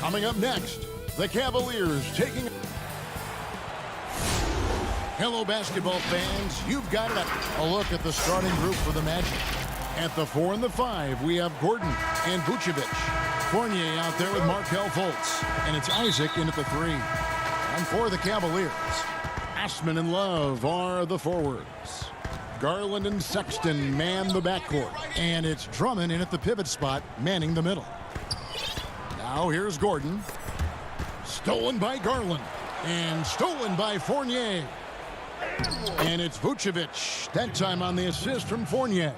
Coming up next, the Cavaliers taking... Hello, basketball fans. You've got it. A look at the starting group for the Magic. At the 4 and the 5, we have Gordon and Vucevic. Fournier out there with Markelle Fultz. And it's Isaac in at the 3. And for the Cavaliers, Osman and Love are the forwards. Garland and Sexton man the backcourt. And it's Drummond in at the pivot spot, manning the middle. Now here's Gordon. Stolen by Garland. And stolen by Fournier. And it's Vucevic, that time on the assist from Fournier.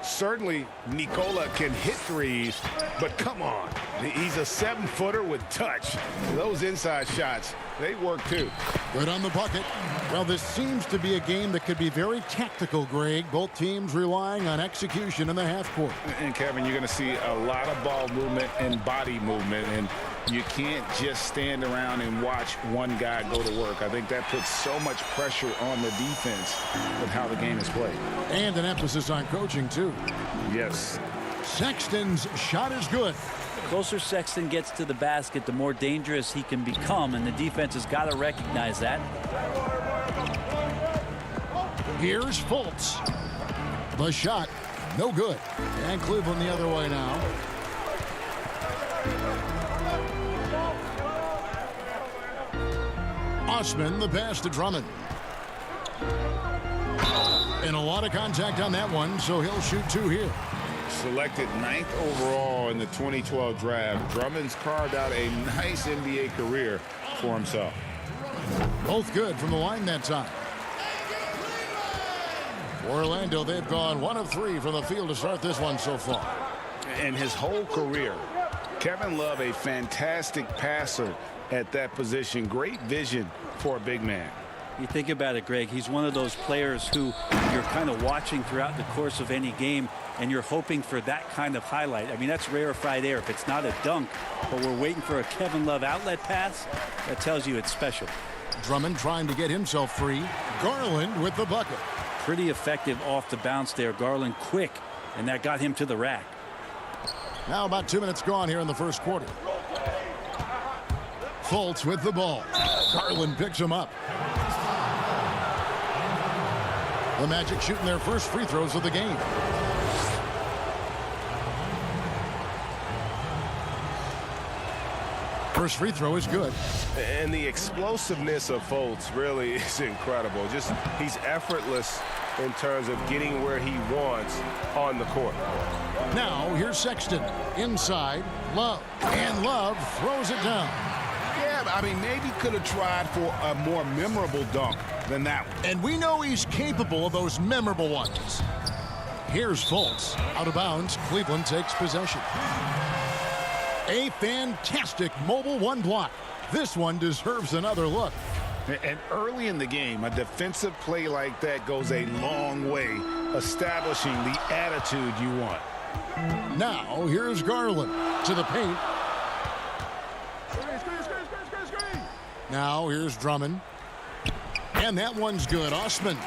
Certainly, Nikola can hit threes, but come on. He's a 7-footer with touch. Those inside shots, they work too. Good on the bucket. Well, this seems to be a game that could be very tactical, Greg. Both teams relying on execution in the half court. And, Kevin, you're going to see a lot of ball movement and body movement, and you can't just stand around and watch one guy go to work. I think that puts so much pressure on the defense with how the game is played. And an emphasis on coaching, too. Yes. Sexton's shot is good. The closer Sexton gets to the basket, the more dangerous he can become, and the defense has got to recognize that. Here's Fultz. The shot, no good. And Cleveland the other way now. Osman, the pass to Drummond. And a lot of contact on that one, so he'll shoot 2 here. Selected 9th overall in the 2012 draft, Drummond's carved out a nice NBA career for himself. Both good from the line that time. For Orlando, they've gone 1 of 3 from the field to start this one so far. And his whole career, Kevin Love, a fantastic passer at that position. Great vision for a big man. You think about it, Greg, he's one of those players who you're kind of watching throughout the course of any game, and you're hoping for that kind of highlight. I mean, that's rarefied air. If it's not a dunk, but we're waiting for a Kevin Love outlet pass, that tells you it's special. Drummond trying to get himself free. Garland with the bucket. Pretty effective off the bounce there. Garland quick, and that got him to the rack. Now about 2 minutes gone here in the first quarter. Fultz with the ball. Garland picks him up. The Magic shooting their first free throws of the game. First free throw is good. And the explosiveness of Fultz really is incredible. Just he's effortless in terms of getting where he wants on the court. Now here's Sexton. Inside, Love. And Love throws it down. Yeah, I mean, maybe could have tried for a more memorable dunk than that one. And we know he's capable of those memorable ones. Here's Fultz. Out of bounds, Cleveland takes possession. A fantastic mobile 1 block. This one deserves another look. And early in the game, a defensive play like that goes a long way, establishing the attitude you want. Now, here's Garland to the paint. Now, here's Drummond. And that one's good. Osman.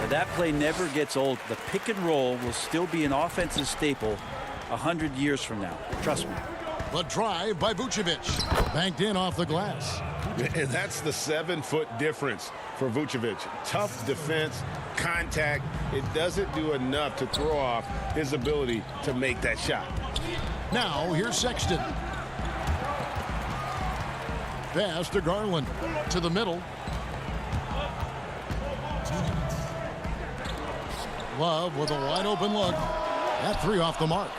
That play never gets old. The pick and roll will still be an offensive staple 100 years from now. Trust me. The drive by Vucevic. Banked in off the glass. And that's the 7-foot difference for Vucevic. Tough defense, contact. It doesn't do enough to throw off his ability to make that shot. Now, here's Sexton. Pass to Garland. To the middle. Love with a wide open look. That 3 off the mark.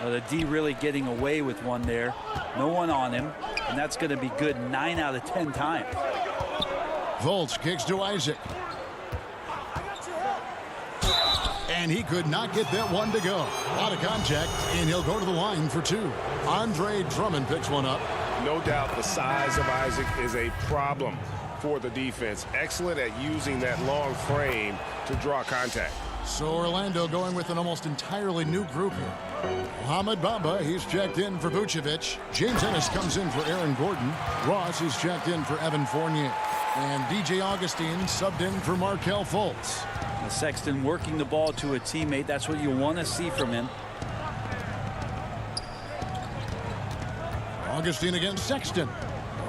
The D really getting away with one there. No one on him. And that's going to be good 9 out of 10 times. Fultz kicks to Isaac. And he could not get that one to go. A lot of contact, and he'll go to the line for 2. Andre Drummond picks one up. No doubt the size of Isaac is a problem for the defense. Excellent at using that long frame to draw contact. So Orlando going with an almost entirely new group here. Mohamed Bamba, he's checked in for Vucevic. James Ennis comes in for Aaron Gordon. Ross is checked in for Evan Fournier. And DJ Augustine subbed in for Markelle Fultz. Sexton working the ball to a teammate. That's what you want to see from him. Augustine against Sexton.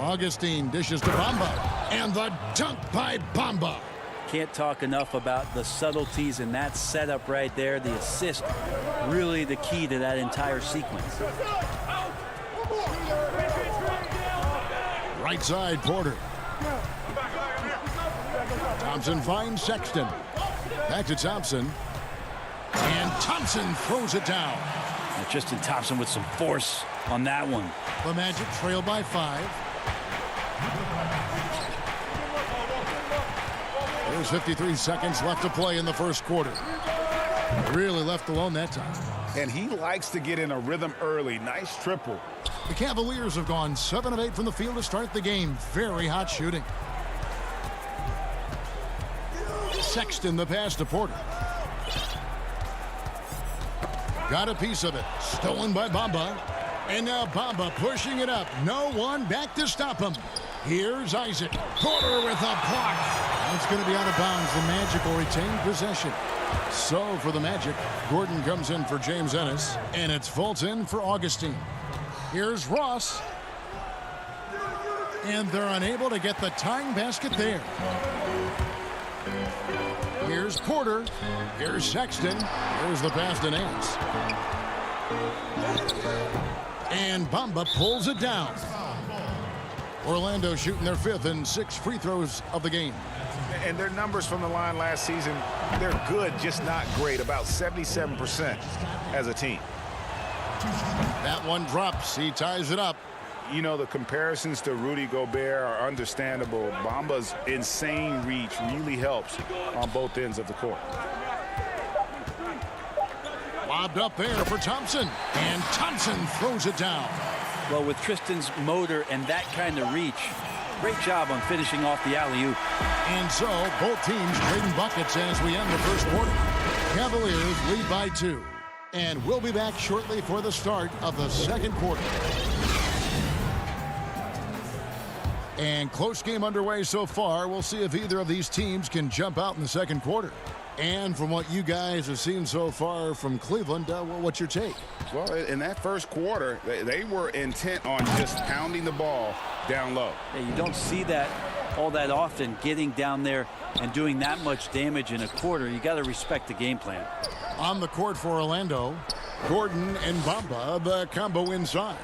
Augustine dishes to Bamba. And the dunk by Bamba. Can't talk enough about the subtleties in that setup right there. The assist, really the key to that entire sequence. Right side, Porter. Thompson finds Sexton. Back to Thompson. And Thompson throws it down. And Tristan Thompson with some force on that one. The Magic trail by 5. There's 53 seconds left to play in the first quarter. Really left alone that time. And he likes to get in a rhythm early. Nice triple. The Cavaliers have gone 7 of 8 from the field to start the game. Very hot shooting. Sexton the pass to Porter. Got a piece of it. Stolen by Bamba. And now Bamba pushing it up. No one back to stop him. Here's Isaac. Porter with a block. It's going to be out of bounds. The Magic will retain possession. So for the Magic, Gordon comes in for James Ennis. And it's Fultz in for Augustine. Here's Ross. And they're unable to get the tying basket there. Here's Porter. Here's Sexton. Here's the pass to Nance. And Bamba pulls it down. Orlando shooting their 5th and 6th free throws of the game. And their numbers from the line last season, they're good, just not great. About 77% as a team. That one drops. He ties it up. You know, the comparisons to Rudy Gobert are understandable. Bamba's insane reach really helps on both ends of the court. Lobbed up there for Thompson. And Thompson throws it down. Well, with Tristan's motor and that kind of reach, great job on finishing off the alley-oop. And so both teams trading buckets as we end the first quarter. Cavaliers lead by 2. And we'll be back shortly for the start of the second quarter. And close game underway so far. We'll see if either of these teams can jump out in the second quarter. And from what you guys have seen so far from Cleveland, what's your take? Well, in that first quarter, they were intent on just pounding the ball down low. Yeah, you don't see that all that often, getting down there and doing that much damage in a quarter. You got to respect the game plan. On the court for Orlando, Gordon and Bamba, the combo inside.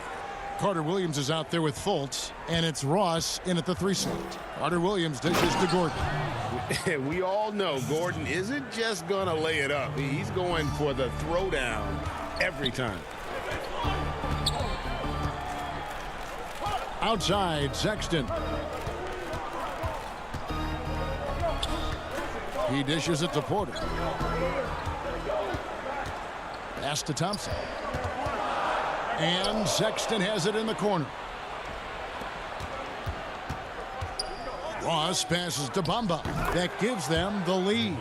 Carter Williams is out there with Fultz, and it's Ross in at the 3 slot. Carter Williams dishes to Gordon. We all know Gordon isn't just going to lay it up. He's going for the throwdown every time. Outside, Sexton. He dishes it to Porter. Pass to Thompson. And Sexton has it in the corner. Ross passes to Bamba. That gives them the lead.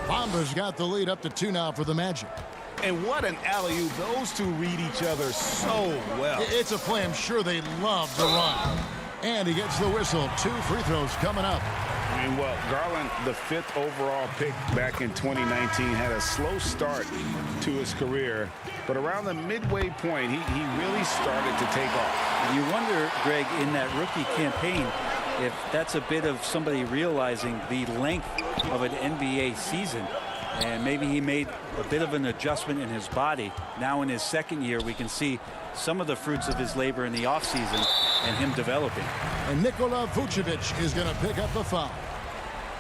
Bamba's got the lead up to 2 now for the Magic. And what an alley-oop. Those two read each other so well. It's a play I'm sure they love to run. And he gets the whistle. 2 free throws coming up. And well, Garland, the 5th overall pick back in 2019, had a slow start to his career. But around the midway point, he really started to take off. You wonder, Greg, in that rookie campaign, if that's a bit of somebody realizing the length of an NBA season. And maybe he made a bit of an adjustment in his body. Now in his second year, we can see some of the fruits of his labor in the offseason and him developing. And Nikola Vucevic is going to pick up the foul.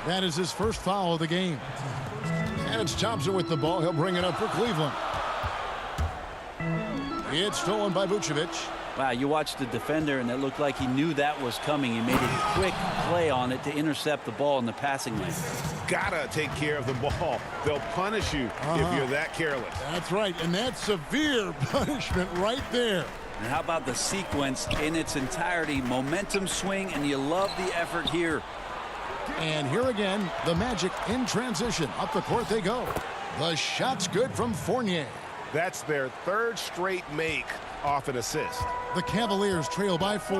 That is his first foul of the game. And it's Thompson with the ball. He'll bring it up for Cleveland. It's stolen by Vucevic. Wow, you watched the defender, and it looked like he knew that was coming. He made a quick play on it to intercept the ball in the passing lane. Gotta take care of the ball. They'll punish you if you're that careless. That's right, and that's severe punishment right there. And how about the sequence in its entirety? Momentum swing, and you love the effort here. And here again, the Magic in transition. Up the court they go. The shot's good from Fournier. That's their 3rd straight make off an assist. The Cavaliers trail by 4.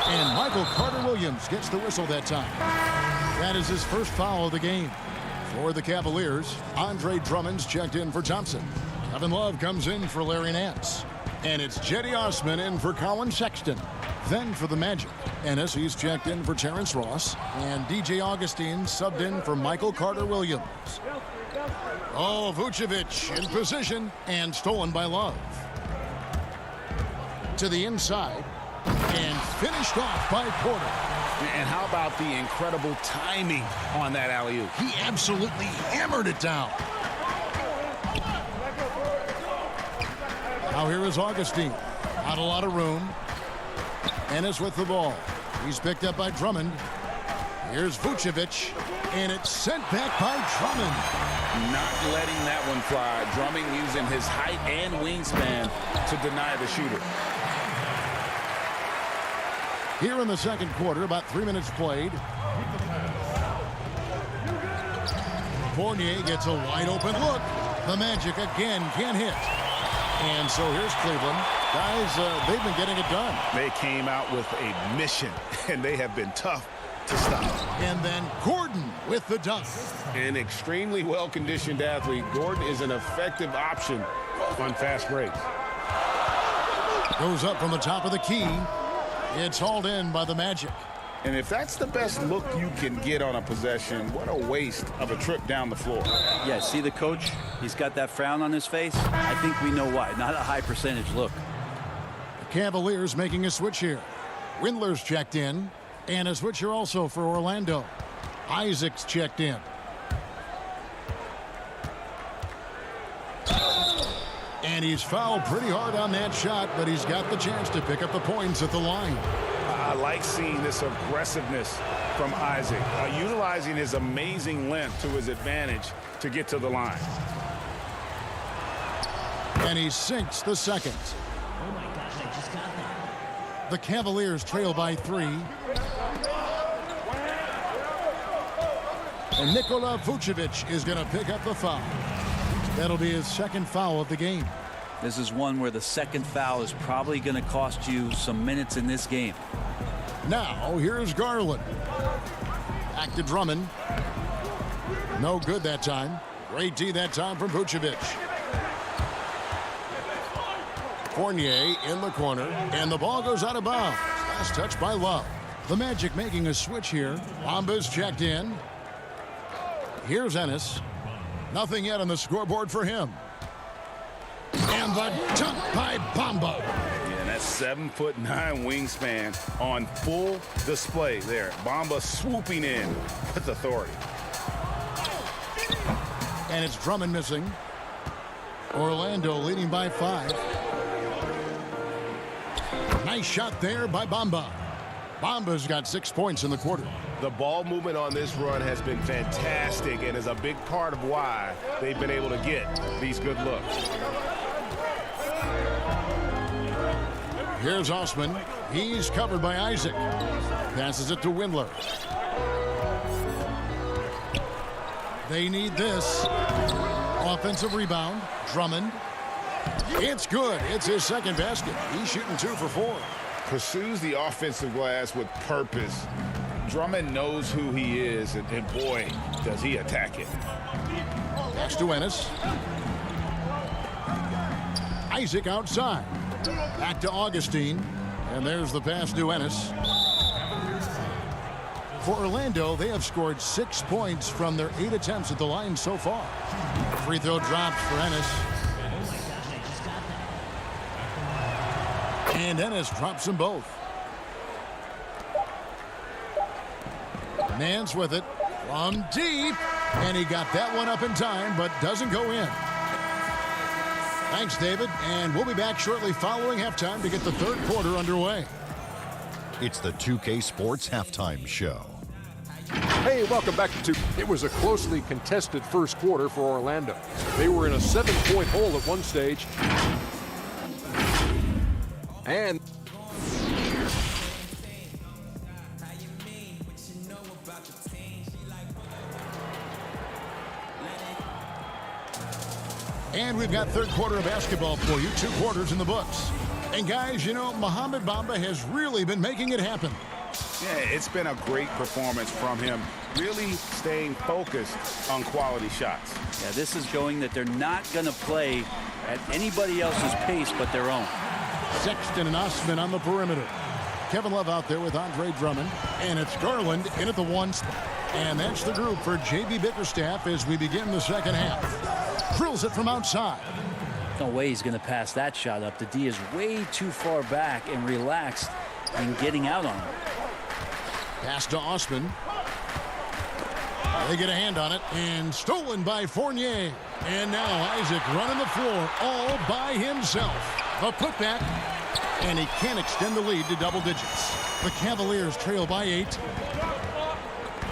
And Michael Carter-Williams gets the whistle that time. That is his first foul of the game. For the Cavaliers, Andre Drummond's checked in for Thompson. Kevin Love comes in for Larry Nance. And it's Jetty Osman in for Colin Sexton. Then for the Magic, Ennis, he's checked in for Terrence Ross. And DJ Augustine subbed in for Michael Carter-Williams. Oh, Vucevic in position and stolen by Love. To the inside and finished off by Porter. And how about the incredible timing on that alley-oop? He absolutely hammered it down. Now here is Augustine. Not a lot of room. Ennis with the ball. He's picked up by Drummond. Here's Vucevic. And it's sent back by Drummond. Not letting that one fly. Drummond using his height and wingspan to deny the shooter. Here in the second quarter, about 3 minutes played. Fournier gets a wide open look. The Magic again can't hit. And so here's Cleveland. Guys, they've been getting it done. They came out with a mission, and they have been tough to stop. And then Gordon with the dunk. An extremely well-conditioned athlete. Gordon is an effective option on fast breaks. Goes up from the top of the key. It's hauled in by the Magic. And if that's the best look you can get on a possession, what a waste of a trip down the floor. Yeah, see the coach? He's got that frown on his face. I think we know why. Not a high percentage look. The Cavaliers making a switch here. Windler's checked in. And a switcher also for Orlando. Isaac's checked in. And he's fouled pretty hard on that shot, but he's got the chance to pick up the points at the line. I like seeing this aggressiveness from Isaac, utilizing his amazing length to his advantage to get to the line. And he sinks the second. Oh my gosh, I just got that. The Cavaliers trail by 3. And Nikola Vucevic is going to pick up the foul. That'll be his second foul of the game. This is one where the second foul is probably going to cost you some minutes in this game. Now, here's Garland. Back to Drummond. No good that time. Great D that time from Vucevic. Fournier in the corner, and the ball goes out of bounds. Last touch by Love. The Magic making a switch here. Bamba's checked in. Here's Ennis. Nothing yet on the scoreboard for him. And the dunk by Bamba. Yeah, that's 7'9" wingspan on full display there. Bamba swooping in with authority. And it's Drummond missing. Orlando leading by 5. Nice shot there by Bamba. Bamba's got 6 points in the quarter. The ball movement on this run has been fantastic and is a big part of why they've been able to get these good looks. Here's Osman. He's covered by Isaac. Passes it to Windler. They need this. Offensive rebound. Drummond. It's good. It's his second basket. He's shooting 2 for 4. Pursues the offensive glass with purpose. Drummond knows who he is, and boy, does he attack it. Pass to Ennis. Isaac outside. Back to Augustine. And there's the pass to Ennis. For Orlando, they have scored 6 points from their 8 attempts at the line so far. Free throw drops for Ennis. And Ennis drops them both. Nance with it from deep. And he got that one up in time, but doesn't go in. Thanks, David. And we'll be back shortly following halftime to get the third quarter underway. It's the 2K Sports Halftime Show. Hey, welcome back to 2. It was a closely contested first quarter for Orlando. They were in a 7-point hole at one stage. And we've got third quarter of basketball for you. 2 quarters in the books. And guys, you know, Mohamed Bamba has really been making it happen. Yeah, it's been a great performance from him, really staying focused on quality shots. Yeah, this is showing that they're not going to play at anybody else's pace but their own. Sexton and Osman on the perimeter. Kevin Love out there with Andre Drummond. And it's Garland in at the 1 spot. And that's the group for J.B. Bickerstaff as we begin the second half. Drills it from outside. No way he's going to pass that shot up. The D is way too far back and relaxed in getting out on him. Pass to Osman. They get a hand on it, and stolen by Fournier. And now Isaac running the floor all by himself. A putback, and he can't extend the lead to double digits. The Cavaliers trail by 8.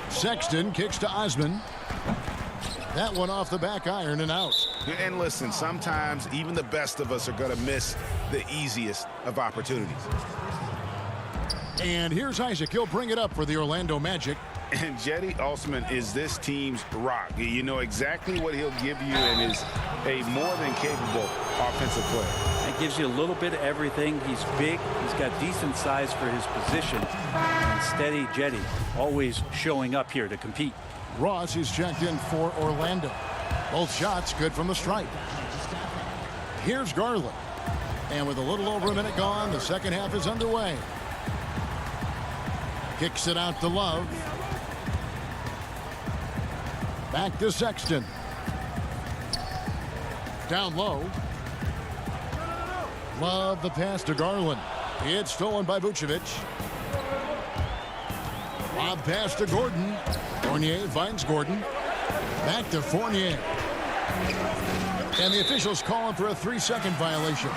Sexton kicks to Osman. That one off the back iron and out. And listen, sometimes even the best of us are going to miss the easiest of opportunities. And here's Isaac. He'll bring it up for the Orlando Magic. And Cedi Osman is this team's rock. You know exactly what he'll give you and is a more than capable offensive player. It gives you a little bit of everything. He's big. He's got decent size for his position. And steady Cedi, always showing up here to compete. Ross is checked in for Orlando. Both shots good from the stripe. Here's Garland. And with a little over a minute gone, the second half is underway. Kicks it out to Love. Back to Sexton. Down low. Love the pass to Garland. It's stolen by Vucevic. Lob pass to Gordon. Fournier finds Gordon. Back to Fournier. And the officials calling for a 3-second violation.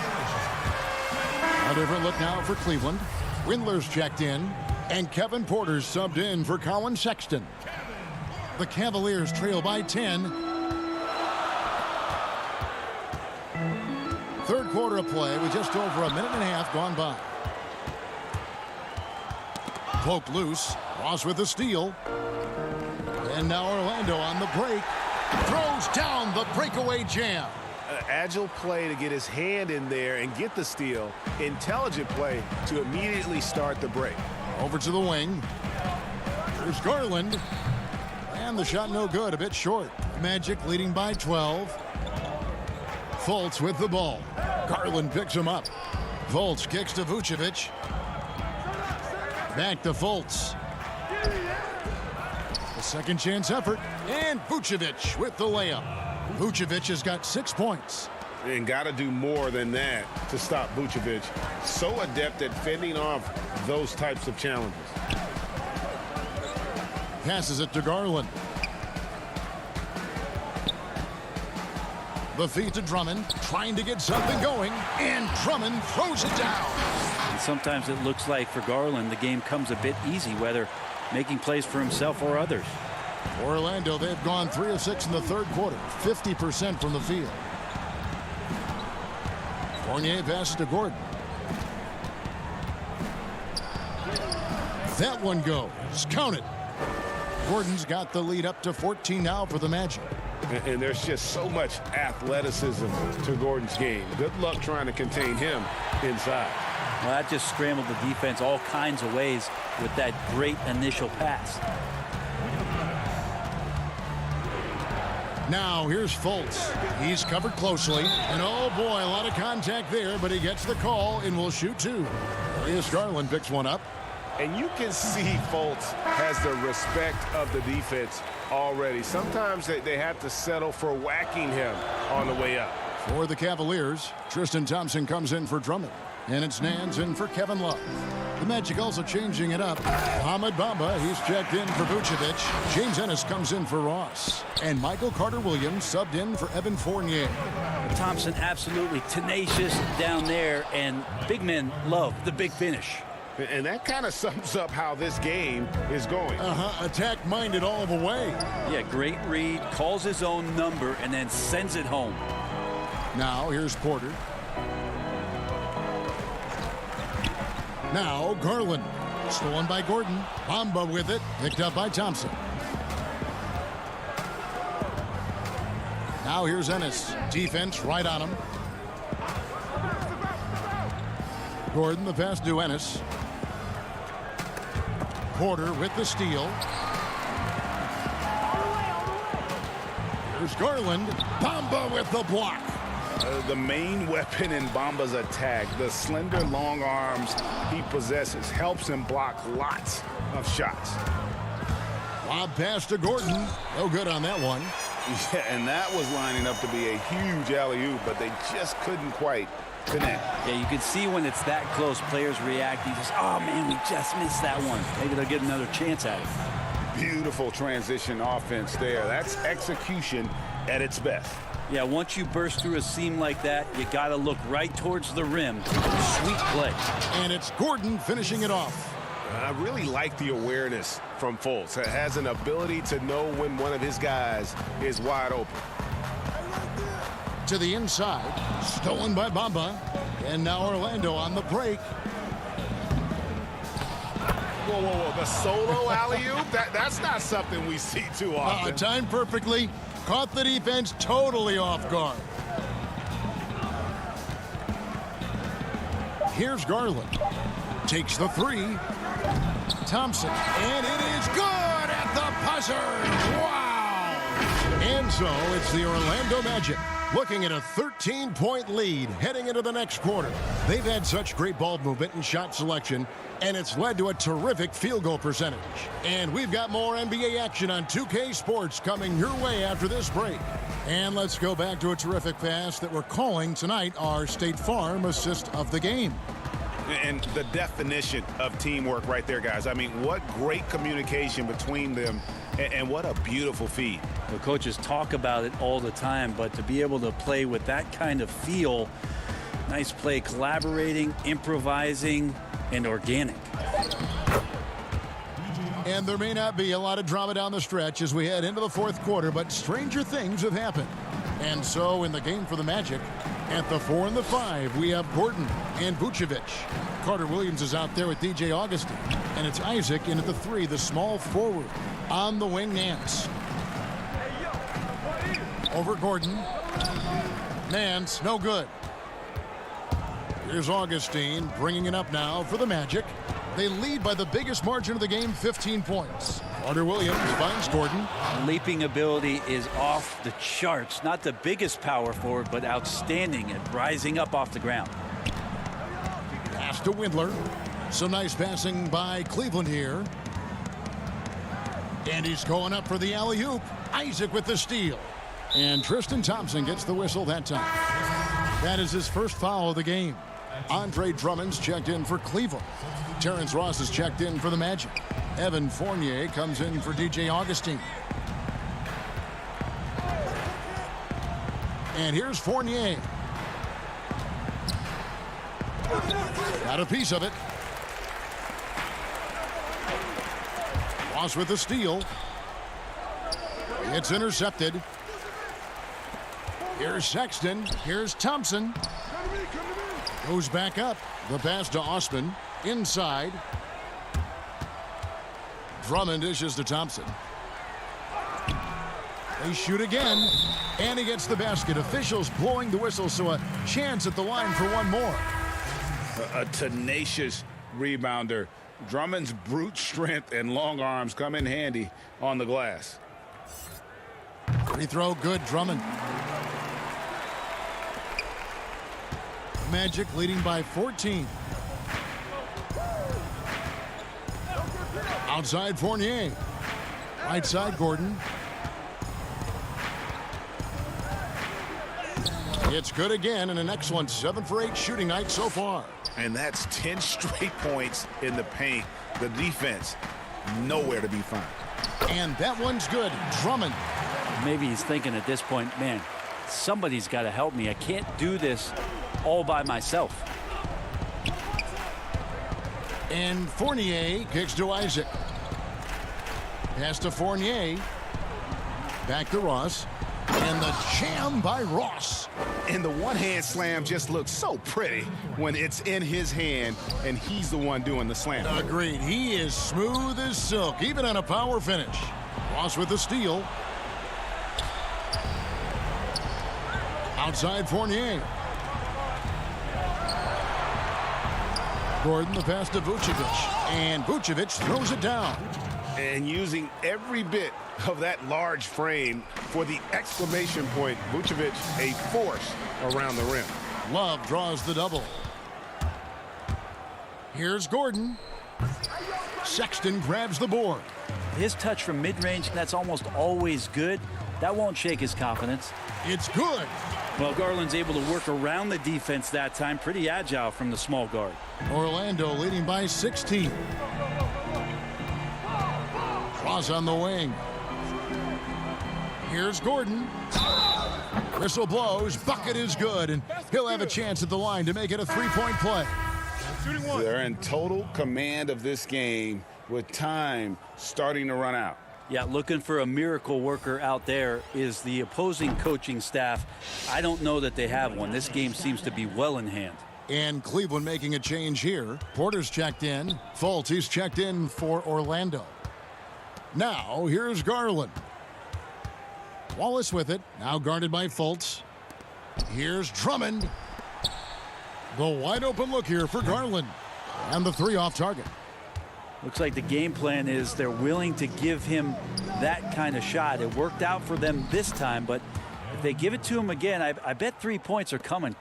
A different look now for Cleveland. Windler's checked in. And Kevin Porter's subbed in for Colin Sexton. The Cavaliers trail by 10. Third quarter of play with just over a minute and a half gone by. Poked loose. Ross with the steal. And now Orlando on the break. Throws down the breakaway jam. Agile play to get his hand in there and get the steal. Intelligent play to immediately start the break. Over to the wing. Here's Garland. And the shot no good, a bit short. Magic leading by 12. Fultz with the ball. Garland picks him up. Fultz kicks to Vucevic. Back to Fultz. A second chance effort. And Vucevic with the layup. Vucevic has got 6 points. And got to do more than that to stop Vucevic. So adept at fending off those types of challenges. Passes it to Garland. The feed to Drummond, trying to get something going, and Drummond throws it down. And sometimes it looks like for Garland the game comes a bit easy, whether making plays for himself or others. Orlando, they've gone 3 of 6 in the third quarter, 50% from the field. Fournier passes to Gordon. That one goes. Count it. Gordon's got the lead up to 14 now for the Magic. And there's just so much athleticism to Gordon's game. Good luck trying to contain him inside. Well, that just scrambled the defense all kinds of ways with that great initial pass. Now here's Fultz. He's covered closely. And oh boy, a lot of contact there, but he gets the call and will shoot 2. Here's Garland picks one up. And you can see Fultz has the respect of the defense already. Sometimes they have to settle for whacking him on the way up. For the Cavaliers, Tristan Thompson comes in for Drummond. And it's Nance in for Kevin Love. The Magic also changing it up. Ahmed Bamba, he's checked in for Vucevic. James Ennis comes in for Ross. And Michael Carter-Williams subbed in for Evan Fournier. Thompson absolutely tenacious down there, and big men love the big finish. And that kind of sums up how this game is going. Attack-minded all the way. Yeah, great read, calls his own number, and then sends it home. Now, here's Porter. Now, Garland. Stolen by Gordon. Bamba with it. Picked up by Thompson. Now, here's Ennis. Defense right on him. Gordon, the pass to Ennis. Porter with the steal. Here's Garland. Bamba with the block. The main weapon in Bamba's attack, the slender long arms he possesses, helps him block lots of shots. Lob pass to Gordon. No good on that one. Yeah, and that was lining up to be a huge alley-oop, but they just couldn't quite connect. Yeah, you can see when it's that close, players reacting. Just, oh, man, we just missed that one. Maybe they'll get another chance at it. Beautiful transition offense there. That's execution at its best. Yeah, once you burst through a seam like that, you got to look right towards the rim. Sweet play. And it's Gordon finishing it off. I really like the awareness from Fultz. Has an ability to know when one of his guys is wide open. To the inside, stolen by Bamba. And now Orlando on the break. Whoa, whoa, whoa, the solo alley-oop? That's not something we see too often. Timed perfectly. Caught the defense totally off guard. Here's Garland. Takes the three. Thompson. And it is good at the buzzer. Wow. And so it's the Orlando Magic looking at a 13-point lead heading into the next quarter. They've had such great ball movement and shot selection, and it's led to a terrific field goal percentage. And we've got more NBA action on 2K Sports coming your way after this break. And let's go back to a terrific pass that we're calling tonight our State Farm assist of the game. And the definition of teamwork right there, guys. I mean, what great communication between them, and what a beautiful feed. The coaches talk about it all the time, but to be able to play with that kind of feel, nice play, collaborating, improvising, and organic. And there may not be a lot of drama down the stretch as we head into the fourth quarter, but stranger things have happened. And so in the game for the Magic, at the 4 and the 5, we have Gordon and Vucevic. Carter Williams is out there with DJ Augustin. And it's Isaac in at the 3, the small forward. On the wing, Nance. Over Gordon. Nance, no good. Here's Augustine bringing it up now for the Magic. They lead by the biggest margin of the game, 15 points. Carter Williams finds Gordon. Leaping ability is off the charts. Not the biggest power forward, but outstanding at rising up off the ground. Pass to Windler. Some nice passing by Cleveland here. And he's going up for the alley-oop. Isaac with the steal. And Tristan Thompson gets the whistle that time. That is his first foul of the game. Andre Drummond's checked in for Cleveland. Terrence Ross is checked in for the Magic. Evan Fournier comes in for DJ Augustine. And here's Fournier. Got a piece of it. Ross with the steal. It's intercepted. Here's Sexton. Here's Thompson. Goes back up. The pass to Osman. Inside. Drummond dishes to Thompson. They shoot again. And he gets the basket. Officials blowing the whistle, so a chance at the line for one more. A tenacious rebounder. Drummond's brute strength and long arms come in handy on the glass. Free throw good, Drummond. Magic leading by 14. Outside Fournier. Right side Gordon. It's good again, and an excellent 7 for 8 shooting night so far. And that's 10 straight points in the paint. The defense, nowhere to be found. And that one's good. Drummond. Maybe he's thinking at this point, man, somebody's got to help me. I can't do this all by myself. And Fournier kicks to Isaac. Pass to Fournier. Back to Ross. And the jam by Ross. And the one-hand slam just looks so pretty when it's in his hand and he's the one doing the slam. Agreed. He is smooth as silk, even on a power finish. Ross with the steal. Outside Fournier. Gordon the pass to Vucevic. And Vucevic throws it down. And using every bit of that large frame for the exclamation point. Vucevic, a force around the rim. Love draws the double. Here's Gordon. Sexton grabs the board. His touch from mid-range, that's almost always good. That won't shake his confidence. It's good. Well, Garland's able to work around the defense that time. Pretty agile from the small guard. Orlando leading by 16. Cross on the wing. Here's Gordon. Whistle blows. Bucket is good, and he'll have a chance at the line to make it a three-point play. They're in total command of this game with time starting to run out. Yeah, looking for a miracle worker out there is the opposing coaching staff. I don't know that they have one. This game seems to be well in hand. And Cleveland making a change here. Porter's checked in. Fultz, he's checked in for Orlando. Now, here's Garland. Wallace with it. Now guarded by Fultz. Here's Drummond. The wide open look here for Garland. And the three off target. Looks like the game plan is they're willing to give him that kind of shot. It worked out for them this time, but if they give it to him again, I bet 3 points are coming.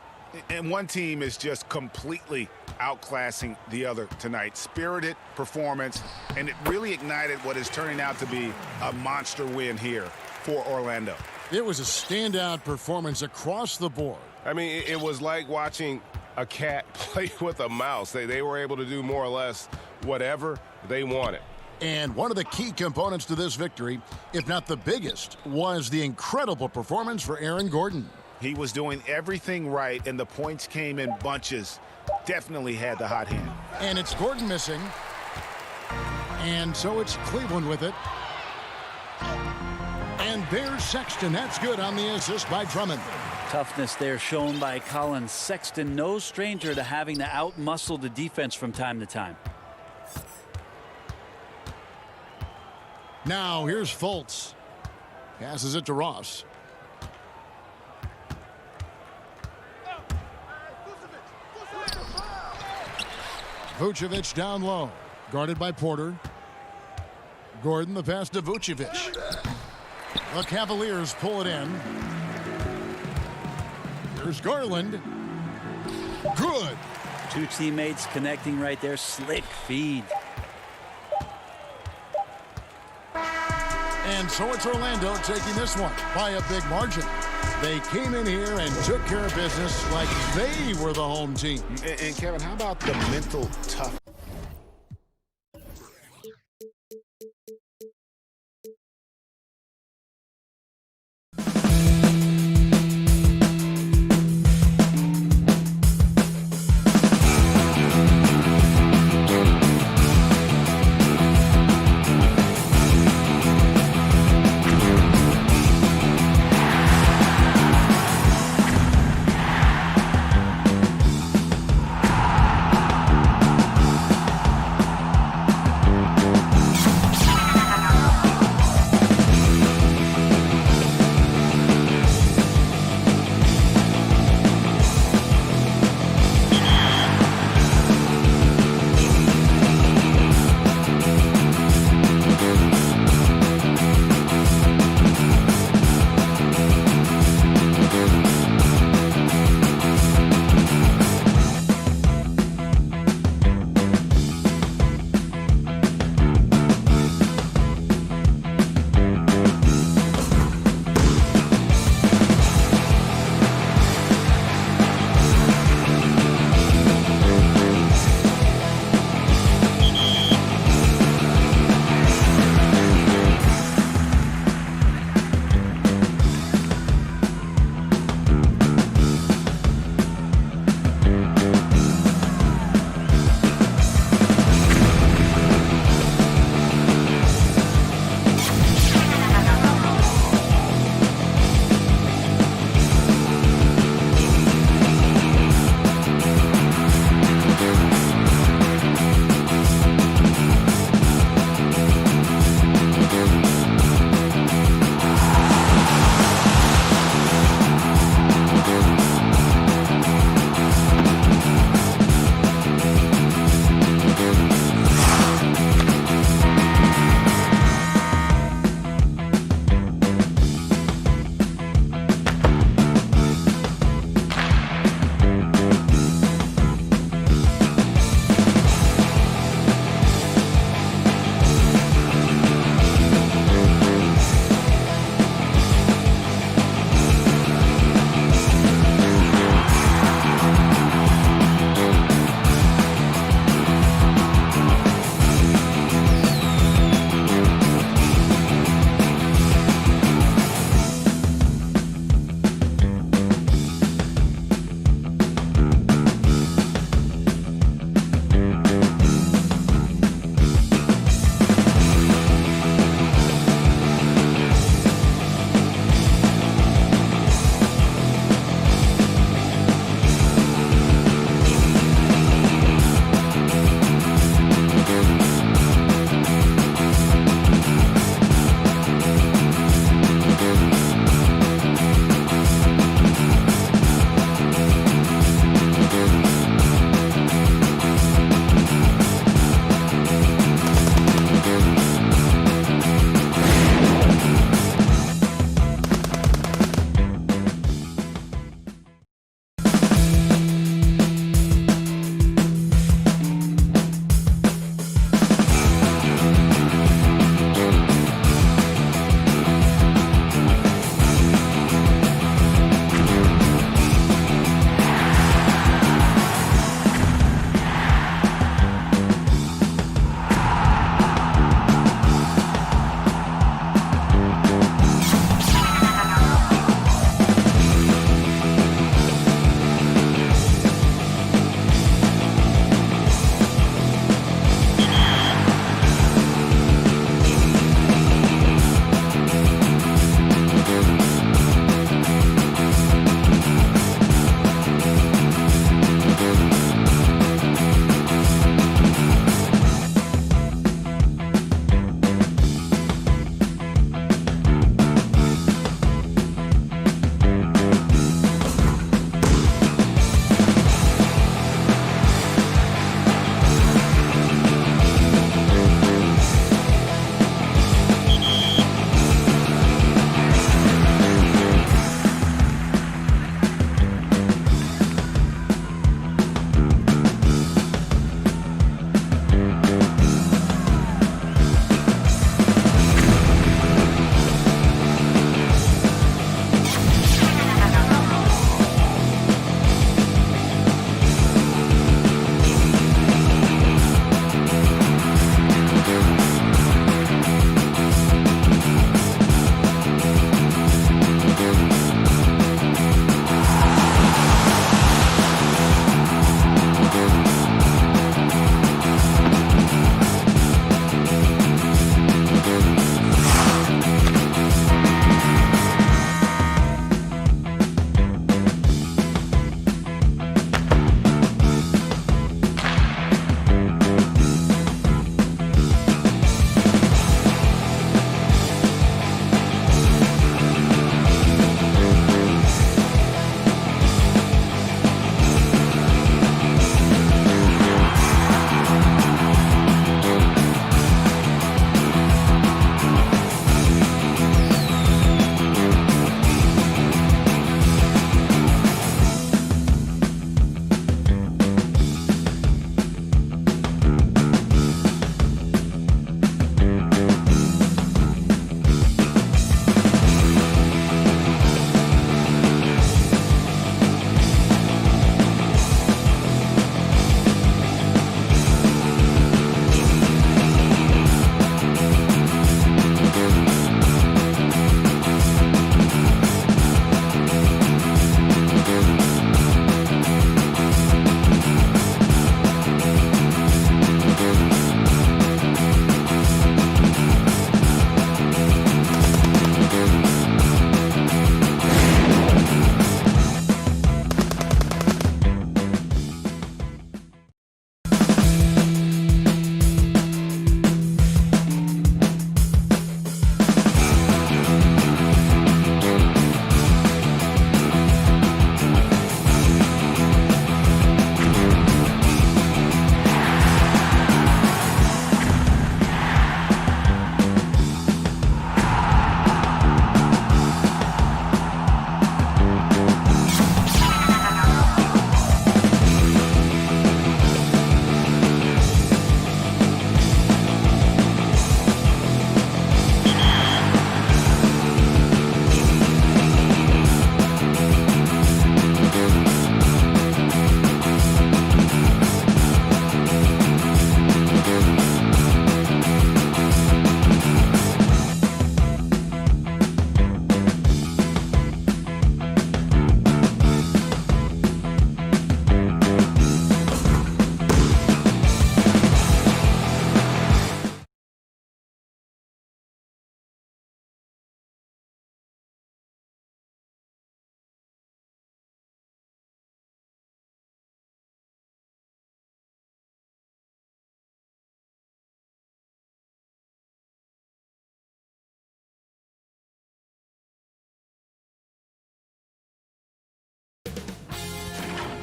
And one team is just completely outclassing the other tonight. Spirited performance, and it really ignited what is turning out to be a monster win here for Orlando. It was a standout performance across the board. I mean, it was like watching a cat play with a mouse. They were able to do more or less whatever they wanted. And one of the key components to this victory, if not the biggest, was the incredible performance for Aaron Gordon. He was doing everything right, and the points came in bunches. Definitely had the hot hand. And it's Gordon missing. And so it's Cleveland with it. And there's Sexton. That's good on the assist by Drummond. Toughness there shown by Colin Sexton. No stranger to having to outmuscle the defense from time to time. Now here's Fultz. Passes it to Ross. Vucevic down low. Guarded by Porter. Gordon the pass to Vucevic. The Cavaliers pull it in. Here's Garland. Good. Two teammates connecting right there. Slick feed. And so it's Orlando taking this one by a big margin. They came in here and took care of business like they were the home team. And Kevin, how about the mental toughness?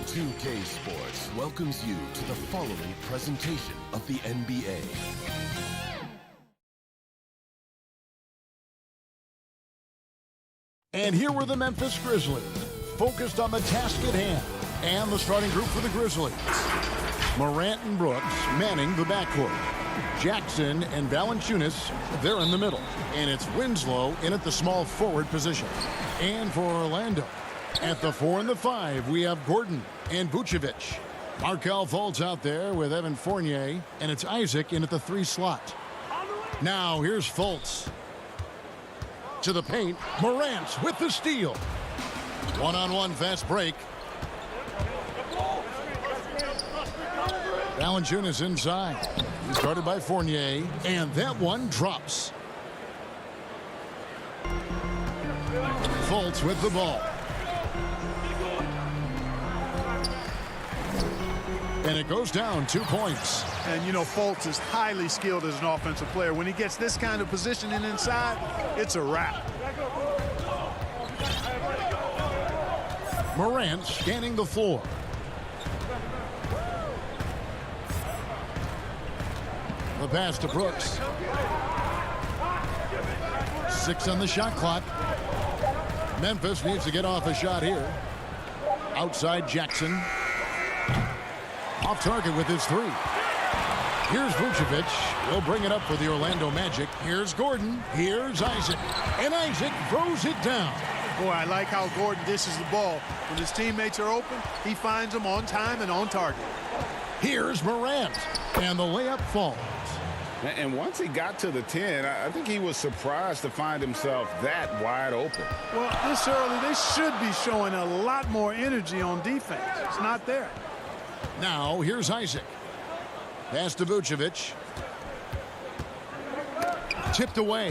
2K Sports welcomes you to the following presentation of the NBA. And here were the Memphis Grizzlies, focused on the task at hand. And the starting group for the Grizzlies. Morant and Brooks manning the backcourt. Jackson and Valanciunas, they're in the middle. And it's Winslow in at the small forward position. And for Orlando, at the 4 and the 5, we have Gordon and Vucevic. Markelle Fultz out there with Evan Fournier, and it's Isaac in at the 3 slot. Now here's Fultz. To the paint, Morant with the steal. One-on-one fast break. Valanciunas inside. He's guarded by Fournier, and that one drops. Fultz with the ball. And it goes down 2 points. And, you know, Fultz is highly skilled as an offensive player. When he gets this kind of positioning inside, it's a wrap. Morant scanning the floor. The pass to Brooks. 6 on the shot clock. Memphis needs to get off a shot here. Outside Jackson. Off target with his 3. Here's Vucevic. He'll bring it up for the Orlando Magic. Here's Gordon. Here's Isaac. And Isaac throws it down. Boy, I like how Gordon dishes the ball. When his teammates are open, he finds them on time and on target. Here's Morant. And the layup falls. And once he got to the 10, I think he was surprised to find himself that wide open. Well, this early, they should be showing a lot more energy on defense. It's not there. Now, here's Isaac. Pass to Vucevic. Tipped away.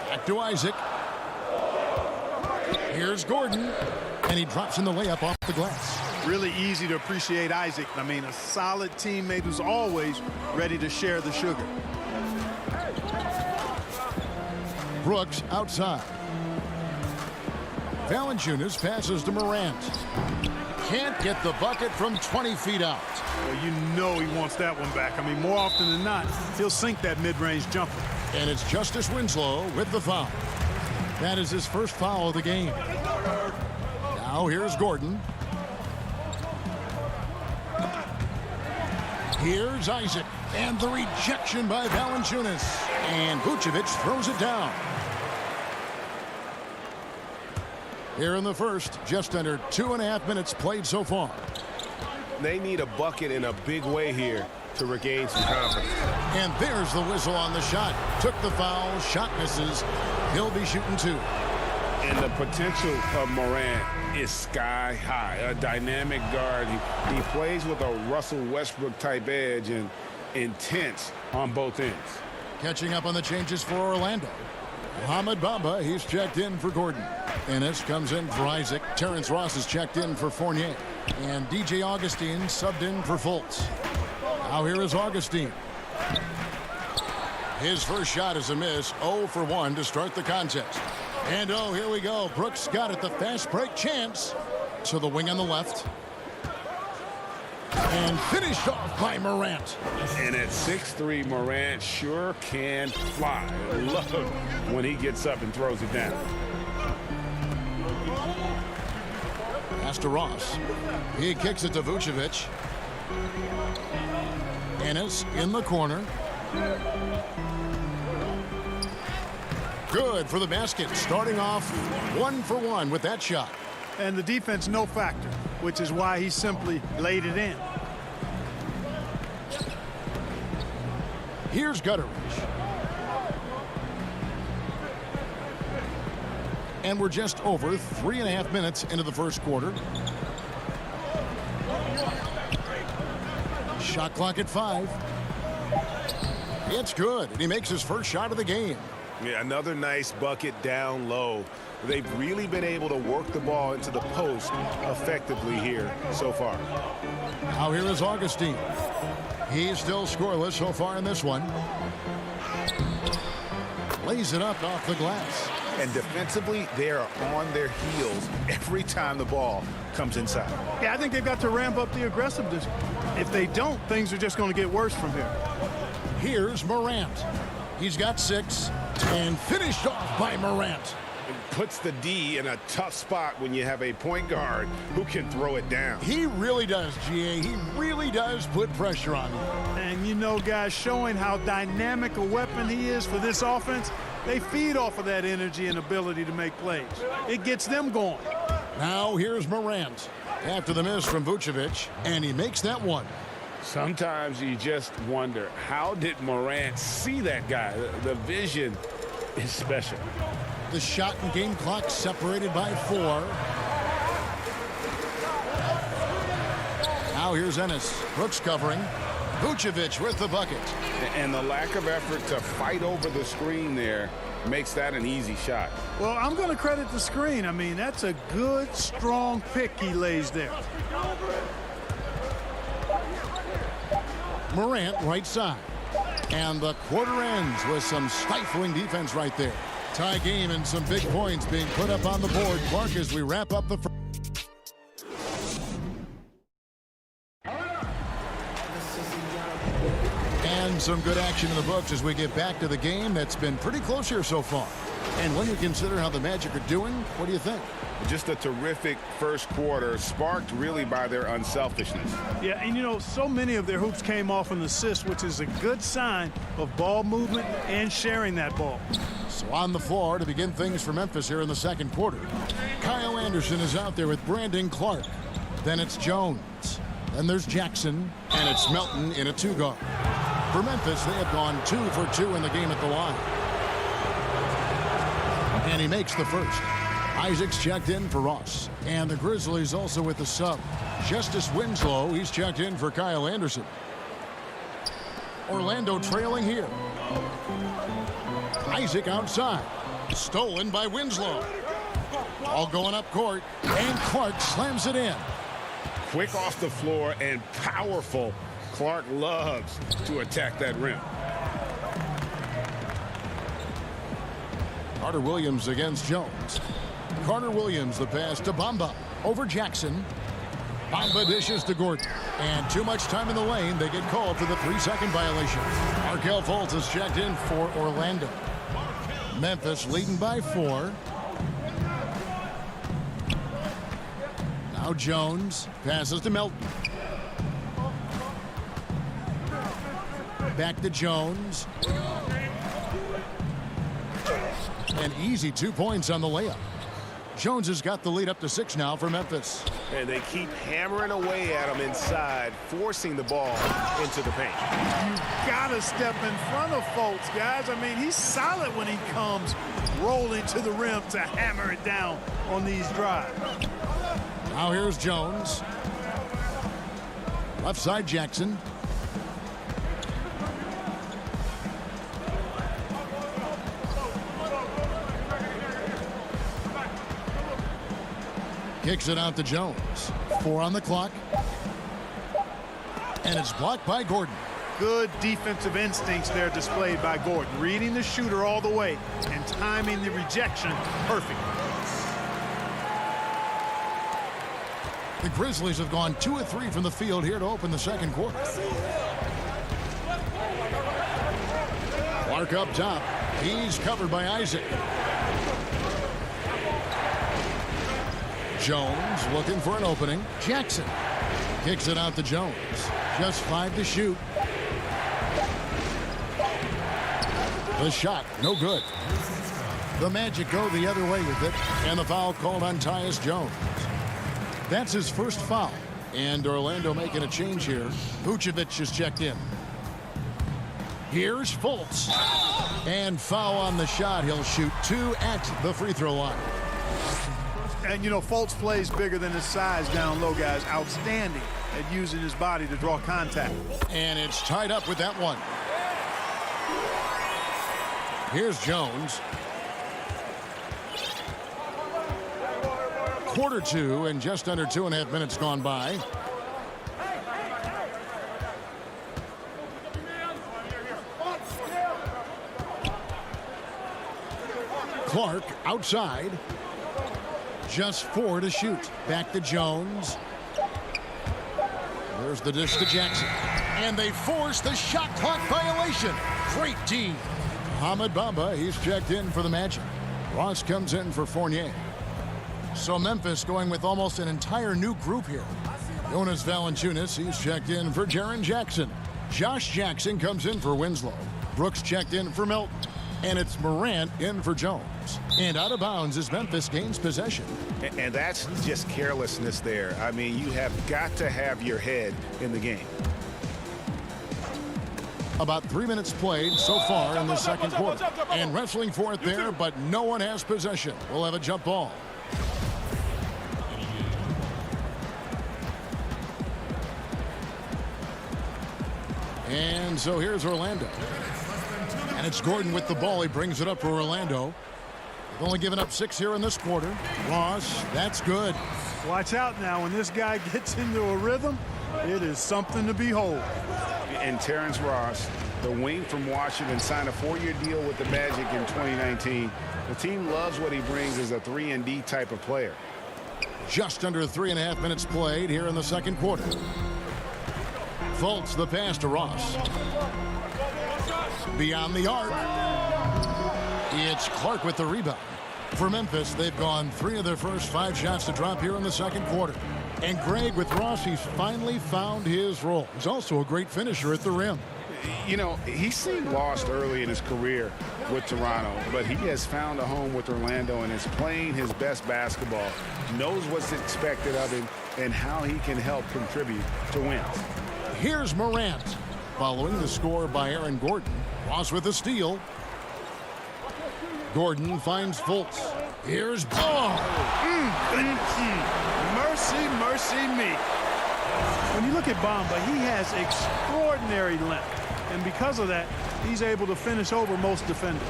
Back to Isaac. Here's Gordon. And he drops in the layup off the glass. Really easy to appreciate Isaac. I mean, a solid teammate who's always ready to share the sugar. Brooks outside. Valanciunas passes to Morant. Can't get the bucket from 20 feet out. Well, you know he wants that one back. I mean, more often than not, he'll sink that mid-range jumper. And it's Justice Winslow with the foul. That is his first foul of the game. Now here's Gordon. Here's Isaac. And the rejection by Valanciunas. And Vucevic throws it down. Here in the first, just under 2.5 minutes played so far. They need a bucket in a big way here to regain some confidence. And there's the whistle on the shot. Took the foul, shot misses. He'll be shooting 2. And the potential of Morant is sky high. A dynamic guard. He plays with a Russell Westbrook type edge and intense on both ends. Catching up on the changes for Orlando. Mohamed Bamba, he's checked in for Gordon. Ennis comes in for Isaac. Terrence Ross is checked in for Fournier. And DJ Augustine subbed in for Fultz. Now here is Augustine. His first shot is a miss. 0 for 1 to start the contest. And oh, here we go. Brooks got it. The fast break chance. To the wing on the left. And finished off by Morant. And at 6'3", Morant sure can fly. I love when he gets up and throws it down. Pass to Ross. He kicks it to Vucevic. Ennis in the corner. Good for the basket. Starting off 1 for 1 with that shot. And the defense no factor, which is why he simply laid it in. Here's Gutteridge. And we're just over 3.5 minutes into the first quarter. Shot clock at 5. It's good, and he makes his first shot of the game. Yeah, another nice bucket down low. They've really been able to work the ball into the post effectively here so far. Now here is Augustine. He's still scoreless so far in this one. Lays it up off the glass. And defensively, they are on their heels every time the ball comes inside. Yeah, I think they've got to ramp up the aggressiveness. If they don't, things are just going to get worse from here. Here's Morant. He's got 6 and finished off by Morant. It puts the D in a tough spot when you have a point guard who can throw it down. He really does, GA. He really does put pressure on him. And you know, guys, showing how dynamic a weapon he is for this offense, they feed off of that energy and ability to make plays. It gets them going. Now here's Morant after the miss from Vucevic, and he makes that one. Sometimes you just wonder, how did Morant see that guy? The vision is special. The shot and game clock separated by 4. Now here's Ennis. Brooks covering. Vucevic with the bucket. And the lack of effort to fight over the screen there makes that an easy shot. Well, I'm going to credit the screen. I mean, that's a good, strong pick he lays there. Morant right side. And the quarter ends with some stifling defense right there. Tie game and some big points being put up on the board. Clark, as we wrap up the first. And some good action in the books as we get back to the game that's been pretty close here so far. And when you consider how the Magic are doing, what do you think? Just a terrific first quarter, sparked really by their unselfishness. Yeah, and you know, so many of their hoops came off an assist, which is a good sign of ball movement and sharing that ball. So on the floor to begin things for Memphis here in the second quarter. Kyle Anderson is out there with Brandon Clark. Then it's Jones. Then there's Jackson. And it's Melton in a 2-guard. For Memphis, they have gone 2 for 2 in the game at the line. And he makes the first. Isaac's checked in for Ross. And the Grizzlies also with the sub. Justice Winslow, he's checked in for Kyle Anderson. Orlando trailing here. Isaac outside. Stolen by Winslow. All going up court. And Clark slams it in. Quick off the floor and powerful. Clark loves to attack that rim. Carter Williams against Jones. Carter Williams, the pass to Bamba. Over Jackson. Bamba dishes to Gordon. And too much time in the lane. They get called for the 3-second violation. Markelle Fultz is checked in for Orlando. Memphis leading by 4. Now Jones passes to Melton. Back to Jones. An easy 2 points on the layup. Jones has got the lead up to 6 now for Memphis. And they keep hammering away at him inside, forcing the ball into the paint. You gotta step in front of Fultz, guys. I mean, he's solid when he comes rolling to the rim to hammer it down on these drives. Now here's Jones. Left side Jackson. Kicks it out to Jones. 4 on the clock. And it's blocked by Gordon. Good defensive instincts there displayed by Gordon. Reading the shooter all the way and timing the rejection perfect. The Grizzlies have gone 2 of 3 from the field here to open the second quarter. Clark up top. He's covered by Isaac. Jones looking for an opening. Jackson kicks it out to Jones. Just 5 to shoot. The shot, no good. The Magic go the other way with it, and the foul called on Tyus Jones. That's his first foul, and Orlando making a change here. Vucevic is checked in. Here's Fultz. And foul on the shot. He'll shoot 2 at the free throw line. And, you know, Fultz plays bigger than his size down low, guys. Outstanding at using his body to draw contact. And it's tied up with that one. Here's Jones. Quarter 2 and just under 2.5 minutes gone by. Clark outside. Just 4 to shoot. Back to Jones. There's the dish to Jackson. And they force the shot clock violation. Great D. Hamid Bamba, he's checked in for the Magic. Ross comes in for Fournier. So Memphis going with almost an entire new group here. Jonas Valanciunas, he's checked in for Jaren Jackson. Josh Jackson comes in for Winslow. Brooks checked in for Milton. And it's Morant in for Jones. And out of bounds as Memphis gains possession. And that's just carelessness there. I mean, you have got to have your head in the game. About 3 minutes played so far in the second quarter. And wrestling for it there, but no one has possession. We'll have a jump ball. And so here's Orlando. And it's Gordon with the ball. He brings it up for Orlando. They've only given up 6 here in this quarter. Ross, that's good. Watch out now. When this guy gets into a rhythm, it is something to behold. And Terrence Ross, the wing from Washington, signed a 4-year deal with the Magic in 2019. The team loves what he brings as a 3-and-D type of player. Just under 3.5 minutes played here in the second quarter. Fultz the pass to Ross. Beyond the arc. It's Clark with the rebound. For Memphis, they've gone 3 of their first 5 shots to drop here in the second quarter. And Greg, with Ross, he's finally found his role. He's also a great finisher at the rim. You know, he seemed lost early in his career with Toronto, but he has found a home with Orlando and is playing his best basketball, knows what's expected of him, and how he can help contribute to wins. Here's Morant. Following the score by Aaron Gordon. Ross with a steal. Gordon finds Fultz. Here's Mercy, mercy me. When you look at Bamba, he has extraordinary length. And because of that, he's able to finish over most defenders.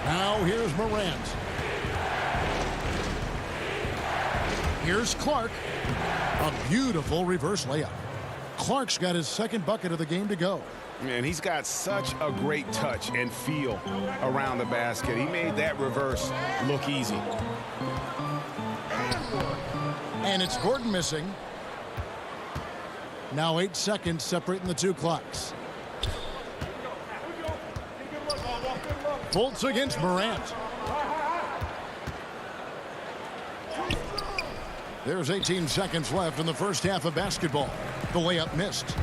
Now here's Morant. Here's Clark. A beautiful reverse layup. Clark's got his second bucket of the game to go. And he's got such a great touch and feel around the basket. He made that reverse look easy. And it's Gordon missing. Now 8 seconds separating the 2 clocks. Fultz against Morant. There's 18 seconds left in the first half of basketball. The layup missed.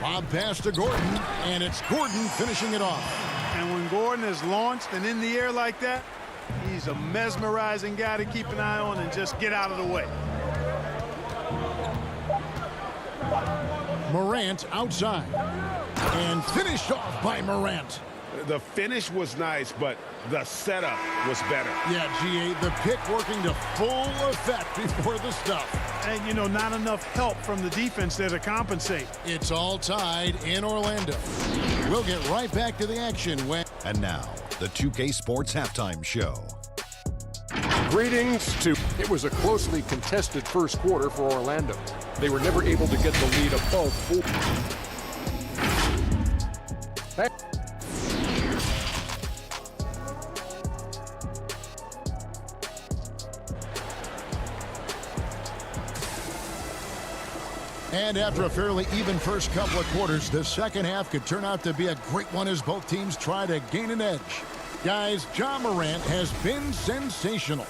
Lob pass to Gordon, and it's Gordon finishing it off. And when Gordon is launched and in the air like that, he's a mesmerizing guy to keep an eye on and just get out of the way. Morant outside. And finished off by Morant. The finish was nice, but the setup was better. Yeah, G.A., the pick working to full effect before the stuff. And, you know, not enough help from the defense there to compensate. It's all tied in Orlando. We'll get right back to the action when... And now, the 2K Sports Halftime Show. Greetings to... It was a closely contested first quarter for Orlando. They were never able to get the lead above 4. And after a fairly even first couple of quarters, the second half could turn out to be a great one as both teams try to gain an edge. Guys, Ja Morant has been sensational.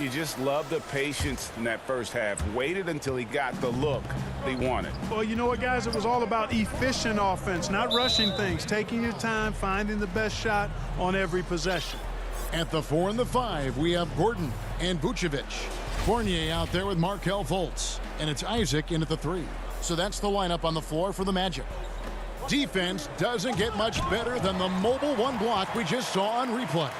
You just love the patience in that first half. Waited until he got the look he wanted. Well, you know what, guys? It was all about efficient offense, not rushing things, taking your time, finding the best shot on every possession. At the 4 and the 5, we have Gordon and Vucevic. Fournier out there with Markelle Fultz. And it's Isaac in at the 3. So that's the lineup on the floor for the Magic. Defense doesn't get much better than the mobile 1 block we just saw on replay.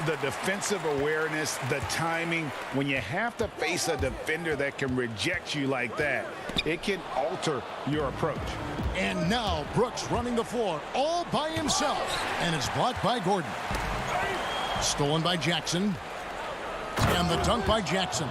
The defensive awareness, the timing, when you have to face a defender that can reject you like that, it can alter your approach. And now Brooks running the floor all by himself. And it's blocked by Gordon. Stolen by Jackson. And the dunk by Jackson.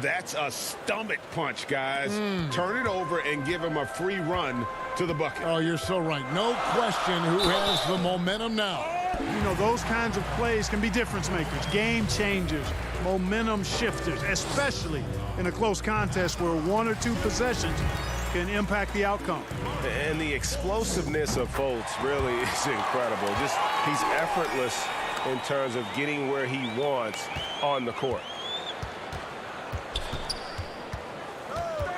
That's a stomach punch, guys. Turn it over and give him a free run to the bucket. Oh, you're so right. No question who has the momentum now. You know, those kinds of plays can be difference makers, game changers, momentum shifters, especially in a close contest where 1 or 2 possessions can impact the outcome. And the explosiveness of Fultz really is incredible. Just he's effortless in terms of getting where he wants on the court.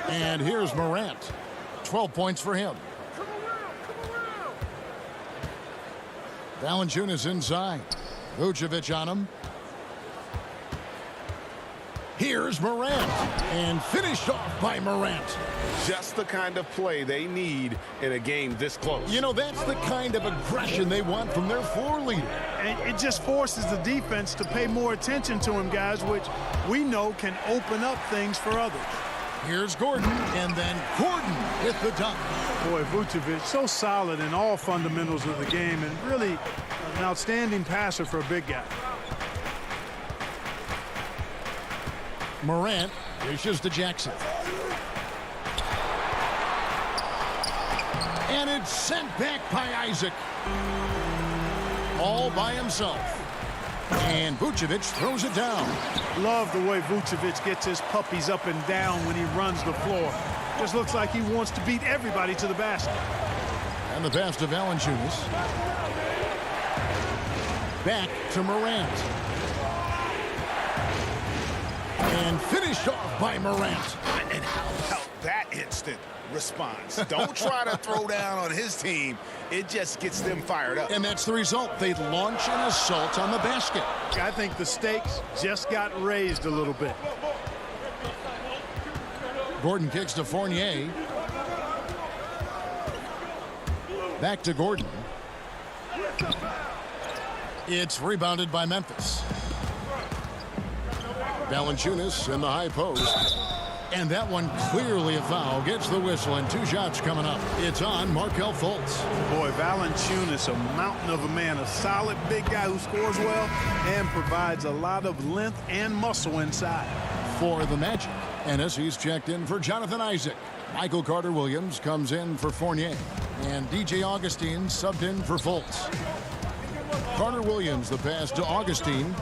And here's Morant. 12 points for him. Valanciunas inside. Vucevic on him. Here's Morant. And finished off by Morant. Just the kind of play they need in a game this close. You know, that's the kind of aggression they want from their floor leader. And it just forces the defense to pay more attention to him, guys, which we know can open up things for others. Here's Gordon, and then Gordon with the dunk. Boy, Vucevic, so solid in all fundamentals of the game, and really an outstanding passer for a big guy. Morant dishes to Jackson. And it's sent back by Isaac. All by himself. And Vucevic throws it down. Love the way Vucevic gets his puppies up and down when he runs the floor. Just looks like he wants to beat everybody to the basket. And the pass to Valanciunas. Back to Morant. And finished off by Morant. And how about that instant response? Don't try to throw down on his team. It just gets them fired up. And that's the result. They launch an assault on the basket. I think the stakes just got raised a little bit. Gordon kicks to Fournier. Back to Gordon. It's rebounded by Memphis. Valanciunas in the high post. And that one clearly a foul. Gets the whistle, and 2 shots coming up. It's on Markelle Fultz. Boy, Valanciunas, a mountain of a man, a solid big guy who scores well and provides a lot of length and muscle inside. For the Magic. Ennis, he's checked in for Jonathan Isaac. Michael Carter-Williams comes in for Fournier. And DJ Augustine subbed in for Fultz. Carter-Williams, the pass to Augustine.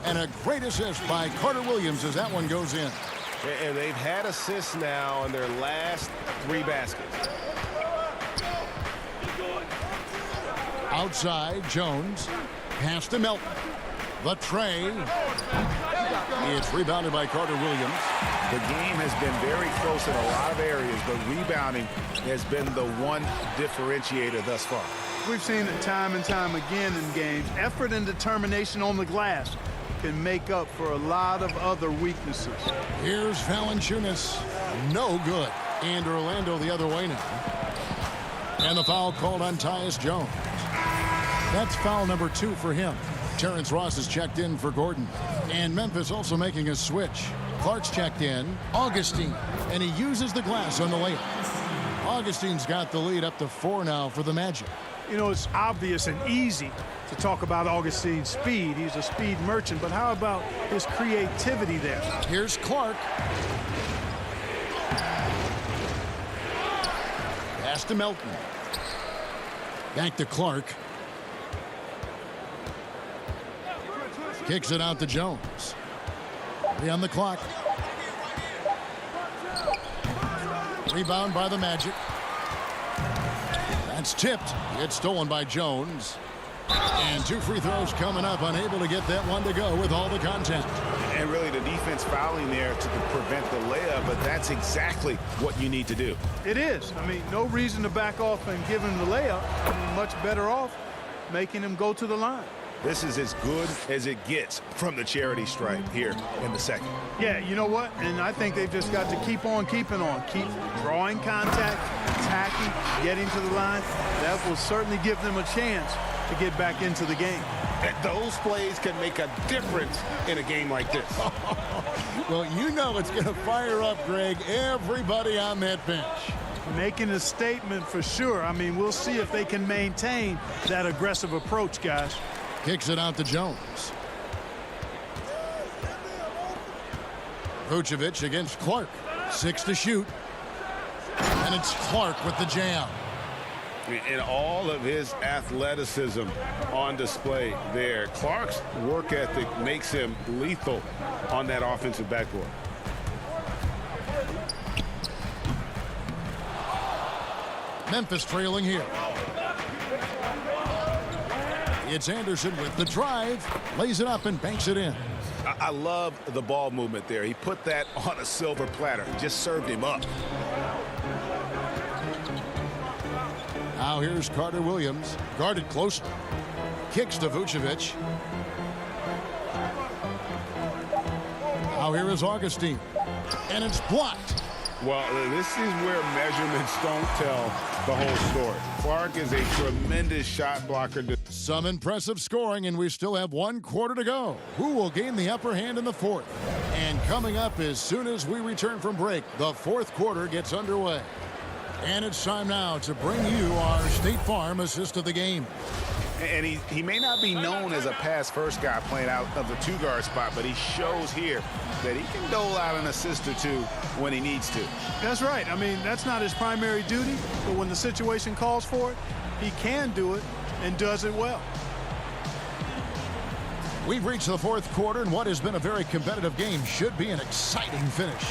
And a great assist by Carter-Williams as that one goes in. And they've had assists now in their last 3 baskets. Outside, Jones. Pass to Melton. The tray. It's rebounded by Carter-Williams. The game has been very close in a lot of areas, but rebounding has been the one differentiator thus far. We've seen it time and time again in games. Effort and determination on the glass can make up for a lot of other weaknesses. Here's Valanciunas. No good. And Orlando the other way now. And the foul called on Tyus Jones. That's foul number 2 for him. Terrence Ross is checked in for Gordon. And Memphis also making a switch. Clark's checked in. Augustine. And he uses the glass on the layup. Augustine's got the lead up to 4 now for the Magic. You know, it's obvious and easy to talk about Augustine's speed. He's a speed merchant, but how about his creativity there? Here's Clark. Pass to Melton. Back to Clark. Kicks it out to Jones. 3 on the clock. Rebound by the Magic. That's tipped. It's stolen by Jones. And 2 free throws coming up. Unable to get that one to go with all the contact. And really the defense fouling there to prevent the layup, but that's exactly what you need to do. It is. I mean, no reason to back off and give him the layup. I mean, much better off making him go to the line. This is as good as it gets from the charity stripe here in the second. Yeah, you know what? And I think they've just got to keep on keeping on. Keep drawing contact, attacking, getting to the line. That will certainly give them a chance to get back into the game. And those plays can make a difference in a game like this. Well, you know it's going to fire up, Greg, everybody on that bench. Making a statement for sure. I mean, we'll see if they can maintain that aggressive approach, guys. Kicks it out to Jones. Vucevic against Clark. 6 to shoot. And it's Clark with the jam. And all of his athleticism on display there. Clark's work ethic makes him lethal on that offensive backboard. Memphis trailing here. It's Anderson with the drive, lays it up and banks it in. I love the ball movement there. He put that on a silver platter, just served him up. Now here's Carter Williams, guarded closely. Kicks to Vucevic. Now here is Augustine, and it's blocked. Well, this is where measurements don't tell the whole story. Clark is a tremendous shot blocker. Some impressive scoring, and we still have 1 quarter to go. Who will gain the upper hand in the fourth? And coming up as soon as we return from break, the fourth quarter gets underway. And it's time now to bring you our State Farm assist of the game. And he may not be known as a pass-first guy playing out of the two-guard spot, but he shows here that he can dole out an assist or two when he needs to. That's right. I mean, that's not his primary duty, but when the situation calls for it, he can do it and does it well. We've reached the fourth quarter, and what has been a very competitive game should be an exciting finish.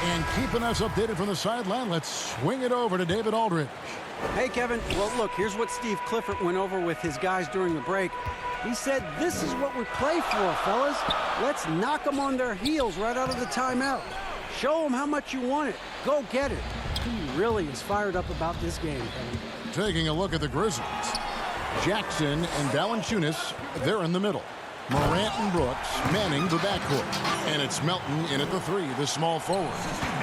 And keeping us updated from the sideline, let's swing it over to David Aldridge. Hey, Kevin. Well, look, here's what Steve Clifford went over with his guys during the break. He said, this is what we play for, fellas. Let's knock them on their heels right out of the timeout. Show them how much you want it. Go get it. He really is fired up about this game, Kevin. Taking a look at the Grizzlies. Jackson and Valanciunas, they're in the middle. Morant and Brooks manning the backcourt. And it's Melton in at the 3, the small forward.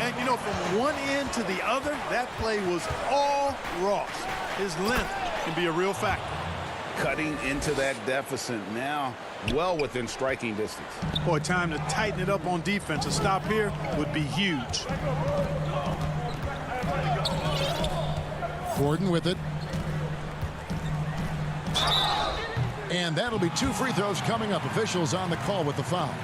And, you know, from one end to the other, that play was all Ross. His length can be a real factor. Cutting into that deficit now, well within striking distance. Boy, time to tighten it up on defense. A stop here would be huge. Gordon with it. And that'll be 2 free throws coming up. Officials on the call with the foul.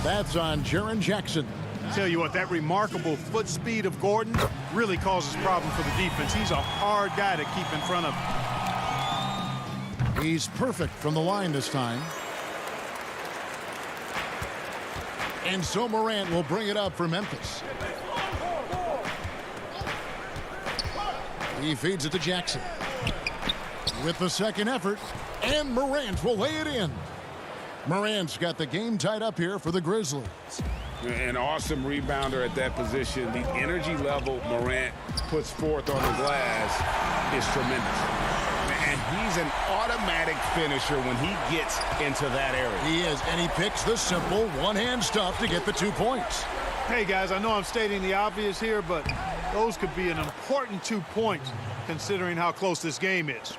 That's on Jaren Jackson. Tell you what, that remarkable foot speed of Gordon really causes problems for the defense. He's a hard guy to keep in front of him. He's perfect from the line this time. And so Morant will bring it up for Memphis. He feeds it to Jackson. With the second effort, and Morant will lay it in. Morant's got the game tied up here for the Grizzlies. An awesome rebounder at that position. The energy level Morant puts forth on the glass is tremendous. And he's an automatic finisher when he gets into that area. He is, and he picks the simple one-hand stuff to get the 2 points. Hey, guys, I know I'm stating the obvious here, but those could be an important 2 points considering how close this game is.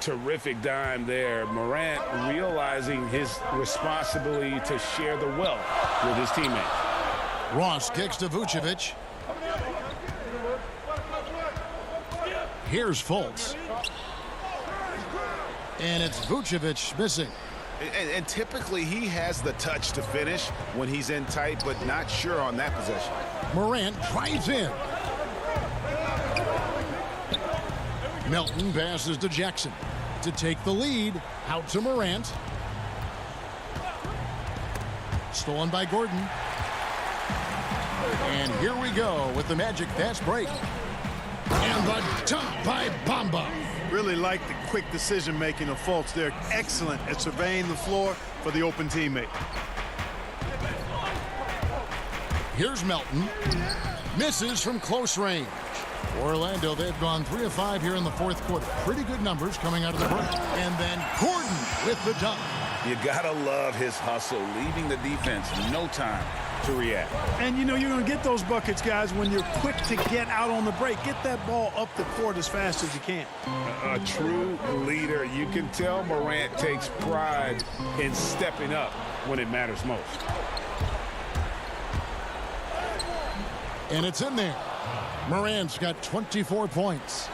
Terrific dime there. Morant realizing his responsibility to share the wealth with his teammates. Ross kicks to Vucevic. Here's Fultz. And it's Vucevic missing. And typically he has the touch to finish when he's in tight, but not sure on that possession. Morant drives in. Melton passes to Jackson to take the lead. Out to Morant. Stolen by Gordon. And here we go with the Magic fast break. And the dunk by Bamba. Really like the quick decision-making of Fultz. They're excellent at surveying the floor for the open teammate. Here's Melton. Misses from close range. Orlando, they've gone 3 of 5 here in the fourth quarter. Pretty good numbers coming out of the break. And then Gordon with the dunk. You gotta love his hustle, leaving the defense no time to react. And you know you're going to get those buckets, guys, when you're quick to get out on the break. Get that ball up the court as fast as you can. A true leader. You can tell Morant takes pride in stepping up when it matters most. And it's in there. Morant's got 24 points.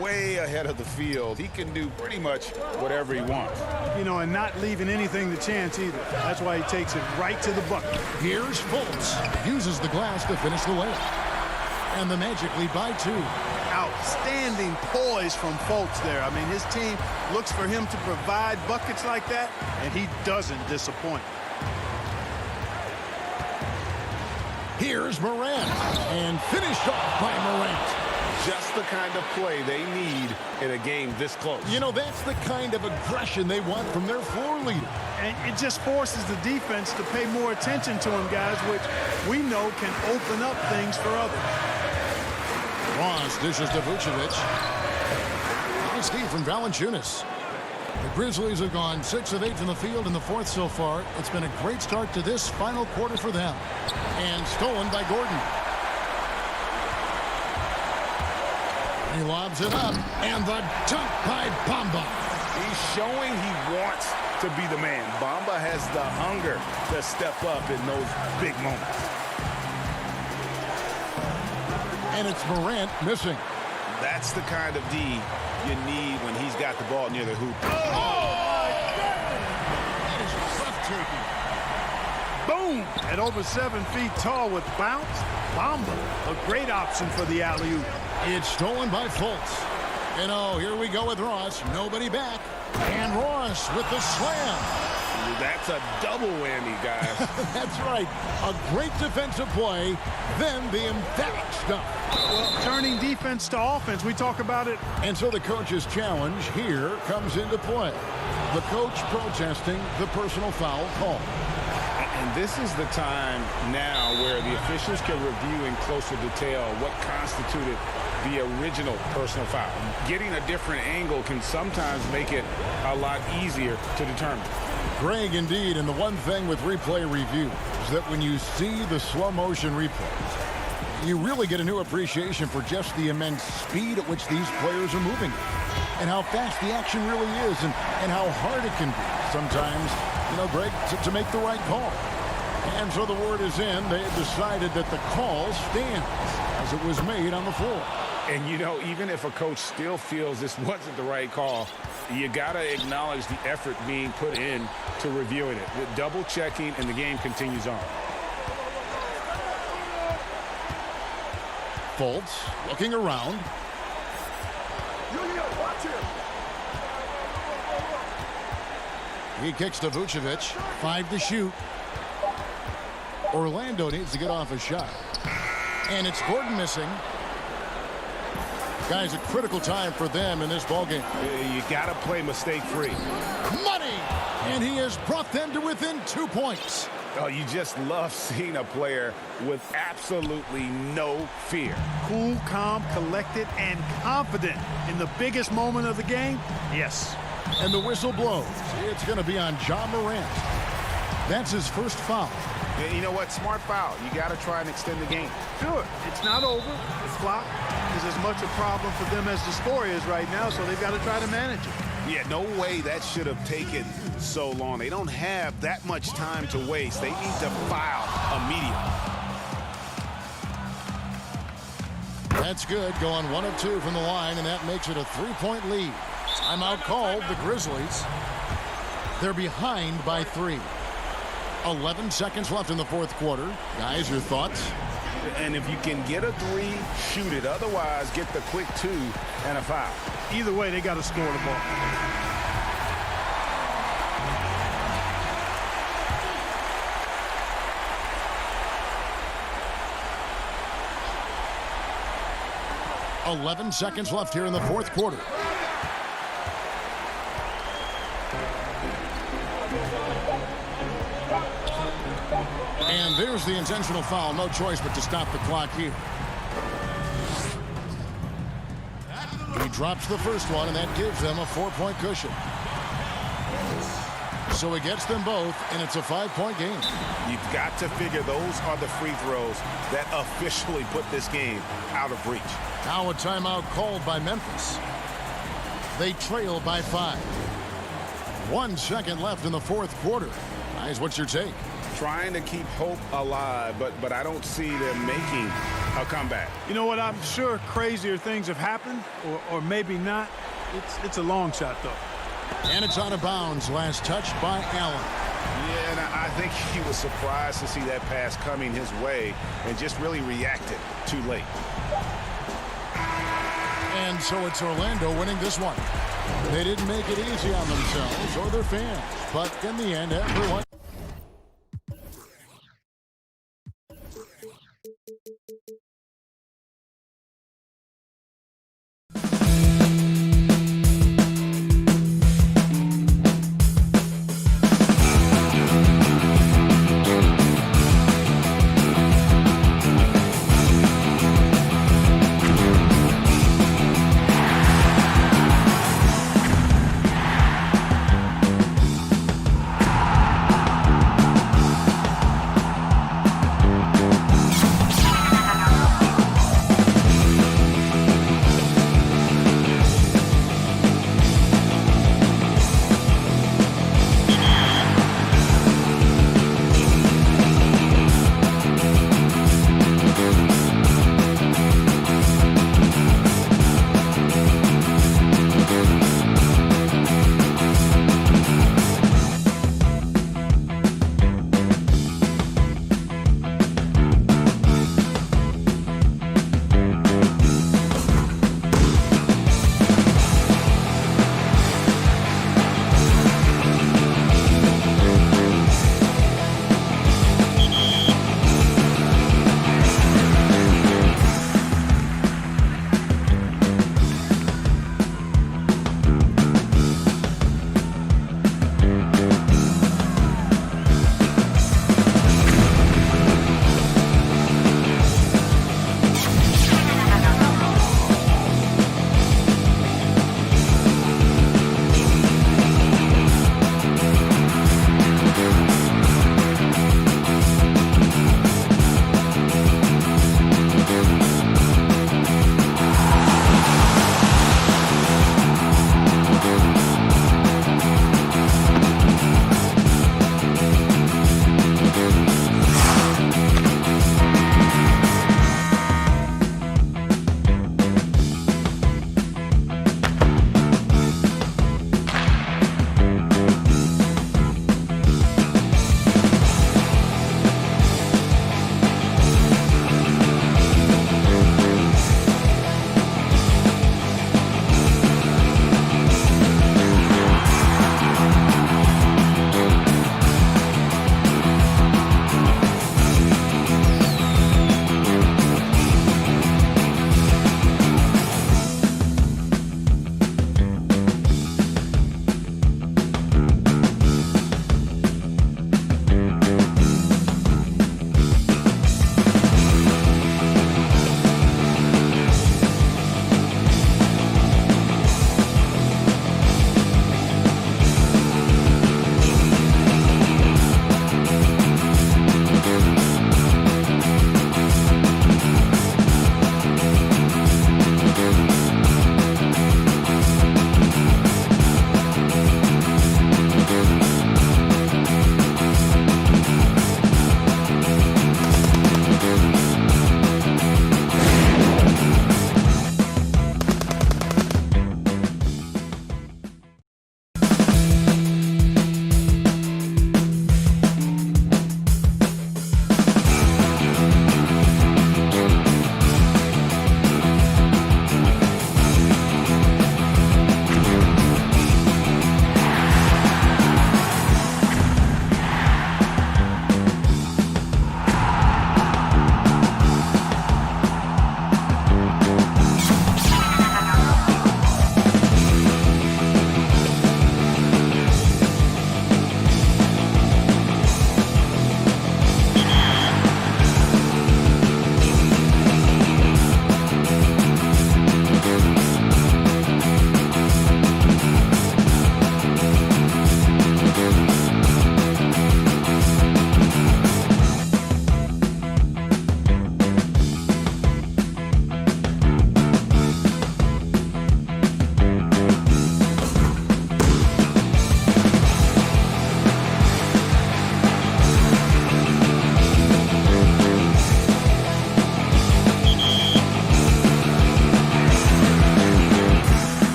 Way ahead of the field. He can do pretty much whatever he wants. You know, and not leaving anything to chance either. That's why he takes it right to the bucket. Here's Fultz. Uses the glass to finish the layup. And the Magic lead by 2. Outstanding poise from Fultz there. I mean, his team looks for him to provide buckets like that, and he doesn't disappoint. Here's Morant. And finished off by Morant. Just the kind of play they need in a game this close. You know, that's the kind of aggression they want from their floor leader. And it just forces the defense to pay more attention to him, guys, which we know can open up things for others. Ross dishes to Vucevic. Now Steve from Valanciunas. The Grizzlies have gone 6 of 8 from the field in the fourth so far. It's been a great start to this final quarter for them. And stolen by Gordon. He lobs it up, and the dunk by Bamba. He's showing he wants to be the man. Bamba has the hunger to step up in those big moments. And it's Morant missing. That's the kind of D you need when he's got the ball near the hoop. That is breathtaking. Boom! At over 7 feet tall with bounce, Bamba, a great option for the alley-oop. It's stolen by Fultz. And oh, here we go with Ross. Nobody back. And Ross with the slam. That's a double whammy, guys. That's right. A great defensive play, then the emphatic stuff. Well, turning defense to offense, we talk about it. And so the coach's challenge here comes into play. The coach protesting the personal foul call. And this is the time now where the officials can review in closer detail what constituted the original personal foul. Getting a different angle can sometimes make it a lot easier to determine. Greg, indeed, and the one thing with replay review is that when you see the slow motion replays, you really get a new appreciation for just the immense speed at which these players are moving and how fast the action really is and how hard it can be sometimes, you know, Greg, to make the right call. And so the word is in. They've decided that the call stands as it was made on the floor. And, you know, even if a coach still feels this wasn't the right call, you got to acknowledge the effort being put in to reviewing it. With double checking, and the game continues on. Fultz looking around. He kicks to Vucevic. 5 to shoot. Orlando needs to get off a shot. And it's Gordon missing. Guys, a critical time for them in this ballgame. You got to play mistake-free. Money! And he has brought them to within 2 points. Oh, you just love seeing a player with absolutely no fear. Cool, calm, collected, and confident in the biggest moment of the game. Yes. And the whistle blows. It's going to be on Ja Morant. That's his first foul. Yeah, you know what? Smart foul. You got to try and extend the game. Sure. It's not over. The clock is as much a problem for them as the score is right now, so they've got to try to manage it. Yeah, no way that should have taken so long. They don't have that much time to waste. They need to foul immediately. That's good. Going 1 of 2 from the line, and that makes it a 3-point lead. Timeout called. The Grizzlies. They're behind by 3. 11 seconds left in the fourth quarter. Guys, your thoughts? And if you can get a 3, shoot it. Otherwise, get the quick 2 and a foul. Either way, they got to score the ball. .11 seconds left here in the fourth quarter. And there's the intentional foul. No choice but to stop the clock here. He drops the first one, and that gives them a 4-point cushion. So he gets them both, and it's a 5-point game. You've got to figure those are the free throws that officially put this game out of reach. Now a timeout called by Memphis. They trail by 5. 1 second left in the fourth quarter. guys. What's your take? Trying to keep hope alive, but I don't see them making a comeback. You know what? I'm sure crazier things have happened, or maybe not. It's a long shot, though. And it's out of bounds. Last touched by Allen. Yeah, and I think he was surprised to see that pass coming his way and just really reacted too late. And so it's Orlando winning this one. They didn't make it easy on themselves or their fans, but in the end, everyone.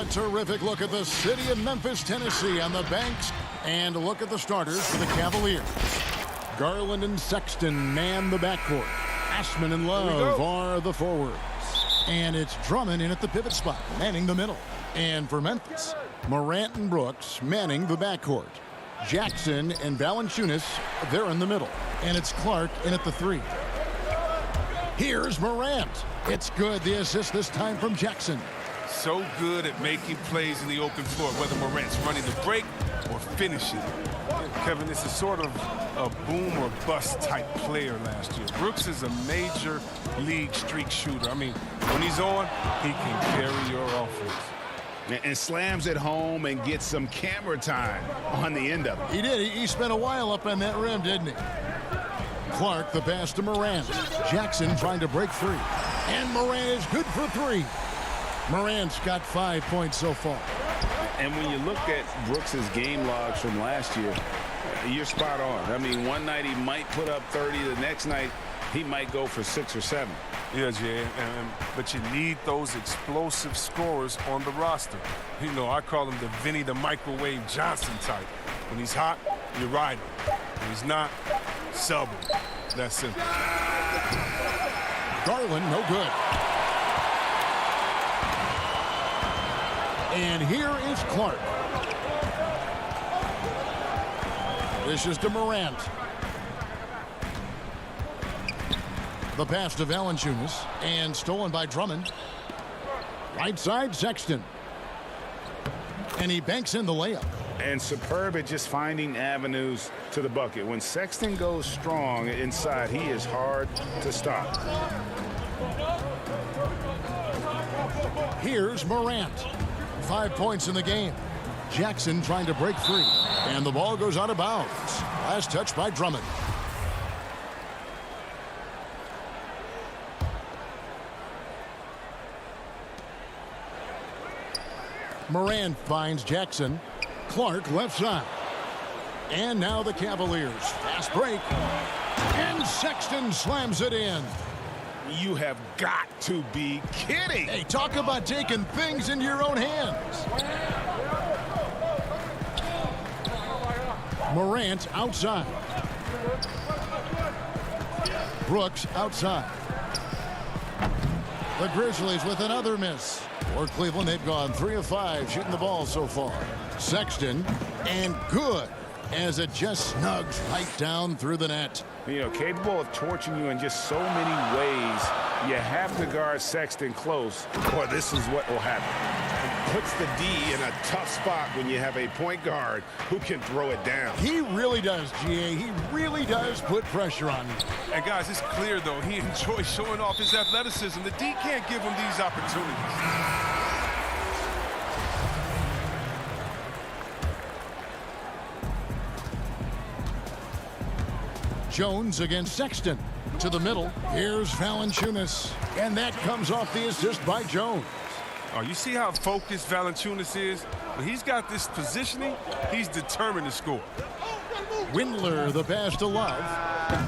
terrific look at the city of Memphis, Tennessee on the banks. And a look at the starters for the Cavaliers. Garland and Sexton man the backcourt. Ashman and Love are the forwards. And it's Drummond in at the pivot spot, manning the middle. And for Memphis, Morant and Brooks manning the backcourt. Jackson and Valanciunas, they're in the middle. And it's Clark in at the 3. Here's Morant. It's good. The assist this time from Jackson. So good at making plays in the open floor, whether Morant's running the break or finishing. Kevin, this is sort of a boom or bust type player last year. Brooks is a major league streak shooter. I mean, when he's on, he can carry your offense. And slams it home and gets some camera time on the end of it. He did. He spent a while up on that rim, didn't he? Clark, the pass to Morant. Jackson trying to break free. And Morant is good for 3. Morant's got 5 points so far. And when you look at Brooks's game logs from last year, you're spot on. I mean, one night he might put up 30. The next night he might go for 6 or 7. Yeah, Jay, but you need those explosive scorers on the roster. You know, I call him the Vinny the Microwave Johnson type. When he's hot, you ride him. When he's not, sub him. That's simple. Garland, no good. And here is Clark. This is to Morant. The pass to Valanciunas and stolen by Drummond. Right side, Sexton. And he banks in the layup. And superb at just finding avenues to the bucket. When Sexton goes strong inside, he is hard to stop. Here's Morant. 5 points in the game. Jackson trying to break free. And the ball goes out of bounds. Last touch by Drummond. Morant finds Jackson. Clark left side. And now the Cavaliers. Fast break. And Sexton slams it in. You have got to be kidding. Hey, talk about taking things into your own hands. Morant outside. Brooks outside. The Grizzlies with another miss. For Cleveland, they've gone 3 of 5 shooting the ball so far. Sexton, and good, as it just snugs right down through the net. You know, capable of torching you in just so many ways. You have to guard Sexton close, or this is what will happen. It puts the D in a tough spot when you have a point guard who can throw it down. He really does, GA. He really does put pressure on you. And guys, it's clear, though, he enjoys showing off his athleticism. The D can't give him these opportunities. Jones against Sexton. To the middle. Here's Valanciunas. And that comes off the assist by Jones. Oh, you see how focused Valanciunas is? When he's got this positioning, he's determined to score. Windler, the pass to Love.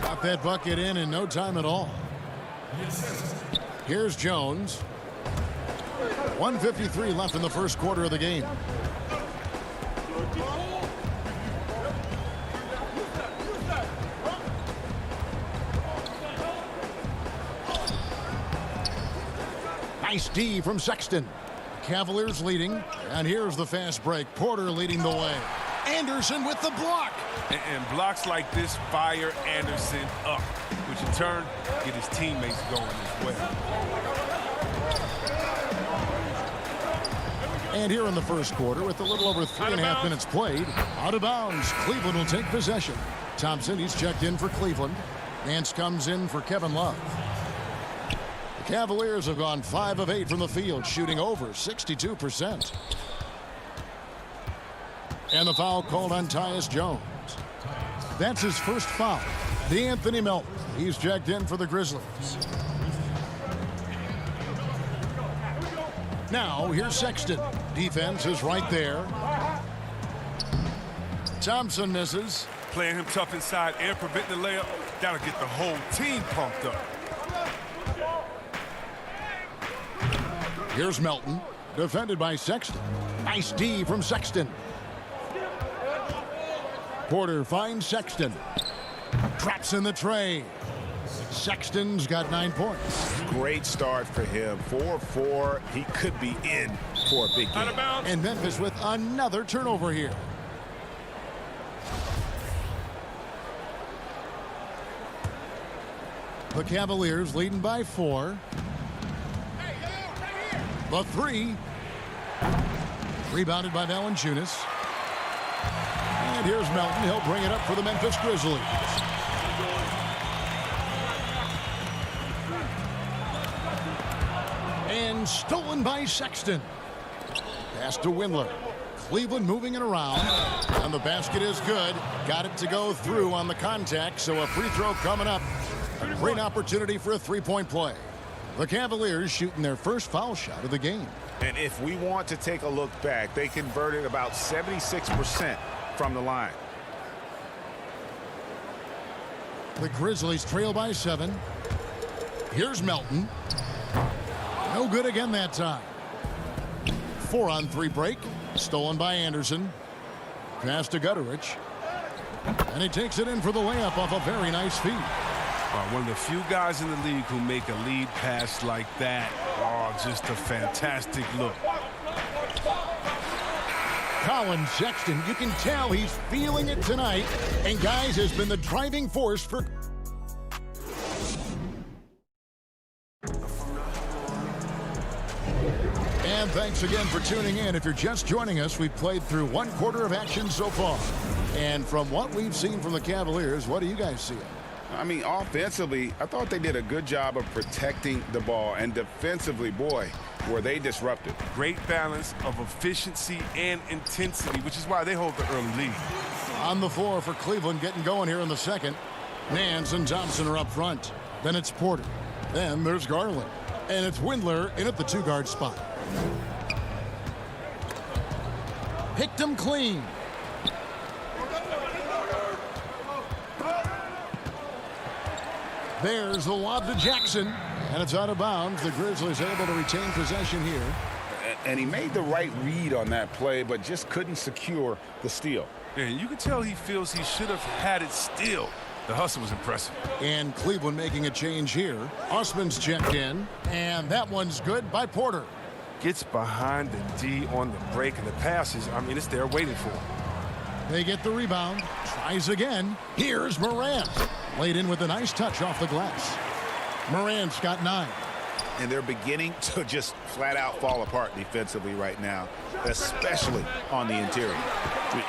Got that bucket in no time at all. Here's Jones. 1:53 left in the first quarter of the game. Nice D from Sexton. Cavaliers leading, and here's the fast break. Porter leading the way. Anderson with the block. And blocks like this fire Anderson up, which in turn get his teammates going as well. And here in the first quarter, with a little over 3.5 minutes played, out of bounds, Cleveland will take possession. Thompson, he's checked in for Cleveland. Nance comes in for Kevin Love. The Cavaliers have gone 5 of 8 from the field, shooting over 62%. And the foul called on Tyus Jones. That's his first foul. D'Anthony Melton, he's checked in for the Grizzlies. Now, here's Sexton. Defense is right there. Thompson misses. Playing him tough inside and preventing the layup, that'll get the whole team pumped up. Here's Melton. Defended by Sexton. Nice D from Sexton. Porter finds Sexton. Drops in the tray. Sexton's got 9 points. Great start for him. 4-4. He could be in for a big game. And Memphis with another turnover here. The Cavaliers leading by 4. The 3. Rebounded by Valanciunas. And here's Melton. He'll bring it up for the Memphis Grizzlies. And stolen by Sexton. Pass to Windler. Cleveland moving it around. And the basket is good. Got it to go through on the contact, so a free throw coming up. A great opportunity for a three-point play. The Cavaliers shooting their first foul shot of the game. And if we want to take a look back, they converted about 76% from the line. The Grizzlies trail by 7. Here's Melton. No good again that time. 4-on-3 break. Stolen by Anderson. Pass to Gutterich. And he takes it in for the layup off a very nice feed. One of the few guys in the league who make a lead pass like that. Oh, just a fantastic look. Colin Sexton, you can tell he's feeling it tonight. And guys, has been the driving force for... And thanks again for tuning in. If you're just joining us, we've played through 1 quarter of action so far. And from what we've seen from the Cavaliers, what do you guys see? I mean, offensively, I thought they did a good job of protecting the ball. And defensively, boy, were they disruptive. Great balance of efficiency and intensity, which is why they hold the early lead. On the floor for Cleveland, getting going here in the second. Nance and Thompson are up front. Then it's Porter. Then there's Garland. And it's Windler in at the 2-guard spot. Picked him clean. There's the lob to Jackson, and it's out of bounds. The Grizzlies able to retain possession here. And he made the right read on that play, but just couldn't secure the steal. Yeah, you could tell he feels he should have had it still. The hustle was impressive. And Cleveland making a change here. Osman's checked in, and that one's good by Porter. Gets behind the D on the break, and the passes, I mean, it's there waiting for him. They get the rebound. Tries again. Here's Morant. Laid in with a nice touch off the glass. Morant's got 9. And they're beginning to just flat out fall apart defensively right now, especially on the interior.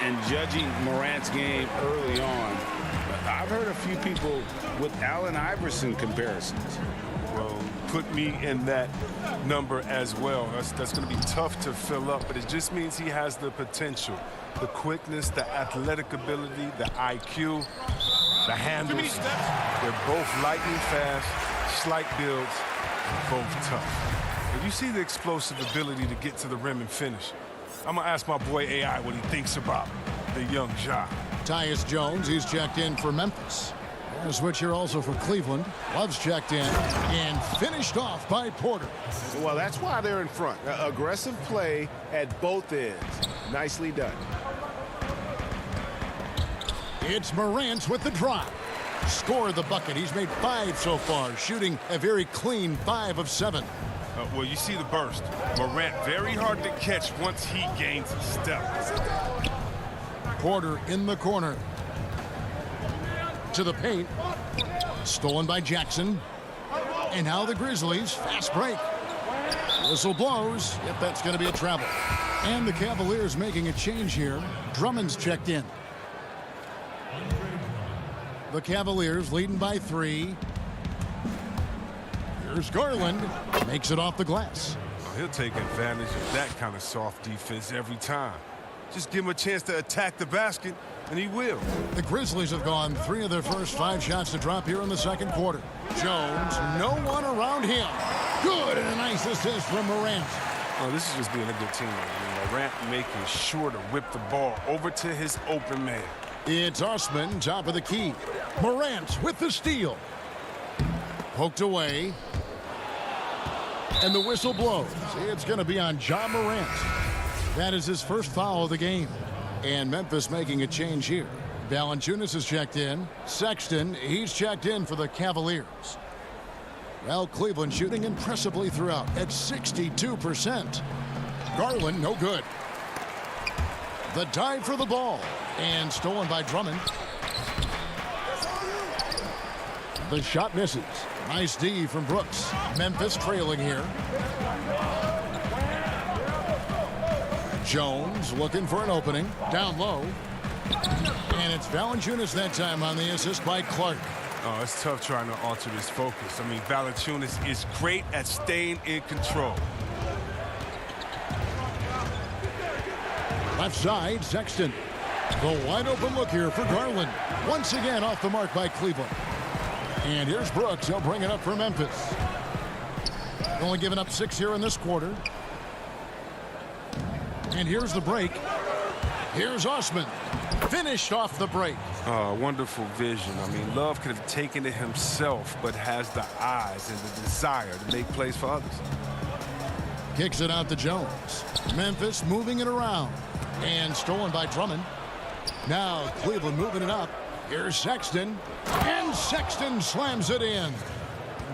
And judging Morant's game early on, I've heard a few people with Allen Iverson comparisons. Well, put me in that number as well. That's going to be tough to fill up, but it just means he has the potential, the quickness, the athletic ability, the IQ, the handles. They're both lightning fast, slight builds, both tough. If you see the explosive ability to get to the rim and finish, I'm going to ask my boy AI what he thinks about the young Ja. Tyus Jones, he's checked in for Memphis. A switch here also for Cleveland. Love's checked in and finished off by Porter. Well, that's why they're in front. Aggressive play at both ends. Nicely done. It's Morant with the drop. Scored the bucket. He's made 5 so far, shooting a very clean 5 of 7. Well, you see the burst. Morant very hard to catch once he gains a step. Porter in the corner. To the paint. Stolen by Jackson. And now the Grizzlies. Fast break. Whistle blows. Yep, that's going to be a travel. And the Cavaliers making a change here. Drummond's checked in. The Cavaliers leading by 3. Here's Garland. Makes it off the glass. He'll take advantage of that kind of soft defense every time. Just give him a chance to attack the basket, and he will. The Grizzlies have gone 3 of their first 5 shots to drop here in the second quarter. Jones, no one around him. Good, and a nice assist from Morant. Oh, this is just being a good team. Morant making sure to whip the ball over to his open man. It's Osman, top of the key. Morant with the steal. Poked away. And the whistle blows. It's going to be on Ja Morant. That is his first foul of the game. And Memphis making a change here. Valanciunas is checked in. Sexton, he's checked in for the Cavaliers. Well, Cleveland shooting impressively throughout at 62%. Garland, no good. The dive for the ball. And stolen by Drummond. The shot misses. Nice D from Brooks. Memphis trailing here. Jones looking for an opening. Down low. And it's Valanciunas that time on the assist by Clark. Oh, it's tough trying to alter this focus. I mean, Valanciunas is great at staying in control. Left side, Sexton. The wide open look here for Garland. Once again off the mark by Cleveland. And here's Brooks. He'll bring it up for Memphis. Only giving up 6 here in this quarter. And here's the break. Here's Osman. Finished off the break. Wonderful vision. I mean, Love could have taken it himself, but has the eyes and the desire to make plays for others. Kicks it out to Jones. Memphis moving it around. And stolen by Drummond. Now Cleveland moving it up. Here's Sexton. And Sexton slams it in.